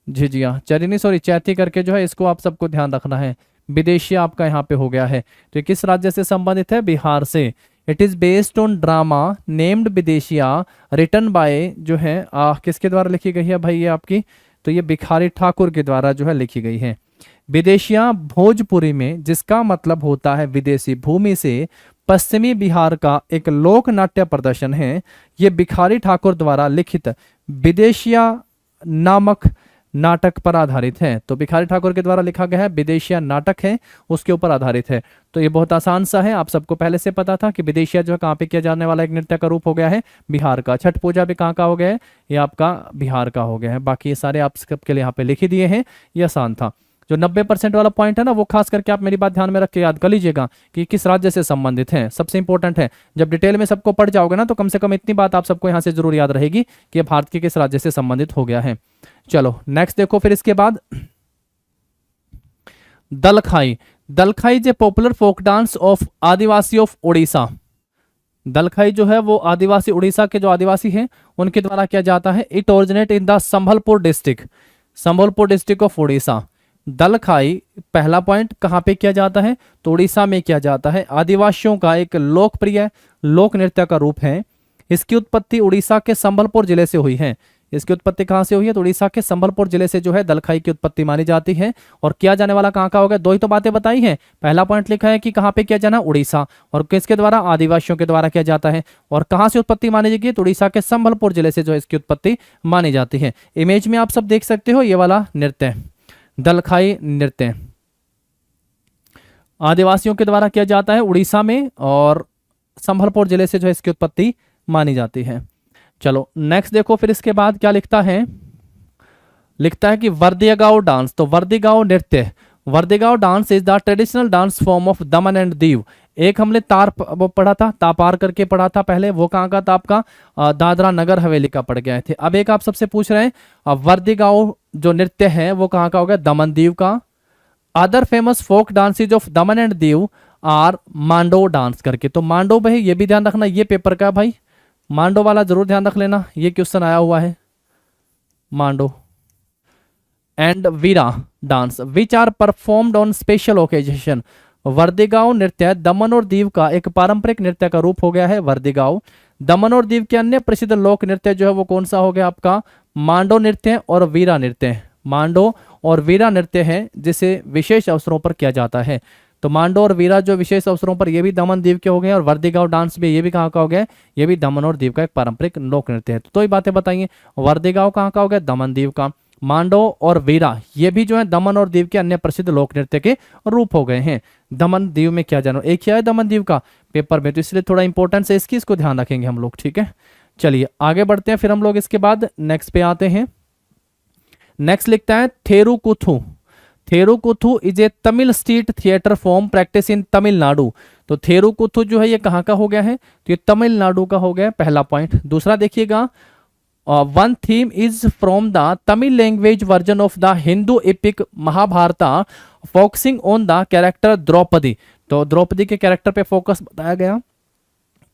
झिझिया चरी नहीं सॉरी चैती करके जो है इसको आप सबको ध्यान रखना है। विदेशिया आपका यहाँ पे हो गया है। तो किस राज्य से संबंधित है, बिहार से। It is based on drama named Bidesiya written by जो है किसके द्वारा लिखी गई है भाई ये आपकी, तो ये भिखारी ठाकुर के द्वारा जो है लिखी गई है। विदेशिया भोजपुरी में, जिसका मतलब होता है विदेशी भूमि से, पश्चिमी बिहार का एक लोक नाट्य प्रदर्शन है। ये भिखारी ठाकुर द्वारा लिखित विदेशिया नामक नाटक पर आधारित है। तो भिखारी ठाकुर के द्वारा लिखा गया है, विदेशिया नाटक है उसके ऊपर आधारित है। तो ये बहुत आसान सा है, आप सबको पहले से पता था कि विदेशिया जो है कहाँ पे किया जाने वाला एक नृत्य का रूप हो गया है, बिहार का। छठ पूजा भी कहाँ का हो गया है, ये आपका बिहार का हो गया है। बाकी ये सारे आप सबके लिए यहाँ पे लिख ही दिए हैं, ये आसान था। जो 90% वाला पॉइंट है ना, वो खास करके आप मेरी बात ध्यान में रख के याद कर लीजिएगा कि किस राज्य से संबंधित है, सबसे इंपॉर्टेंट है। जब डिटेल में सबको पढ़ जाओगे ना तो कम से कम इतनी बात आप सबको यहाँ से जरूर याद रहेगी कि भारत के किस राज्य से संबंधित हो गया है। चलो नेक्स्ट देखो, फिर इसके बाद Dalkhai. Dalkhai is a popular folk dance of Adivasi of Orissa. Dalkhai जो है वो आदिवासी, उड़ीसा के जो आदिवासी हैं उनके द्वारा किया जाता है। It originate in the Sambalpur district, Sambalpur district of Orissa. Dalkhai पहला पॉइंट कहाँ पे किया जाता है, तो उड़ीसा में किया जाता है। आदिवासियों का एक लोकप्रिय लोक नृत्य का रूप है। इसकी उत्पत्ति उड़ीसा के संबलपुर जिले से हुई है। इसकी उत्पत्ति कहाँ से हुई है, तो उड़ीसा के संबलपुर जिले से जो है दलखाई की उत्पत्ति मानी जाती है। और किया जाने वाला कहाँ का होगा, दो ही तो बातें बताई हैं। पहला पॉइंट लिखा है कि कहाँ पे किया जाना, उड़ीसा, और किसके द्वारा, आदिवासियों के द्वारा किया जाता है। और कहाँ से उत्पत्ति मानी जाएगी, तो उड़ीसा के संबलपुर जिले से जो है इसकी उत्पत्ति मानी जाती है। इमेज में आप सब देख सकते हो ये वाला नृत्य, दलखाई नृत्य आदिवासियों के द्वारा किया जाता है उड़ीसा में, और संबलपुर जिले से जो है इसकी उत्पत्ति मानी जाती है। चलो नेक्स्ट देखो, फिर इसके बाद क्या लिखता है, लिखता है कि वर्दिगांव डांस। तो वर्दिगांव नृत्य, Vardigaon dance is the traditional dance form of Daman and Diu. एक हमने तार वो पढ़ा था, तापार करके पढ़ा था पहले, वो कहाँ का था आपका, दादरा नगर हवेली का पढ़ गए थे। अब एक आप सबसे पूछ रहे हैं वर्दिगांव जो नृत्य है वो कहाँ का होगा, दमन दीव का। Other famous folk dances of Daman and Diu are Mando dance करके। तो मांडो भाई ये भी ध्यान रखना, ये पेपर का भाई मांडो वाला जरूर ध्यान रख लेना, ये क्वेश्चन आया हुआ है। Mando and Vira dance which are performed on special occasion. Vardigaon नृत्य दमन और दीव का एक पारंपरिक नृत्य का रूप हो गया है वर्दिगांव। दमन और दीव के अन्य प्रसिद्ध लोक नृत्य जो है वो कौन सा हो गया आपका, मांडो नृत्य और वीरा नृत्य। मांडो और वीरा नृत्य है जिसे विशेष अवसरों पर किया जाता है। तो मांडो और वीरा जो विशेष अवसरों पर, ये भी दमन दीव के हो गए, और वर्दिगांव डांस भी ये भी कहाँ का हो गया, ये भी दमन और दीव का एक पारंपरिक लोक नृत्य है। तो ये बातें बताइए, वर्दिगांव कहाँ का हो गया, दमन दीव का। मांडो और वीरा ये भी जो है दमन और दीव के अन्य प्रसिद्ध लोक नृत्य के रूप हो गए हैं। दमन दीव में क्या जानो, एक ही है दमन दीव का पेपर में, तो इसलिए थोड़ा इंपॉर्टेंस है इसकी, इसको ध्यान रखेंगे हम लोग, ठीक है। चलिए आगे बढ़ते हैं, फिर हम लोग इसके बाद नेक्स्ट पे आते हैं। नेक्स्ट लिखता है Therukuthu. Therukuthu is a Tamil street theatre form practice in Tamil Nadu. तो थेरुकुथु जो है ये कहाँ का हो गया है, तो ये तमिलनाडु का हो गया पहला पॉइंट। दूसरा देखिएगा, one theme is from the Tamil language version of the Hindu epic Mahabharata focusing on the character Draupadi. तो द्रौपदी के कैरेक्टर पे फोकस बताया गया।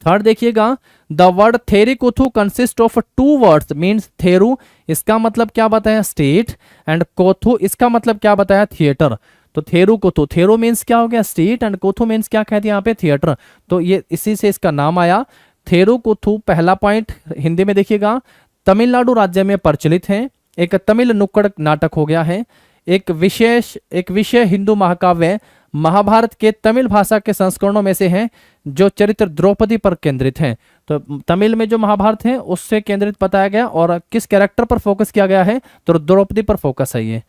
थर्ड देखिएगा, the word Therukuthu consist of two words means Theru, इसका मतलब क्या बताया स्टेट, एंड कोथु इसका मतलब क्या बताया थिएटर। तो थेरु कोथु, थेरु मीन्स क्या हो गया स्टेट, एंड कोथु मीन्स क्या कहते हैं यहाँ पे थिएटर, तो ये इसी से इसका नाम आया थेरु कोथु। पहला पॉइंट हिंदी में देखिएगा, तमिलनाडु राज्य में प्रचलित है, एक तमिल नुक्कड़ नाटक हो गया है, एक विषय हिंदू महाकाव्य महाभारत के तमिल भाषा के संस्करणों में से है, जो चरित्र द्रौपदी पर केंद्रित है। तो तमिल में जो महाभारत है उससे केंद्रित बताया गया, और किस कैरेक्टर पर फोकस किया गया है, तो द्रौपदी पर फोकस है ये।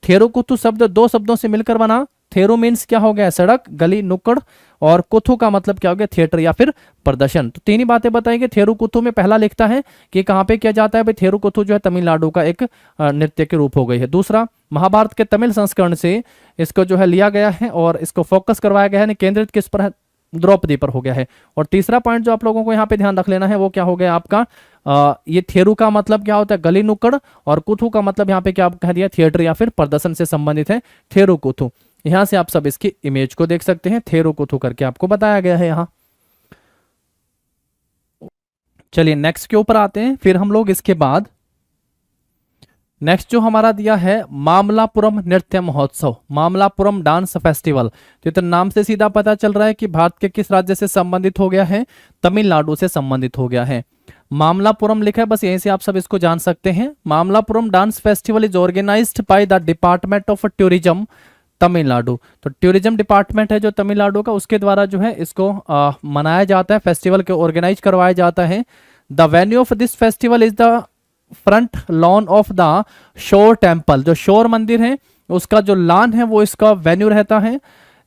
थेरुकुथु शब्द दो शब्दों से मिलकर बना, थेरु मीन्स क्या हो गया सड़क, गली, नुक्कड़, और कुथु का मतलब क्या हो गया थिएटर या फिर प्रदर्शन। तो तीन ही बातें बताएंगे। थेरुकुथु में पहला लिखता है कि कहाँ पे किया जाता है, भाई थेरुकुथु जो है तमिलनाडु का एक नृत्य के रूप हो गई है। दूसरा, महाभारत के तमिल संस्करण से इसको जो है लिया गया है और इसको फोकस करवाया गया है, केंद्रित किस पर है, द्रौपदी पर हो गया है। और तीसरा पॉइंट जो आप लोगों को यहाँ पे ध्यान रख लेना है वो क्या हो गया आपका, ये थेरु का मतलब क्या होता है गली नुक्कड़, और कुथु का मतलब यहाँ पे क्या कह दिया थिएटर या फिर प्रदर्शन से संबंधित है थेरु कुथु। यहां से आप सब इसकी इमेज को देख सकते हैं, थेरु कुथु करके आपको बताया गया है यहाँ। चलिए नेक्स्ट के ऊपर आते हैं, फिर हम लोग इसके बाद नेक्स्ट जो हमारा दिया है मामलापुरम नृत्य महोत्सव, मामलापुरम डांस फेस्टिवल। तो नाम से सीधा पता चल रहा है कि भारत के किस राज्य से संबंधित हो गया है, तमिलनाडु से संबंधित हो गया है। मामलापुरम लिखा है, बस यहीं से आप सब इसको जान सकते हैं। Mamallapuram dance festival is organised by the department of tourism Tamil Nadu. तो टूरिज्म डिपार्टमेंट है जो तमिलनाडु का, उसके द्वारा जो है इसको मनाया जाता है, फेस्टिवल को ऑर्गेनाइज करवाया जाता है। The venue of this festival is the front lawn of the shore temple. जो शोर मंदिर है उसका जो लॉन है वो इसका वेन्यू रहता है।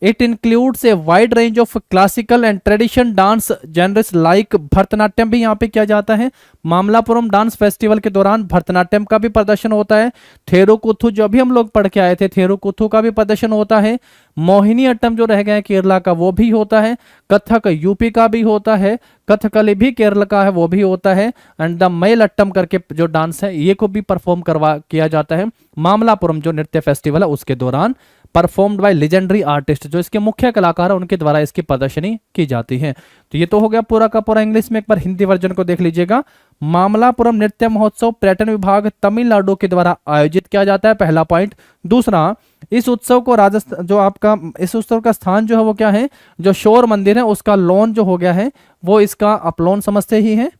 It includes a wide range of classical and tradition dance genres like Bharatanatyam भी यहाँ पे किया जाता है। मामलापुरम डांस फेस्टिवल के दौरान भरतनाट्यम का भी प्रदर्शन होता है। थेरुकुथु जो भी हम लोग पढ़ के आए थे, थेरुकुथु का भी प्रदर्शन होता है। मोहिनी अट्टम जो रह गया है केरला का वो भी होता है। कथक यूपी का भी होता है। कथकली भी केरल का है वो भी होता है। एंड द मेल अट्टम करके जो डांस है ये को भी परफॉर्म किया जाता है मामलापुरम जो नृत्य फेस्टिवल है उसके दौरान, परफॉर्म्ड बाय लेजेंडरी आर्टिस्ट, जो इसके मुख्य कलाकार है उनके द्वारा इसकी प्रदर्शनी की जाती है। तो ये तो हो गया पूरा का पूरा इंग्लिश में। एक बार हिंदी वर्जन को देख लीजिएगा। मामलापुरम नृत्य महोत्सव पर्यटन विभाग तमिलनाडु के द्वारा आयोजित किया जाता है, पहला पॉइंट। दूसरा, इस उत्सव को राजस्थान जो आपका इस उत्सव का स्थान जो है वो क्या है, जो शोर मंदिर है उसका लॉन जो हो गया है वो इसका आप लॉन समझते ही है,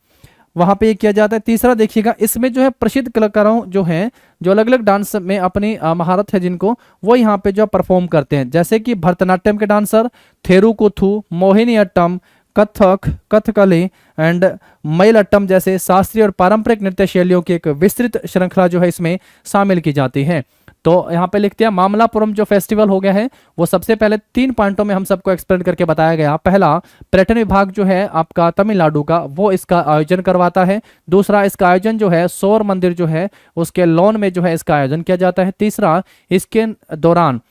वहां पे ये किया जाता है। तीसरा देखिएगा, इसमें जो है प्रसिद्ध कलाकारों जो हैं जो अलग अलग डांस में अपनी महारत है जिनको, वो यहाँ पे जो परफॉर्म करते हैं, जैसे कि भरतनाट्यम के डांसर, थेरुकुथु, मोहिनी अट्टम, कथक, कथकली एंड मयलट्टम जैसे शास्त्रीय और पारंपरिक नृत्य शैलियों की एक विस्तृत श्रृंखला जो है इसमें शामिल की जाती है। तो यहाँ पे लिखते हैं मामलापुरम जो फेस्टिवल हो गया है वो सबसे पहले 3 पॉइंटों में हम सबको एक्सप्लेन करके बताया गया। पहला, पर्यटन विभाग जो है आपका तमिलनाडु का वो इसका आयोजन करवाता है। दूसरा, इसका आयोजन जो है शोर मंदिर जो है उसके लॉन में जो है इसका आयोजन किया जाता है। तीसरा, इसके दौरान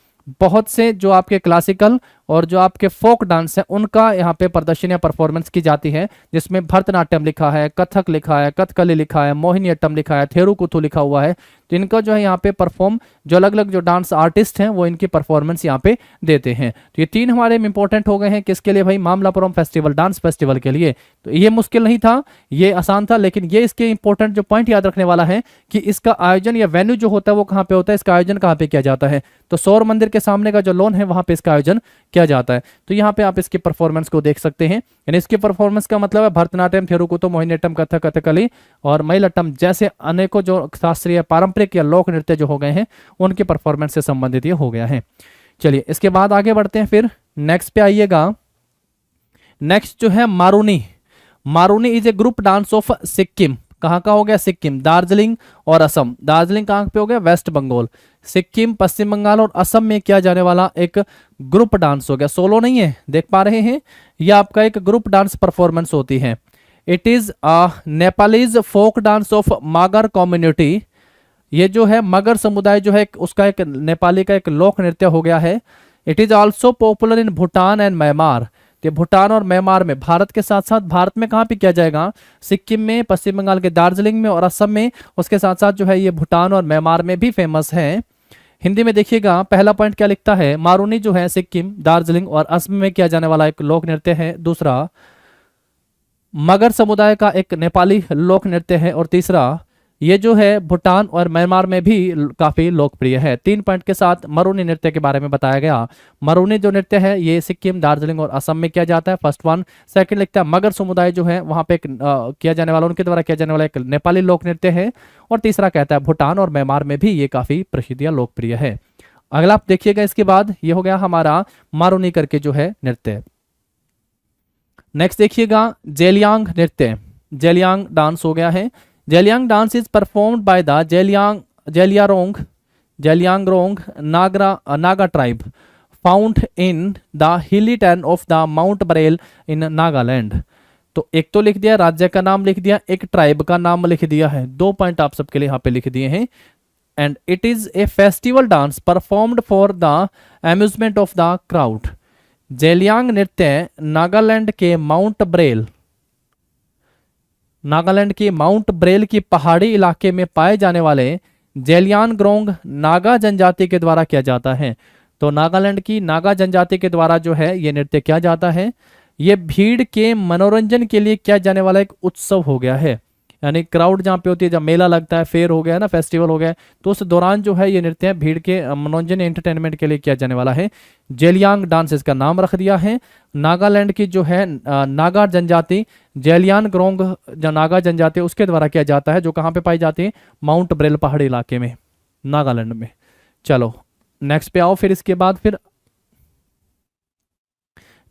बहुत से जो आपके क्लासिकल और जो आपके फोक डांस है उनका यहाँ पे प्रदर्शन या परफॉर्मेंस की जाती है, जिसमें भरतनाट्यम लिखा है, कथक लिखा है, कथकली लिखा है, मोहिनीअट्टम लिखा है, थेरुकुथु लिखा हुआ है। तो इनका जो है यहाँ पे परफॉर्म जो अलग अलग जो डांस आर्टिस्ट हैं वो इनकी परफॉर्मेंस यहाँ पे देते हैं। तो ये 3 हमारे में इंपॉर्टेंट हो गए हैं किसके लिए भाई, मामलापुरम फेस्टिवल डांस फेस्टिवल के लिए। तो ये मुश्किल नहीं था, ये आसान था, लेकिन ये इसके इंपॉर्टेंट जो पॉइंट याद रखने वाला है कि इसका आयोजन या वेन्यू जो होता है वो कहाँ पे होता है, इसका आयोजन कहाँ पे किया जाता है। तो सौर मंदिर के सामने का जो लॉन है वहां पे इसका आयोजन किया जाता है। तो यहाँ पे आप इसकी परफॉर्मेंस को देख सकते हैं। यानी इसकी परफॉर्मेंस का मतलब है भरतनाट्यम, थेरुकुथु, मोहिनीअट्टम, कथक, कथकली और मयलट्टम जैसे अनेकों जो शास्त्रीय पारंपरिक या लोक नृत्य जो हो गए हैं उनकी परफॉर्मेंस से संबंधित ये हो गया है। चलिए इसके बाद आगे बढ़ते हैं, फिर नेक्स्ट पे आइएगा। नेक्स्ट जो है Maruni. Maruni is a group dance of Sikkim. कहाँ का हो गया, सिक्किम, दार्जिलिंग और असम। दार्जिलिंग कहाँ पे हो गया, वेस्ट बंगाल। सिक्किम, पश्चिम बंगाल और असम में किया जाने वाला एक ग्रुप डांस हो गया, सोलो नहीं है, देख पा रहे हैं, यह आपका एक ग्रुप डांस परफॉर्मेंस होती है। It is Nepalese folk dance of Magar community. ये जो है मगर समुदाय जो है उसका एक नेपाली का एक लोक नृत्य हो गया है। It is also popular in Bhutan and Myanmar. तो भूटान और म्यांमार में, भारत के साथ साथ भारत में कहाँ पे किया जाएगा, सिक्किम में, पश्चिम बंगाल के दार्जिलिंग में और असम में, उसके साथ साथ जो है ये भूटान और म्यांमार में भी फेमस है। हिंदी में देखिएगा पहला पॉइंट क्या लिखता है, मारूनी जो है सिक्किम, दार्जिलिंग और असम में किया जाने वाला एक लोक नृत्य है। दूसरा, मगर समुदाय का एक नेपाली लोक नृत्य है। और तीसरा, ये जो है भूटान और म्यांमार में भी काफी लोकप्रिय है। 3 पॉइंट के साथ मरुनी नृत्य के बारे में बताया गया। मरुनी जो नृत्य है ये सिक्किम, दार्जिलिंग और असम में किया जाता है, फर्स्ट वन। सेकंड लिखता है मगर समुदाय जो है वहां पे किया जाने वाला, उनके द्वारा किया जाने वाला एक नेपाली लोक नृत्य है। और तीसरा कहता है भूटान और म्यांमार में भी ये काफी प्रसिद्ध या लोकप्रिय है। अगला आप देखिएगा, इसके बाद ये हो गया हमारा मारुनी करके जो है नृत्य। नेक्स्ट देखिएगा जेलियांग नृत्य, जेलियांग डांस हो गया है। Zeliang dance is performed by the Zeliangrong Naga tribe found in the hilly turn of the mount Barail in Nagaland. तो एक तो लिख दिया, राज्य का नाम लिख दिया, एक ट्राइब का नाम लिख दिया है। 2 पॉइंट आप सबके लिए यहाँ पे लिख दिए हैं। And it is A festival dance performed for the amusement of the crowd. Zeliang नृत्य नागालैंड के माउंट ब्रेल की पहाड़ी इलाके में पाए जाने वाले जेलियांगरोंग नागा जनजाति के द्वारा किया जाता है। तो नागालैंड की नागा जनजाति के द्वारा जो है ये नृत्य किया जाता है। ये भीड़ के मनोरंजन के लिए किया जाने वाला एक उत्सव हो गया है, यानी क्राउड जहाँ पे होती है, जब मेला लगता है, फेयर हो गया ना, फेस्टिवल हो गया, तो उस दौरान जो है ये नृत्य भीड़ के मनोरंजन एंटरटेनमेंट के लिए किया जाने वाला है। जेलियांग डांस इसका नाम रख दिया है। नागालैंड की जो है नागा जनजाति, जेलियांगरोंग जो नागा जनजाति उसके द्वारा किया जाता है, जो कहाँ पे पाई जाती है, माउंट ब्रेल पहाड़ी इलाके में, नागालैंड में। चलो नेक्स्ट पे आओ। फिर इसके बाद फिर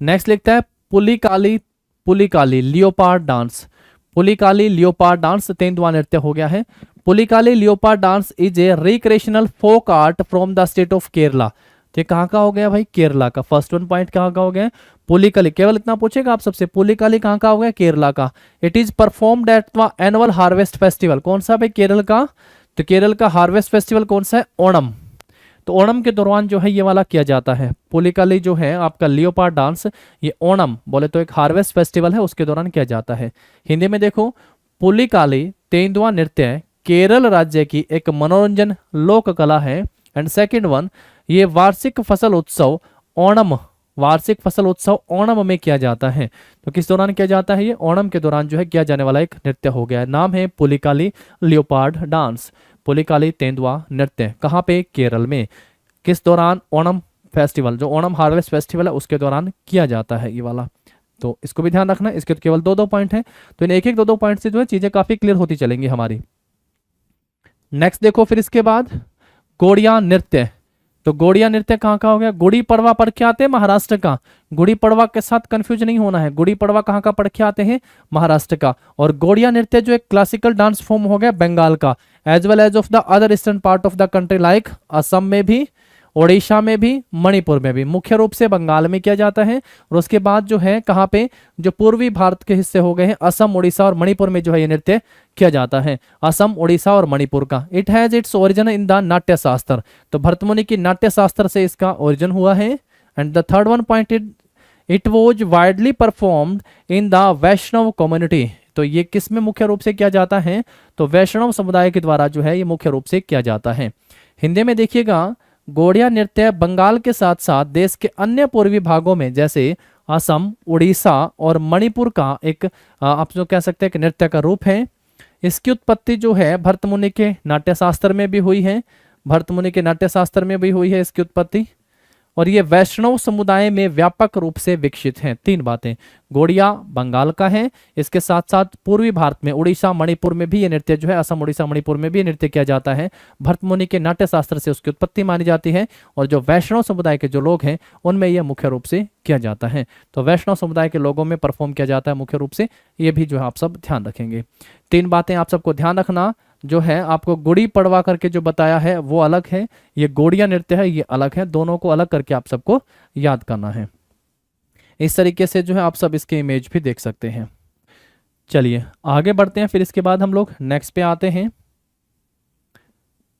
नेक्स्ट लिखता है Pulikali leopard dance. Pulikali leopard dance तेंदुआ नृत्य हो गया है। Pulikali leopard dance is a recreational folk art from the state of Kerala. तो कहाँ का हो गया भाई, केरला का। फर्स्ट 1 पॉइंट कहाँ का हो गया, पुलिकाली। केवल इतना पूछेगा आप सबसे, पुलिकाली कहाँ का हो गया, केरला का। It is performed at the annual harvest festival. कौन सा भाई, केरल का। तो केरल का हार्वेस्ट फेस्टिवल कौन सा है, ओणम। तो ओणम के दौरान जो है ये वाला किया जाता है। पुलिकाली जो है आपका लियोपार्ड डांस, ये ओणम बोले तो एक हार्वेस्ट फेस्टिवल है, उसके दौरान किया जाता है। हिंदी में देखो, पुलिकाली तेंदुआ नृत्य केरल राज्य की एक मनोरंजन लोक कला है। एंड सेकंड वन, ये वार्षिक फसल उत्सव ओणम में किया जाता है। तो किस दौरान किया जाता है, ये ओणम के दौरान जो है किया जाने वाला एक नृत्य हो गया है। नाम है पुलिकाली लियोपार्ड डांस, पुलिकाली तेंदुआ नृत्य। कहाँ पे, केरल में। किस दौरान, ओणम फेस्टिवल, जो ओणम हार्वेस्ट फेस्टिवल है उसके दौरान किया जाता है ये वाला। तो इसको भी ध्यान रखना। इसके तो केवल 2-2 पॉइंट है, तो इन 1-1, 2-2 पॉइंट से जो है चीजें काफी क्लियर होती चलेंगी हमारी। नेक्स्ट देखो, फिर इसके बाद गोड़िया नृत्य। तो गोड़िया नृत्य कहाँ का हो गया, गुड़ी पड़वा पढ़ के आते हैं महाराष्ट्र का। गुड़ी पड़वा के साथ कंफ्यूज नहीं होना है, गुड़ी पड़वा कहाँ का पढ़ के आते हैं, महाराष्ट्र का। और गोड़िया नृत्य जो एक क्लासिकल डांस फॉर्म हो गया बंगाल का, as well as of the other eastern part of the country like Assam में भी, ओडिशा में भी, मणिपुर में भी। मुख्य रूप से बंगाल में किया जाता है। और उसके बाद जो है कहाँ पे, जो पूर्वी भारत के हिस्से हो गए हैं, असम, उड़ीसा और मणिपुर में जो है ये नृत्य किया जाता है। असम, उड़ीसा और मणिपुर का। It has its origin in the नाट्य शास्त्र। तो भरतमुनि की नाट्य शास्त्र से इसका ओरिजिन हुआ है। And the third 1 point, it was widely performed in the Vaishnav community. तो ये किस में मुख्य रूप से किया जाता है, तो वैष्णव समुदाय के द्वारा जो है ये मुख्य रूप से किया जाता है। हिंदी में देखिएगा, गोड़िया नृत्य बंगाल के साथ साथ देश के अन्य पूर्वी भागों में जैसे असम, उड़ीसा और मणिपुर का एक आप जो कह सकते हैं कि नृत्य का रूप है। इसकी उत्पत्ति जो है भरतमुनि के नाट्यशास्त्र में भी हुई है, इसकी उत्पत्ति। और ये वैष्णव समुदाय में व्यापक रूप से विकसित हैं। 3 बातें, गोड़िया बंगाल का है, इसके साथ साथ पूर्वी भारत में उड़ीसा, मणिपुर में भी ये नृत्य जो है, असम, उड़ीसा, मणिपुर में भी ये नृत्य किया जाता है। भरतमुनि के नाट्य शास्त्र से उसकी उत्पत्ति मानी जाती है। और जो वैष्णव समुदाय के जो लोग हैं उनमें यह मुख्य रूप से किया जाता है। तो वैष्णव समुदाय के लोगों में परफॉर्म किया जाता है मुख्य रूप से, ये भी जो है आप सब ध्यान रखेंगे। 3 बातें आप सबको ध्यान रखना। जो है आपको गुड़ी पड़वा करके जो बताया है वो अलग है, ये गोड़िया नृत्य है ये अलग है। दोनों को अलग करके आप सबको याद करना है। इस तरीके से जो है आप सब इसके इमेज भी देख सकते हैं। चलिए आगे बढ़ते हैं। फिर इसके बाद हम लोग नेक्स्ट पे आते हैं,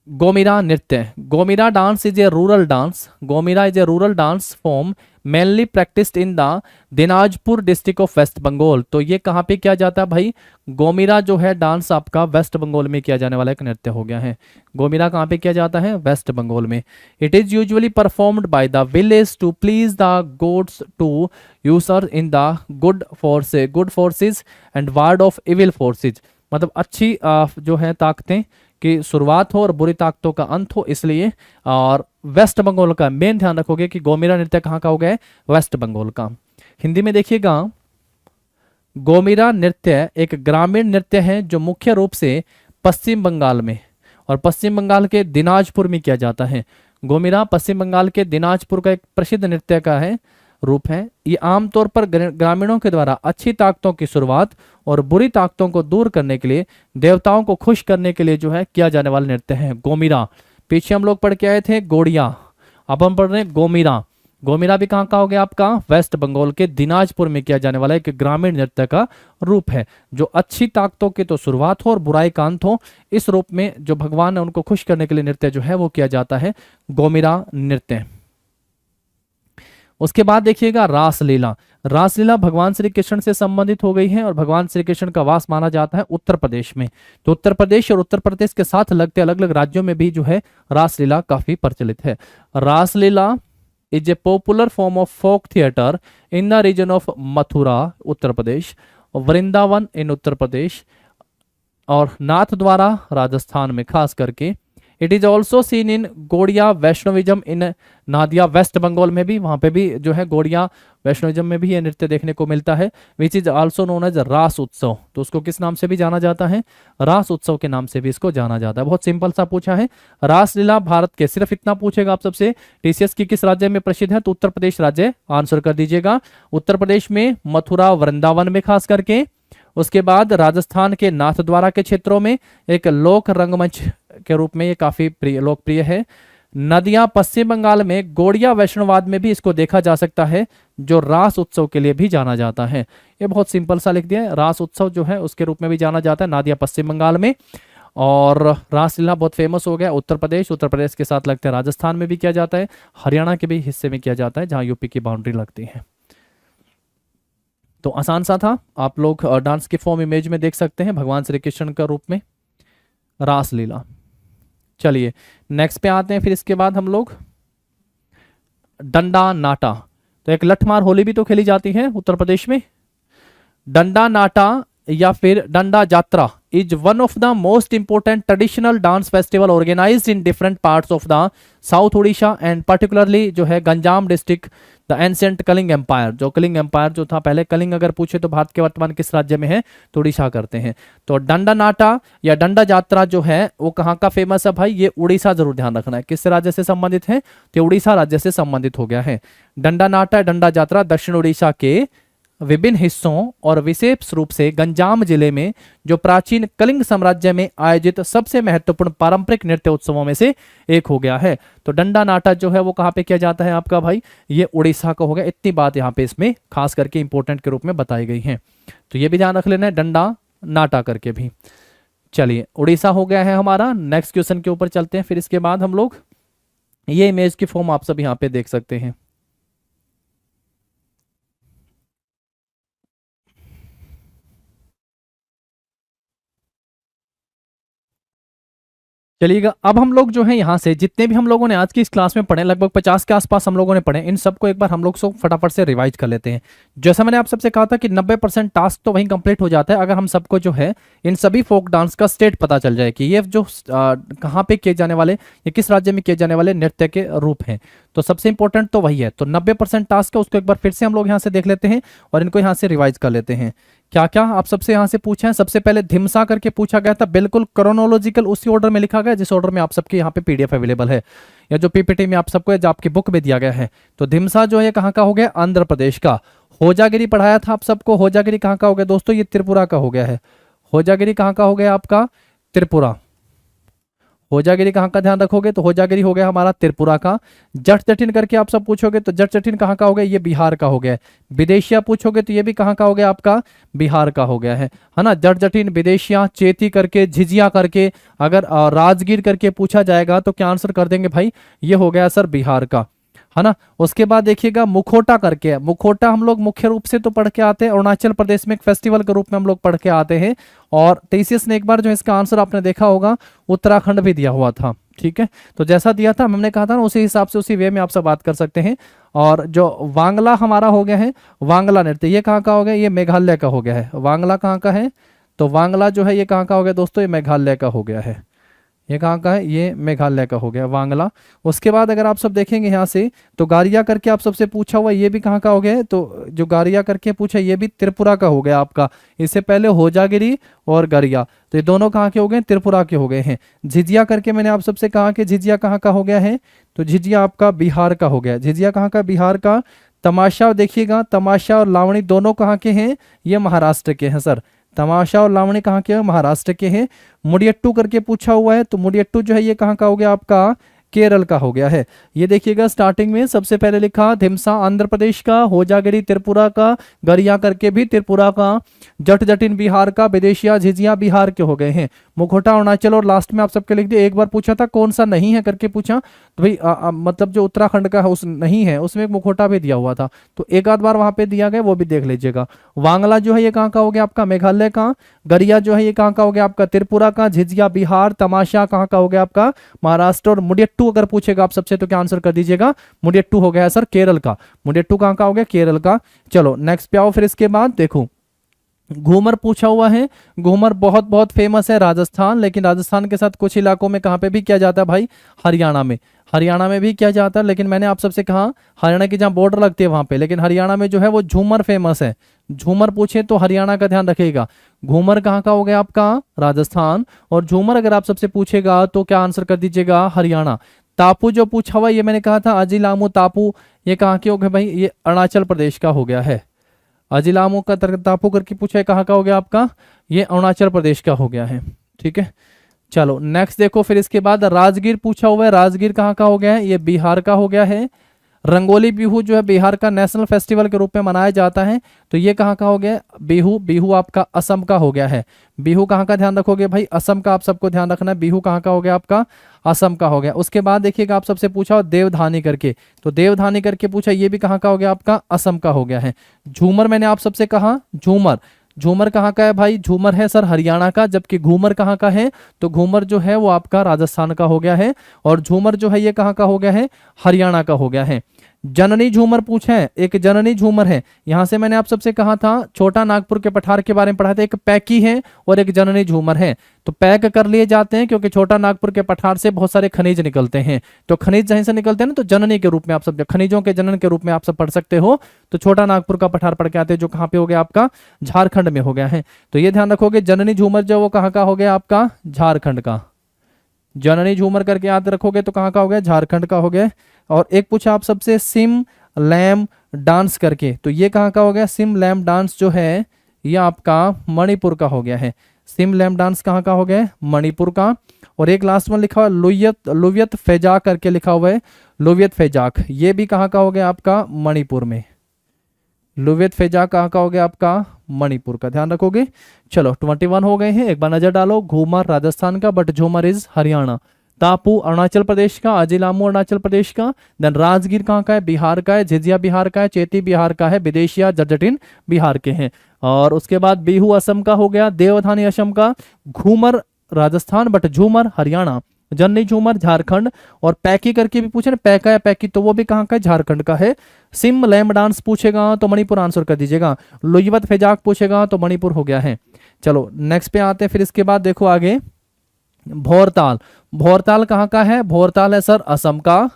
गोमिरा नृत्य। Gomira dance is a rural dance. Gomira is a rural dance form mainly practised in the Dinajpur district of west Bengal. तो ये कहाँ पे किया जाता है भाई? गोमिरा जो है डांस आपका वेस्ट बंगाल में किया जाने वाला एक नृत्य हो गया है। गोमिरा कहाँ पे किया जाता है? वेस्ट बंगाल में। It is usually performed by the village to please the gods to usher in the good forces and ward off evil forces. मतलब अच्छी जो है ताकतें की शुरुआत हो और बुरी ताकतों का अंत हो, इसलिए। और वेस्ट बंगाल का मेन ध्यान रखोगे कि गोमिरा नृत्य कहाँ का हो गया है? वेस्ट बंगाल का। हिंदी में देखिएगा, गोमिरा नृत्य एक ग्रामीण नृत्य है जो मुख्य रूप से पश्चिम बंगाल में और पश्चिम बंगाल के दिनाजपुर में किया जाता है। गोमिरा पश्चिम बंगाल के दिनाजपुर का एक प्रसिद्ध नृत्य का है रूप है। ये आमतौर पर ग्रामीणों के द्वारा अच्छी ताकतों की शुरुआत और बुरी ताकतों को दूर करने के लिए, देवताओं को खुश करने के लिए जो है किया जाने वाला नृत्य है गोमिरा। पीछे हम लोग पढ़ के आए थे गोड़िया, अब हम पढ़ रहे हैं गोमिरा। गोमिरा भी कहाँ का हो गया आपका? वेस्ट बंगाल के दिनाजपुर में किया जाने वाला एक ग्रामीण नृत्य का रूप है जो अच्छी ताकतों की तो शुरुआत हो और बुराई का अंत हो। इस रूप में जो भगवान है उनको खुश करने के लिए नृत्य जो है वो किया जाता है गोमिरा नृत्य। उसके बाद देखिएगा रासलीला। रासलीला भगवान श्री कृष्ण से संबंधित हो गई है और भगवान श्री कृष्ण का वास माना जाता है उत्तर प्रदेश में। तो उत्तर प्रदेश और उत्तर प्रदेश के साथ लगते अलग अलग राज्यों में भी जो है रासलीला काफी प्रचलित है। Raslila is a popular form of folk theatre in the region of Mathura Uttar Pradesh, Vrindavan in Uttar Pradesh और नाथद्वारा राजस्थान में खास करके। It is also seen in Gaudiya Vaishnavism in Nadia west Bengal में भी, वहां पे भी जो है गोड़िया वैष्णविज्म में भी ये नृत्य देखने को मिलता है। Which is also known as Raas Utsav. तो उसको किस नाम से भी जाना जाता है? रास उत्सव के नाम से भी इसको जाना जाता है। बहुत सिंपल सा पूछा है। रासलीला भारत के, सिर्फ इतना पूछेगा आप सबसे, टीसीएस की किस राज्य में प्रसिद्ध है? तो उत्तर प्रदेश राज्य आंसर कर दीजिएगा। उत्तर प्रदेश में मथुरा वृंदावन में खास करके। उसके बाद राजस्थान के नाथद्वारा के क्षेत्रों में एक लोक रंगमंच के रूप में ये काफी लोकप्रिय है। नदियां पश्चिम बंगाल में गोड़िया वैष्णववाद में भी इसको देखा जा सकता है जो रास उत्सव के लिए भी जाना जाता है। ये बहुत सिंपल सा लिख दिया है, रास उत्सव जो है उसके रूप में भी जाना जाता है नादिया पश्चिम बंगाल में। और रासलीला बहुत फेमस हो गया उत्तर प्रदेश के साथ लगते हैं राजस्थान में भी किया जाता है, हरियाणा के भी हिस्से में किया जाता है जहां यूपी की बाउंड्री लगती है। तो आसान सा था, आप लोग डांस के फॉर्म इमेज में देख सकते हैं भगवान श्री कृष्ण का रूप में रासलीला। चलिए नेक्स्ट पे आते हैं। फिर इसके बाद हम लोग डंडा नाटा। तो एक लठमार होली भी तो खेली जाती है उत्तर प्रदेश में। डंडा नाटा या फिर Danda Jatra is one of the most important traditional dance festival organized in different parts of the south Orissa and particularly जो है Ganjam district the ancient Kalinga empire. जो कलिंग एम्पायर जो था पहले, कलिंग अगर पूछे तो भारत के वर्तमान किस राज्य में है? तो उड़ीसा करते हैं। तो डंडा नाटा या डंडा जात्रा जो है वो कहाँ का फेमस है भाई? ये उड़ीसा, जरूर ध्यान रखना है। किस राज्य से संबंधित है? तो उड़ीसा राज्य से संबंधित हो गया है। डंडा नाटा डंडा जात्रा दक्षिण उड़ीसा के विभिन्न हिस्सों और विशेष रूप से गंजाम जिले में जो प्राचीन कलिंग साम्राज्य में आयोजित सबसे महत्वपूर्ण पारंपरिक नृत्य उत्सवों में से एक हो गया है। तो डंडा नाटा जो है वो कहाँ पे किया जाता है आपका भाई? ये उड़ीसा का हो गया। इतनी बात यहाँ पे इसमें खास करके इंपोर्टेंट के रूप में बताई गई है, तो ये भी ध्यान रख लेना है डंडा नाटा करके भी। चलिए उड़ीसा हो गया है हमारा। नेक्स्ट क्वेश्चन के ऊपर चलते हैं। फिर इसके बाद हम लोग ये इमेज की फॉर्म आप सब यहाँ पे देख सकते हैं। चलिएगा अब हम लोग जो है यहाँ से जितने भी हम लोगों ने आज की इस क्लास में पढ़े, लगभग 50 के आसपास हम लोगों ने पढ़े, इन सबको एक बार हम लोग सब फटाफट से रिवाइज कर लेते हैं। जैसा मैंने आप सबसे कहा था कि 90% टास्क तो वहीं कंप्लीट हो जाता है अगर हम सबको जो है इन सभी फोक डांस का स्टेट पता चल जाए कि ये जो कहाँ पे किए जाने वाले, ये किस राज्य में किए जाने वाले नृत्य के रूप हैं। तो सबसे इंपॉर्टेंट तो वही है। तो 90% टास्क है उसको एक बार फिर से हम लोग यहाँ से देख लेते हैं और इनको यहाँ से रिवाइज कर लेते हैं। क्या क्या आप सबसे यहाँ से पूछे हैं? सबसे पहले धिमसा करके पूछा गया था, बिल्कुल क्रोनोलॉजिकल उसी ऑर्डर में लिखा गया जिस ऑर्डर में आप सबके यहाँ पे पीडीएफ अवेलेबल है या जो पीपीटी में आप सबको जो आपकी बुक में दिया गया है। तो धिमसा जो है कहाँ का हो गया? आंध्र प्रदेश का। होजागिरी पढ़ाया था आप सबको, होजागिरी कहाँ का हो गया दोस्तों? ये त्रिपुरा का हो गया है। होजागिरी कहाँ का हो गया आपका? त्रिपुरा। होजागिरी कहाँ का ध्यान रखोगे? तो होजागिरी हो गया हमारा त्रिपुरा का। जट जटिन करके आप सब पूछोगे तो जट जटिन कहाँ का हो गया? ये बिहार का हो गया है। विदेशिया पूछोगे तो ये भी कहाँ का हो गया आपका? बिहार का हो गया है ना। जट जटिन, विदेशिया, चेती करके, झिझिया करके, अगर राजगीर करके पूछा जाएगा तो क्या आंसर कर देंगे भाई? ये हो गया सर बिहार का। है ना। उसके बाद देखिएगा मुखोटा करके है, मुखोटा हम लोग मुख्य रूप से तो पढ़ के आते हैं, अरुणाचल प्रदेश में एक फेस्टिवल के रूप में हम लोग पढ़ के आते हैं। और टीसीएस ने एक बार जो इसका आंसर आपने देखा होगा उत्तराखंड भी दिया हुआ था, ठीक है। तो जैसा दिया था हमने कहा था ना, उसी हिसाब से उसी वे में आपसे बात कर सकते हैं। और जो वांगला हमारा हो गया है, वांगला नृत्य, ये कहाँ का हो गया, ये मेघालय का हो गया है। वांगला कहाँ का है, तो वांगला जो है ये कहाँ का हो गया दोस्तों, ये मेघालय का हो गया है। ये कहाँ का है, ये मेघालय का हो गया वांगला। उसके बाद अगर आप सब देखेंगे यहाँ से, तो गारिया करके आप सबसे पूछा हुआ, ये भी कहाँ का हो गया है, तो जो गारिया करके पूछा ये भी त्रिपुरा का हो गया आपका। इससे पहले होजागिरी और गरिया, तो ये दोनों कहाँ के हो गए, त्रिपुरा के हो गए हैं। झिझिया करके मैंने आप सबसे कहा कि झिझिया कहाँ का हो गया है, तो झिझिया आपका बिहार का हो गया। झिझिया कहाँ का, बिहार का। तमाशा देखिएगा, तमाशा और लावणी दोनों कहाँ के हैं, ये महाराष्ट्र के हैं सर। तमाशा और लावणी कहाँ के हैं, महाराष्ट्र के हैं। मुडियट्टू करके पूछा हुआ है, तो मुडियट्टू जो है ये कहाँ का हो गया आपका, केरल का हो गया है। ये देखिएगा स्टार्टिंग में सबसे पहले लिखा धिमसा आंध्र प्रदेश का, होजागिरी त्रिपुरा का, गरिया करके भी त्रिपुरा का, जट जटिन बिहार का, विदेशिया झिझिया बिहार के हो गए हैं, मुखोटा अरुणाचल, और लास्ट में आप सबके लिख दिए। एक बार पूछा था कौन सा नहीं है करके पूछा, तो भाई मतलब जो उत्तराखंड का है उस नहीं है, उसमें एक मुखोटा भी दिया हुआ था, तो एक आध बार वहां पे दिया गया, वो भी देख लीजिएगा। वांगला जो है ये कहाँ का हो गया आपका, मेघालय का। गरिया जो है ये कहाँ का हो गया आपका, त्रिपुरा का। झिझिया बिहार, तमाशा कहाँ का हो गया आपका, महाराष्ट्र। और मुडियट्टू अगर पूछेगा आप सबसे तो क्या आंसर कर दीजिएगा, मुडियट्टू हो गया सर केरल का। मुडियट्टू कहाँ का हो गया, केरल का। चलो नेक्स्ट पे आओ, फिर इसके बाद देखो घूमर पूछा हुआ है। घूमर बहुत बहुत फेमस है राजस्थान, लेकिन राजस्थान के साथ कुछ इलाकों में कहाँ पे भी किया जाता है भाई, हरियाणा में। हरियाणा में भी किया जाता है, लेकिन मैंने आप सबसे कहा हरियाणा की जहाँ बॉर्डर लगती है वहां पे, लेकिन हरियाणा में जो है वो झूमर फेमस है। झूमर पूछे तो हरियाणा का ध्यान रखिएगा। घूमर कहाँ का हो गया आपका, राजस्थान। और झूमर अगर आप सबसे पूछेगा तो क्या आंसर कर दीजिएगा, हरियाणा। टापू जो पूछा हुआ ये मैंने कहा था अजिलामू टापू, ये कहाँ के हो गए भाई, ये अरुणाचल प्रदेश का हो गया है। अजिलामू का टापू करके पूछा है कहाँ का हो गया आपका, ये अरुणाचल प्रदेश का हो गया है, ठीक है। चलो नेक्स्ट देखो, फिर इसके बाद राजगीर पूछा हुआ है। राजगीर कहाँ का हो गया है, ये बिहार का हो गया है। रंगोली बिहू जो है बिहार का नेशनल फेस्टिवल के रूप में मनाया जाता है, तो ये कहाँ का हो गया, बिहू। बिहू आपका असम का हो गया है। बिहू कहाँ का ध्यान रखोगे भाई, असम का आप सबको ध्यान रखना है। बिहू कहाँ का हो गया आपका, असम का हो गया। उसके बाद देखिएगा आप सबसे पूछा देवधानी करके, तो देवधानी करके पूछा, ये भी कहाँ का हो गया आपका, असम का हो गया है। झूमर मैंने आप सबसे कहा, झूमर। झूमर कहाँ का है भाई, झूमर है सर हरियाणा का, जबकि घूमर कहाँ का है, तो घूमर जो है वो आपका राजस्थान का हो गया है। और झूमर जो है ये कहाँ का हो गया है, हरियाणा का हो गया है। जननी झूमर पूछे, एक जननी झूमर है। यहां से मैंने आप सबसे कहा था छोटा नागपुर के पठार के बारे में पढ़ा था, एक पैकी है और एक जननी झूमर है। तो पैक कर लिए जाते हैं क्योंकि छोटा नागपुर के पठार से बहुत सारे खनिज निकलते हैं, तो खनिज जहीं से निकलते हैं ना, तो जननी के रूप में आप सब खनिजों के जनन के रूप में आप सब पढ़ सकते हो। तो छोटा नागपुर का पठार पढ़ के आते हैं, जो कहाँ पे हो गया आपका, झारखंड में हो गया है। तो ये ध्यान रखोगे, जननी झूमर जो वो कहाँ का हो गया आपका, झारखंड का। जननी झूमर करके याद रखोगे तो कहाँ का हो गया, झारखंड का हो गया। और एक पूछा आप सबसे सिम लैम डांस करके, तो ये कहाँ का हो गया, सिम लैम डांस जो है ये आपका मणिपुर का हो गया है। सिम लैम डांस कहाँ का हो गया, मणिपुर का। और एक लास्ट में लिखा हुआ लुवियत फैजाक करके लिखा हुआ है, लुवियत फैजाक, ये भी कहाँ का हो गया आपका, मणिपुर में। लुवियत फैजाक कहाँ का हो गया आपका, मणिपुर का, ध्यान रखोगे। चलो 21 हो गए हैं, एक बार नजर डालो। घूमर राजस्थान का, बट झूमर इज हरियाणा। टापू अरुणाचल प्रदेश का, अजिलामू अरुणाचल प्रदेश का। देन राजगीर कहाँ का है, बिहार का है। झिझिया बिहार का है। चेती बिहार का है। विदेशिया जटजटिन बिहार के हैं। और उसके बाद बिहू असम का हो गया। देवधानी असम का। घूमर राजस्थान, बट झूमर हरियाणा। जननी झूमर झारखंड। और पैकी करके भी पूछे ना, पैका या पैकी, तो वो भी कहाँ का है, झारखंड का है। सिम लैम डांस पूछेगा तो मणिपुर आंसर कर दीजिएगा। लुइवत फैजाक पूछेगा तो मणिपुर हो गया है। चलो नेक्स्ट पे आते हैं, फिर इसके बाद देखो आगे भोरताल। भोरताल कहाँ का है, भोरताल है सर असम का।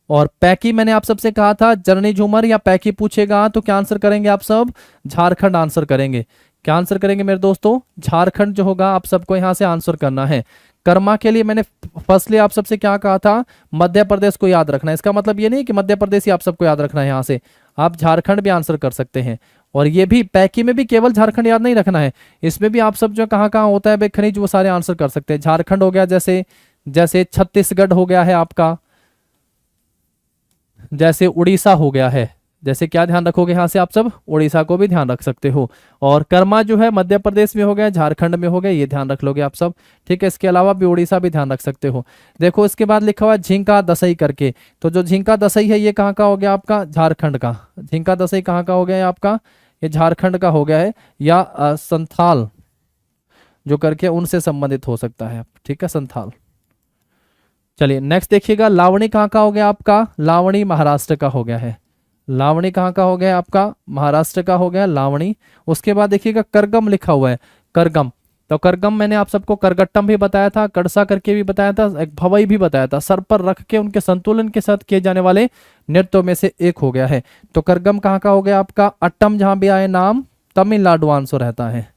और पैकी मैंने आप सबसे कहा था, जननी झूमर या पैकी पूछेगा तो क्या आंसर करेंगे आप सब, झारखंड आंसर करेंगे। क्या आंसर करेंगे मेरे दोस्तों, झारखंड जो होगा आप सबको यहां से आंसर करना है। कर्मा के लिए मैंने फर्स्टली आप सबसे क्या कहा था, मध्य प्रदेश को याद रखना है। इसका मतलब ये नहीं कि मध्य प्रदेश ही आप सबको याद रखना है, यहाँ से आप झारखंड भी आंसर कर सकते हैं। और ये भी पैकी में भी केवल झारखंड याद नहीं रखना है, इसमें भी आप सब जो कहाँ कहाँ होता है खनिज वो सारे आंसर कर सकते हैं। झारखंड हो गया, जैसे जैसे छत्तीसगढ़ हो गया है आपका, जैसे उड़ीसा हो गया है, जैसे क्या ध्यान रखोगे यहाँ से आप सब, उड़ीसा को भी ध्यान रख सकते हो। और कर्मा जो है मध्य प्रदेश में हो गया, झारखंड में हो गया, ये ध्यान रख लोगे आप सब। ठीक है, इसके अलावा भी उड़ीसा भी ध्यान रख सकते हो। देखो इसके बाद लिखा हुआ है झिंका दसई करके, तो जो झिंका दसई है ये कहाँ का हो गया आपका, झारखंड का। झिंका दसई कहाँ का हो गया है आपका, ये झारखंड का हो गया है, या संथाल जो करके उनसे संबंधित हो सकता है। ठीक है, संथाल। चलिए नेक्स्ट देखिएगा, लावणी कहाँ का हो गया आपका, लावणी महाराष्ट्र का हो गया है। लावणी कहाँ का हो गया है आपका, महाराष्ट्र का हो गया लावणी। उसके बाद देखिएगा करगम लिखा हुआ है, करगम। तो करगम मैंने आप सबको करगट्टम भी बताया था, कड़सा करके भी बताया था, एक भवई भी बताया था। सर पर रख के उनके संतुलन के साथ किए जाने वाले नृत्यों में से एक हो गया है। तो करगम कहाँ का हो गया आपका, अट्टम जहां भी आए नाम तमिलनाडु आंसर रहता है।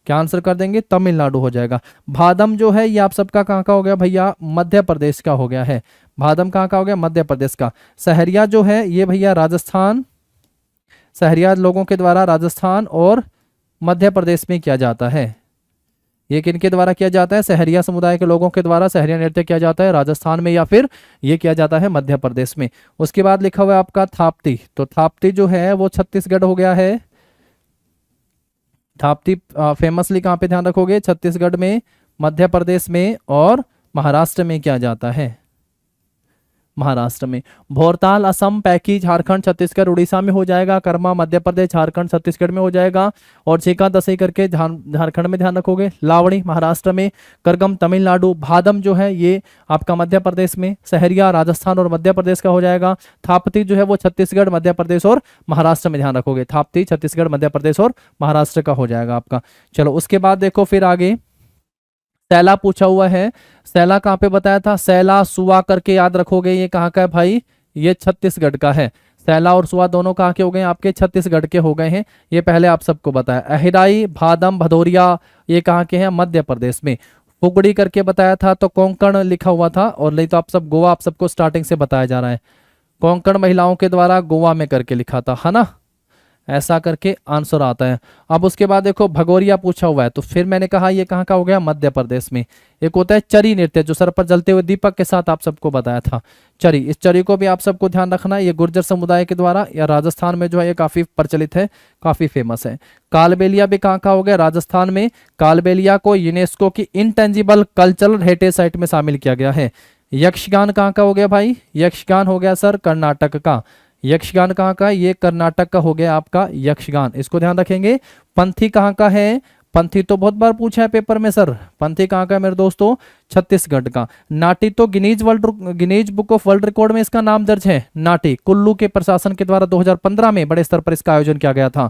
क्या आंसर कर देंगे, तमिलनाडु हो जाएगा। भादम जो है ये आप सबका कहाँ का हो गया भैया, मध्य प्रदेश का हो गया है। भादम कहाँ का हो गया, मध्य प्रदेश का। सहरिया जो है ये भैया राजस्थान, सहरिया लोगों के द्वारा राजस्थान और मध्य प्रदेश में किया जाता है। ये किनके द्वारा किया जाता है, सहरिया समुदाय के लोगों के द्वारा सहरिया नृत्य किया जाता है राजस्थान में, या फिर ये किया जाता है मध्य प्रदेश में। उसके बाद लिखा हुआ है आपका थाप्ती, तो थाप्ती जो है वो छत्तीसगढ़ हो गया है। थाप्ती फेमसली कहाँ पे ध्यान रखोगे, छत्तीसगढ़ में, मध्य प्रदेश में और महाराष्ट्र में किया जाता है, महाराष्ट्र में। भोरताल असम, पैकी झारखंड छत्तीसगढ़ उड़ीसा में हो जाएगा। कर्मा मध्य प्रदेश झारखंड छत्तीसगढ़ में हो जाएगा। और झिंका दसई करके झारखंड में ध्यान रखोगे। लावणी महाराष्ट्र में, करगम तमिलनाडु, भादम जो है ये आपका मध्य प्रदेश में, सहरिया राजस्थान और मध्य प्रदेश का हो जाएगा। थाप्ती जो है वो छत्तीसगढ़ मध्य प्रदेश और महाराष्ट्र में ध्यान रखोगे, थाप्ती छत्तीसगढ़ मध्य प्रदेश और महाराष्ट्र का हो जाएगा आपका। चलो उसके बाद देखो फिर आगे सैला पूछा हुआ है। सैला कहाँ पे बताया था, सैला सुआ करके याद रखोगे, ये कहाँ का है भाई, ये छत्तीसगढ़ का है। सैला और सुआ दोनों कहाँ के हो गए आपके, छत्तीसगढ़ के हो गए हैं, ये पहले आप सबको बताया। अहिराई भादम भदौरिया ये कहाँ के हैं, मध्य प्रदेश में। फुगड़ी करके बताया था, तो कोंकण लिखा हुआ था, और नहीं तो आप सब गोवा, आप सबको स्टार्टिंग से बताया जा रहा है। कोंकण महिलाओं के द्वारा गोवा में करके लिखा था, है ना, ऐसा करके आंसर आता है। अब उसके बाद देखो भगोरिया पूछा हुआ है, तो फिर मैंने कहा ये कहाँ का हो गया, मध्य प्रदेश में। एक होता है चरी नृत्य, जो सर पर जलते हुए दीपक के साथ आप सबको बताया था, चरी। इस चरी को भी आप सबको ध्यान रखना है, ये गुर्जर समुदाय के द्वारा या राजस्थान में जो है ये काफी प्रचलित है, काफी फेमस है। कालबेलिया भी कहाँ का हो गया, राजस्थान में। कालबेलिया को यूनेस्को की इंटेंजिबल कल्चरल हेरिटेज साइट में शामिल किया गया है। यक्षगान कहाँ का हो गया भाई, यक्षगान हो गया सर कर्नाटक का। यक्षगान कहाँ का, ये कर्नाटक का हो गया आपका यक्षगान, इसको ध्यान रखेंगे। पंथी कहाँ का है, पंथी तो बहुत बार पूछा है पेपर में सर, पंथी कहाँ का है मेरे दोस्तों, छत्तीसगढ़ का। नाटी तो Guinness book of world record में इसका नाम दर्ज है। नाटी कुल्लू के प्रशासन के द्वारा 2015 में बड़े स्तर पर इसका आयोजन किया गया था।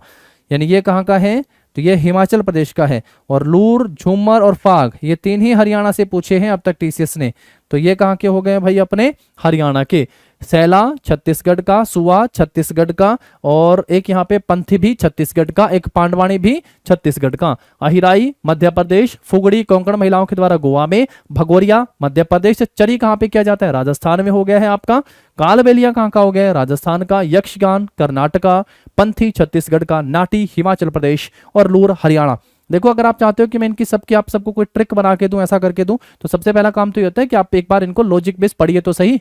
यानी ये कहाँ का है, तो ये हिमाचल प्रदेश का है। और लूर, झूमर और फाग ये तीन ही हरियाणा से पूछे हैं अब तक टीसीएस ने, तो ये कहाँ के हो गए भाई, अपने हरियाणा के। सैला छत्तीसगढ़ का, सुआ छत्तीसगढ़ का, और एक यहाँ पे पंथी भी छत्तीसगढ़ का, एक पांडवानी भी छत्तीसगढ़ का। अहिराई मध्य प्रदेश, फुगड़ी कोंकण महिलाओं के द्वारा गोवा में, भगोरिया मध्य प्रदेश, चरी कहाँ पे किया जाता है, राजस्थान में हो गया है आपका। कालबेलिया कहाँ का हो गया है, राजस्थान का। यक्षगान कर्नाटका, पंथी छत्तीसगढ़ का, नाटी हिमाचल प्रदेश और लूर हरियाणा। देखो अगर आप चाहते हो कि मैं इनकी सबकी आप सबको कोई ट्रिक बना के दूं, ऐसा करके दूं, तो सबसे पहला काम तो ये होता है कि आप एक बार इनको लॉजिक बेस पढ़िए तो सही,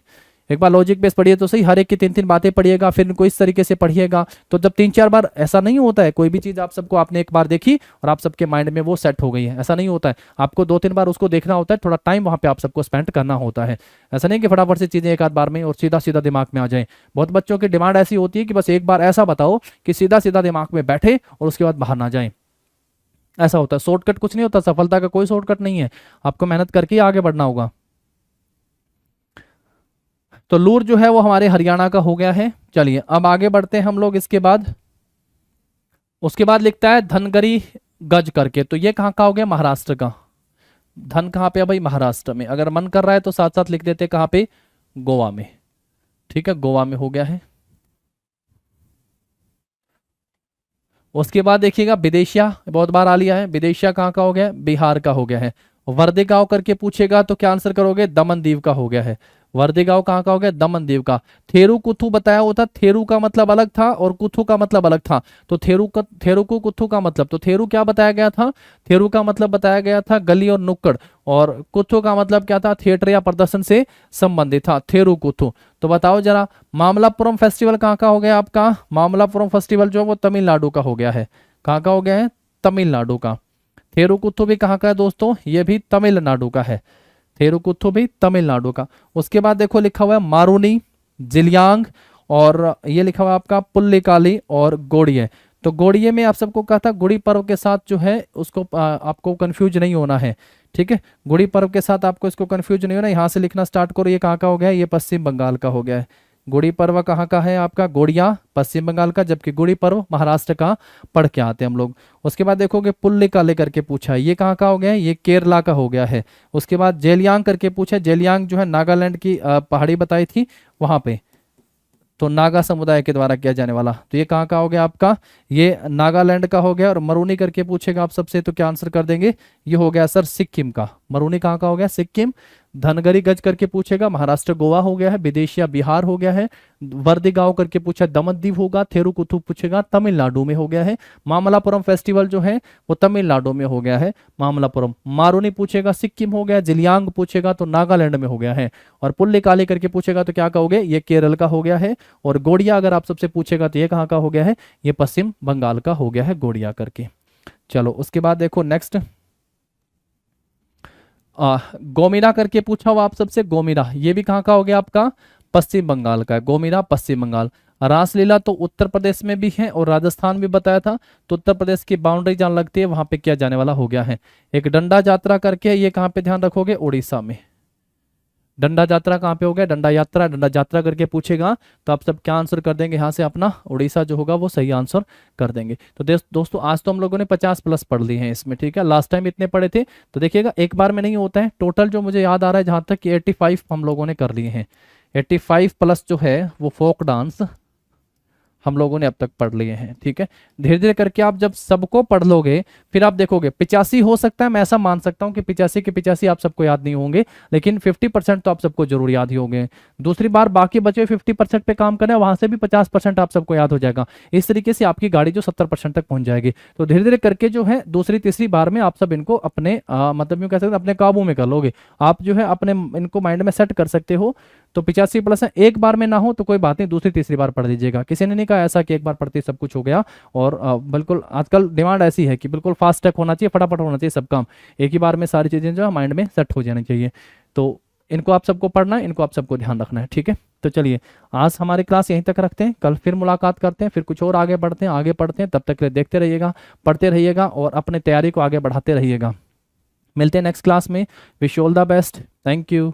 एक बार लॉजिक बेस पढ़िए तो सही, हर एक की तीन तीन बातें पढ़िएगा, फिर इनको इस तरीके से पढ़िएगा। तो जब तीन चार बार, ऐसा नहीं होता है कोई भी चीज आप सबको आपने एक बार देखी और आप सबके माइंड में वो सेट हो गई है, ऐसा नहीं होता है। आपको दो तीन बार उसको देखना होता है, थोड़ा टाइम वहां पे आप सबको स्पेंड करना होता है। ऐसा नहीं कि फटाफट से चीजें एक आध बार में और सीधा सीधा दिमाग में आ जाए। बहुत बच्चों की डिमांड ऐसी होती है कि बस एक बार ऐसा बताओ कि सीधा सीधा दिमाग में बैठे और उसके बाद बाहर ना जाए, ऐसा होता है। शॉर्टकट कुछ नहीं होता, सफलता का कोई शॉर्टकट नहीं है, आपको मेहनत करके ही आगे बढ़ना होगा। तो लूर जो है वो हमारे हरियाणा का हो गया है। चलिए अब आगे बढ़ते हैं हम लोग। इसके बाद उसके बाद लिखता है धनगरी गज करके, तो ये कहाँ का हो गया, महाराष्ट्र का। धन कहाँ पे है भाई, महाराष्ट्र में। अगर मन कर रहा है तो साथ साथ लिख देते कहाँ पे, गोवा में। ठीक है, गोवा में हो गया है। उसके बाद देखिएगा विदेशिया, बहुत बार आ लिया है। विदेशिया कहाँ का हो गया, बिहार का हो गया है। वर्दी गांव करके पूछेगा तो क्या आंसर करोगे, दमन दीव का हो गया है। वर्दी गांव कहाँ का हो गया, दमन दीव का। थेरू कुथु बताया होता, थेरू का मतलब अलग था और कुथु का मतलब अलग था। तो थेरू को कुथु का मतलब, तो थेरू क्या बताया गया था, थेरू का मतलब बताया गया था गली और नुक्कड़, और कुथु का मतलब क्या था, थिएटर या प्रदर्शन से संबंधित था, थेरू कुथु। तो बताओ जरा, मामलापुरम फेस्टिवल कहाँ का हो गया आपका, मामलापुरम फेस्टिवल जो है वो तमिलनाडु का हो गया है। कहाँ का हो गया है, तमिलनाडु का। थेरुकुथु भी कहाँ का है दोस्तों, ये भी तमिलनाडु का है। थेरुकुथु भी तमिलनाडु का। उसके बाद देखो लिखा हुआ है मारूनी, जिलियांग, और ये लिखा हुआ है आपका पुल्लिकाली और गोड़िये। तो गोड़िये में आप सबको कहा था गुड़ी पर्व के साथ जो है उसको आपको कंफ्यूज नहीं होना है, ठीक है। गुड़ी पर्व के साथ आपको इसको कंफ्यूज नहीं होना, यहाँ से लिखना स्टार्ट करो। ये कहाँ का हो गया है, ये पश्चिम बंगाल का हो गया है। गुड़ी पर्व कहाँ का है आपका, गोड़िया पश्चिम बंगाल का, जबकि गुड़ी पर्व महाराष्ट्र का पढ़ के आते हैं हम लोग। उसके बाद देखोगे पुल्लिका लेकर के पूछा है, ये कहाँ का हो गया है, ये केरला का हो गया है। उसके बाद जेलियांग करके पूछा, जेलियांग जो है नागालैंड की पहाड़ी बताई थी वहां पे, तो नागा समुदाय के द्वारा किया जाने वाला। तो ये कहाँ का हो गया आपका, ये नागालैंड का हो गया। और मरूनी करके पूछेगा आप सबसे तो क्या आंसर कर देंगे, ये हो गया सर सिक्किम का। मरूनी कहाँ का हो गया, सिक्किम। धनगरी गज करके पूछेगा, महाराष्ट्र गोवा हो गया है। विदेशिया बिहार हो गया है। वर्दी गांव करके पूछा, दमनदीव होगा। थेरुकुथु पूछेगा, तमिलनाडु में हो गया है। मामलापुरम फेस्टिवल जो है वो तमिलनाडु में हो गया है, मामलापुरम। मारूनी पूछेगा, सिक्किम हो गया। जिलियांग पूछेगा तो नागालैंड में हो गया है। और पुल्लिकाली करके पूछेगा तो क्या कहोगे, ये केरल का हो गया है। और गोड़िया अगर आप सबसे पूछेगा तो ये कहाँ का हो गया है, ये पश्चिम बंगाल का हो गया है, गोड़िया करके। चलो उसके बाद देखो नेक्स्ट, गोमिरा करके पूछा हुआ आप सबसे, गोमिरा ये भी कहाँ का हो गया आपका, पश्चिम बंगाल का है। गोमिरा पश्चिम बंगाल। रासलीला तो उत्तर प्रदेश में भी है और राजस्थान भी बताया था, तो उत्तर प्रदेश की बाउंड्री जहाँ लगती है वहां पे किया जाने वाला हो गया है। एक डंडा यात्रा करके, ये कहाँ पे ध्यान रखोगे, उड़ीसा में। डंडा यात्रा कहाँ पे हो गया, डंडा यात्रा, डंडा यात्रा करके पूछेगा तो आप सब क्या आंसर कर देंगे, यहाँ से अपना उड़ीसा जो होगा वो सही आंसर कर देंगे। तो दोस्तों आज तो हम लोगों ने 50+ पढ़ लिए हैं इसमें, ठीक है। लास्ट टाइम इतने पढ़े थे, तो देखिएगा एक बार में नहीं होता है। टोटल जो मुझे याद आ रहा है जहाँ तक कि 85 हम लोगों ने कर लिए हैं। 85+ जो है वो फोक डांस हम लोगों ने अब तक पढ़ लिए हैं, ठीक है। धीरे धीरे करके आप जब सबको पढ़ लोगे फिर आप देखोगे 85 हो सकता है, मैं ऐसा मान सकता हूँ कि 85 के 85 आप सबको याद नहीं होंगे, लेकिन 50% तो आप सबको जरूर याद ही होंगे। दूसरी बार बाकी बचे 50% पे काम करें, वहां से भी 50% आप सबको याद हो जाएगा। इस तरीके से आपकी गाड़ी जो 70% तक पहुंच जाएगी। तो धीरे धीरे करके जो है दूसरी तीसरी बार में आप सब इनको अपने मतलब यूँ कह सकते हैं अपने काबू में कर लोगे। आप जो है अपने इनको माइंड में सेट कर सकते हो। तो 85+ है, एक बार में ना हो तो कोई बात नहीं, दूसरी तीसरी बार पढ़ लीजिएगा। किसी ने नहीं कहा ऐसा कि एक बार पढ़ते सब कुछ हो गया। और बिल्कुल आजकल डिमांड ऐसी है कि बिल्कुल फास्ट ट्रैक होना चाहिए, फटाफट होना चाहिए सब काम, एक ही बार में सारी चीज़ें जो है माइंड में सेट हो जानी चाहिए। तो इनको आप सबको पढ़ना है, इनको आप सबको ध्यान रखना है, ठीक है। तो चलिए आज हमारी क्लास यहीं तक रखते हैं, कल फिर मुलाकात करते हैं, फिर कुछ और आगे बढ़ते हैं, आगे पढ़ते हैं। तब तक के लिए देखते रहिएगा, पढ़ते रहिएगा और अपने तैयारी को आगे बढ़ाते रहिएगा। मिलते हैं नेक्स्ट क्लास में। Wish you all the best. Thank you.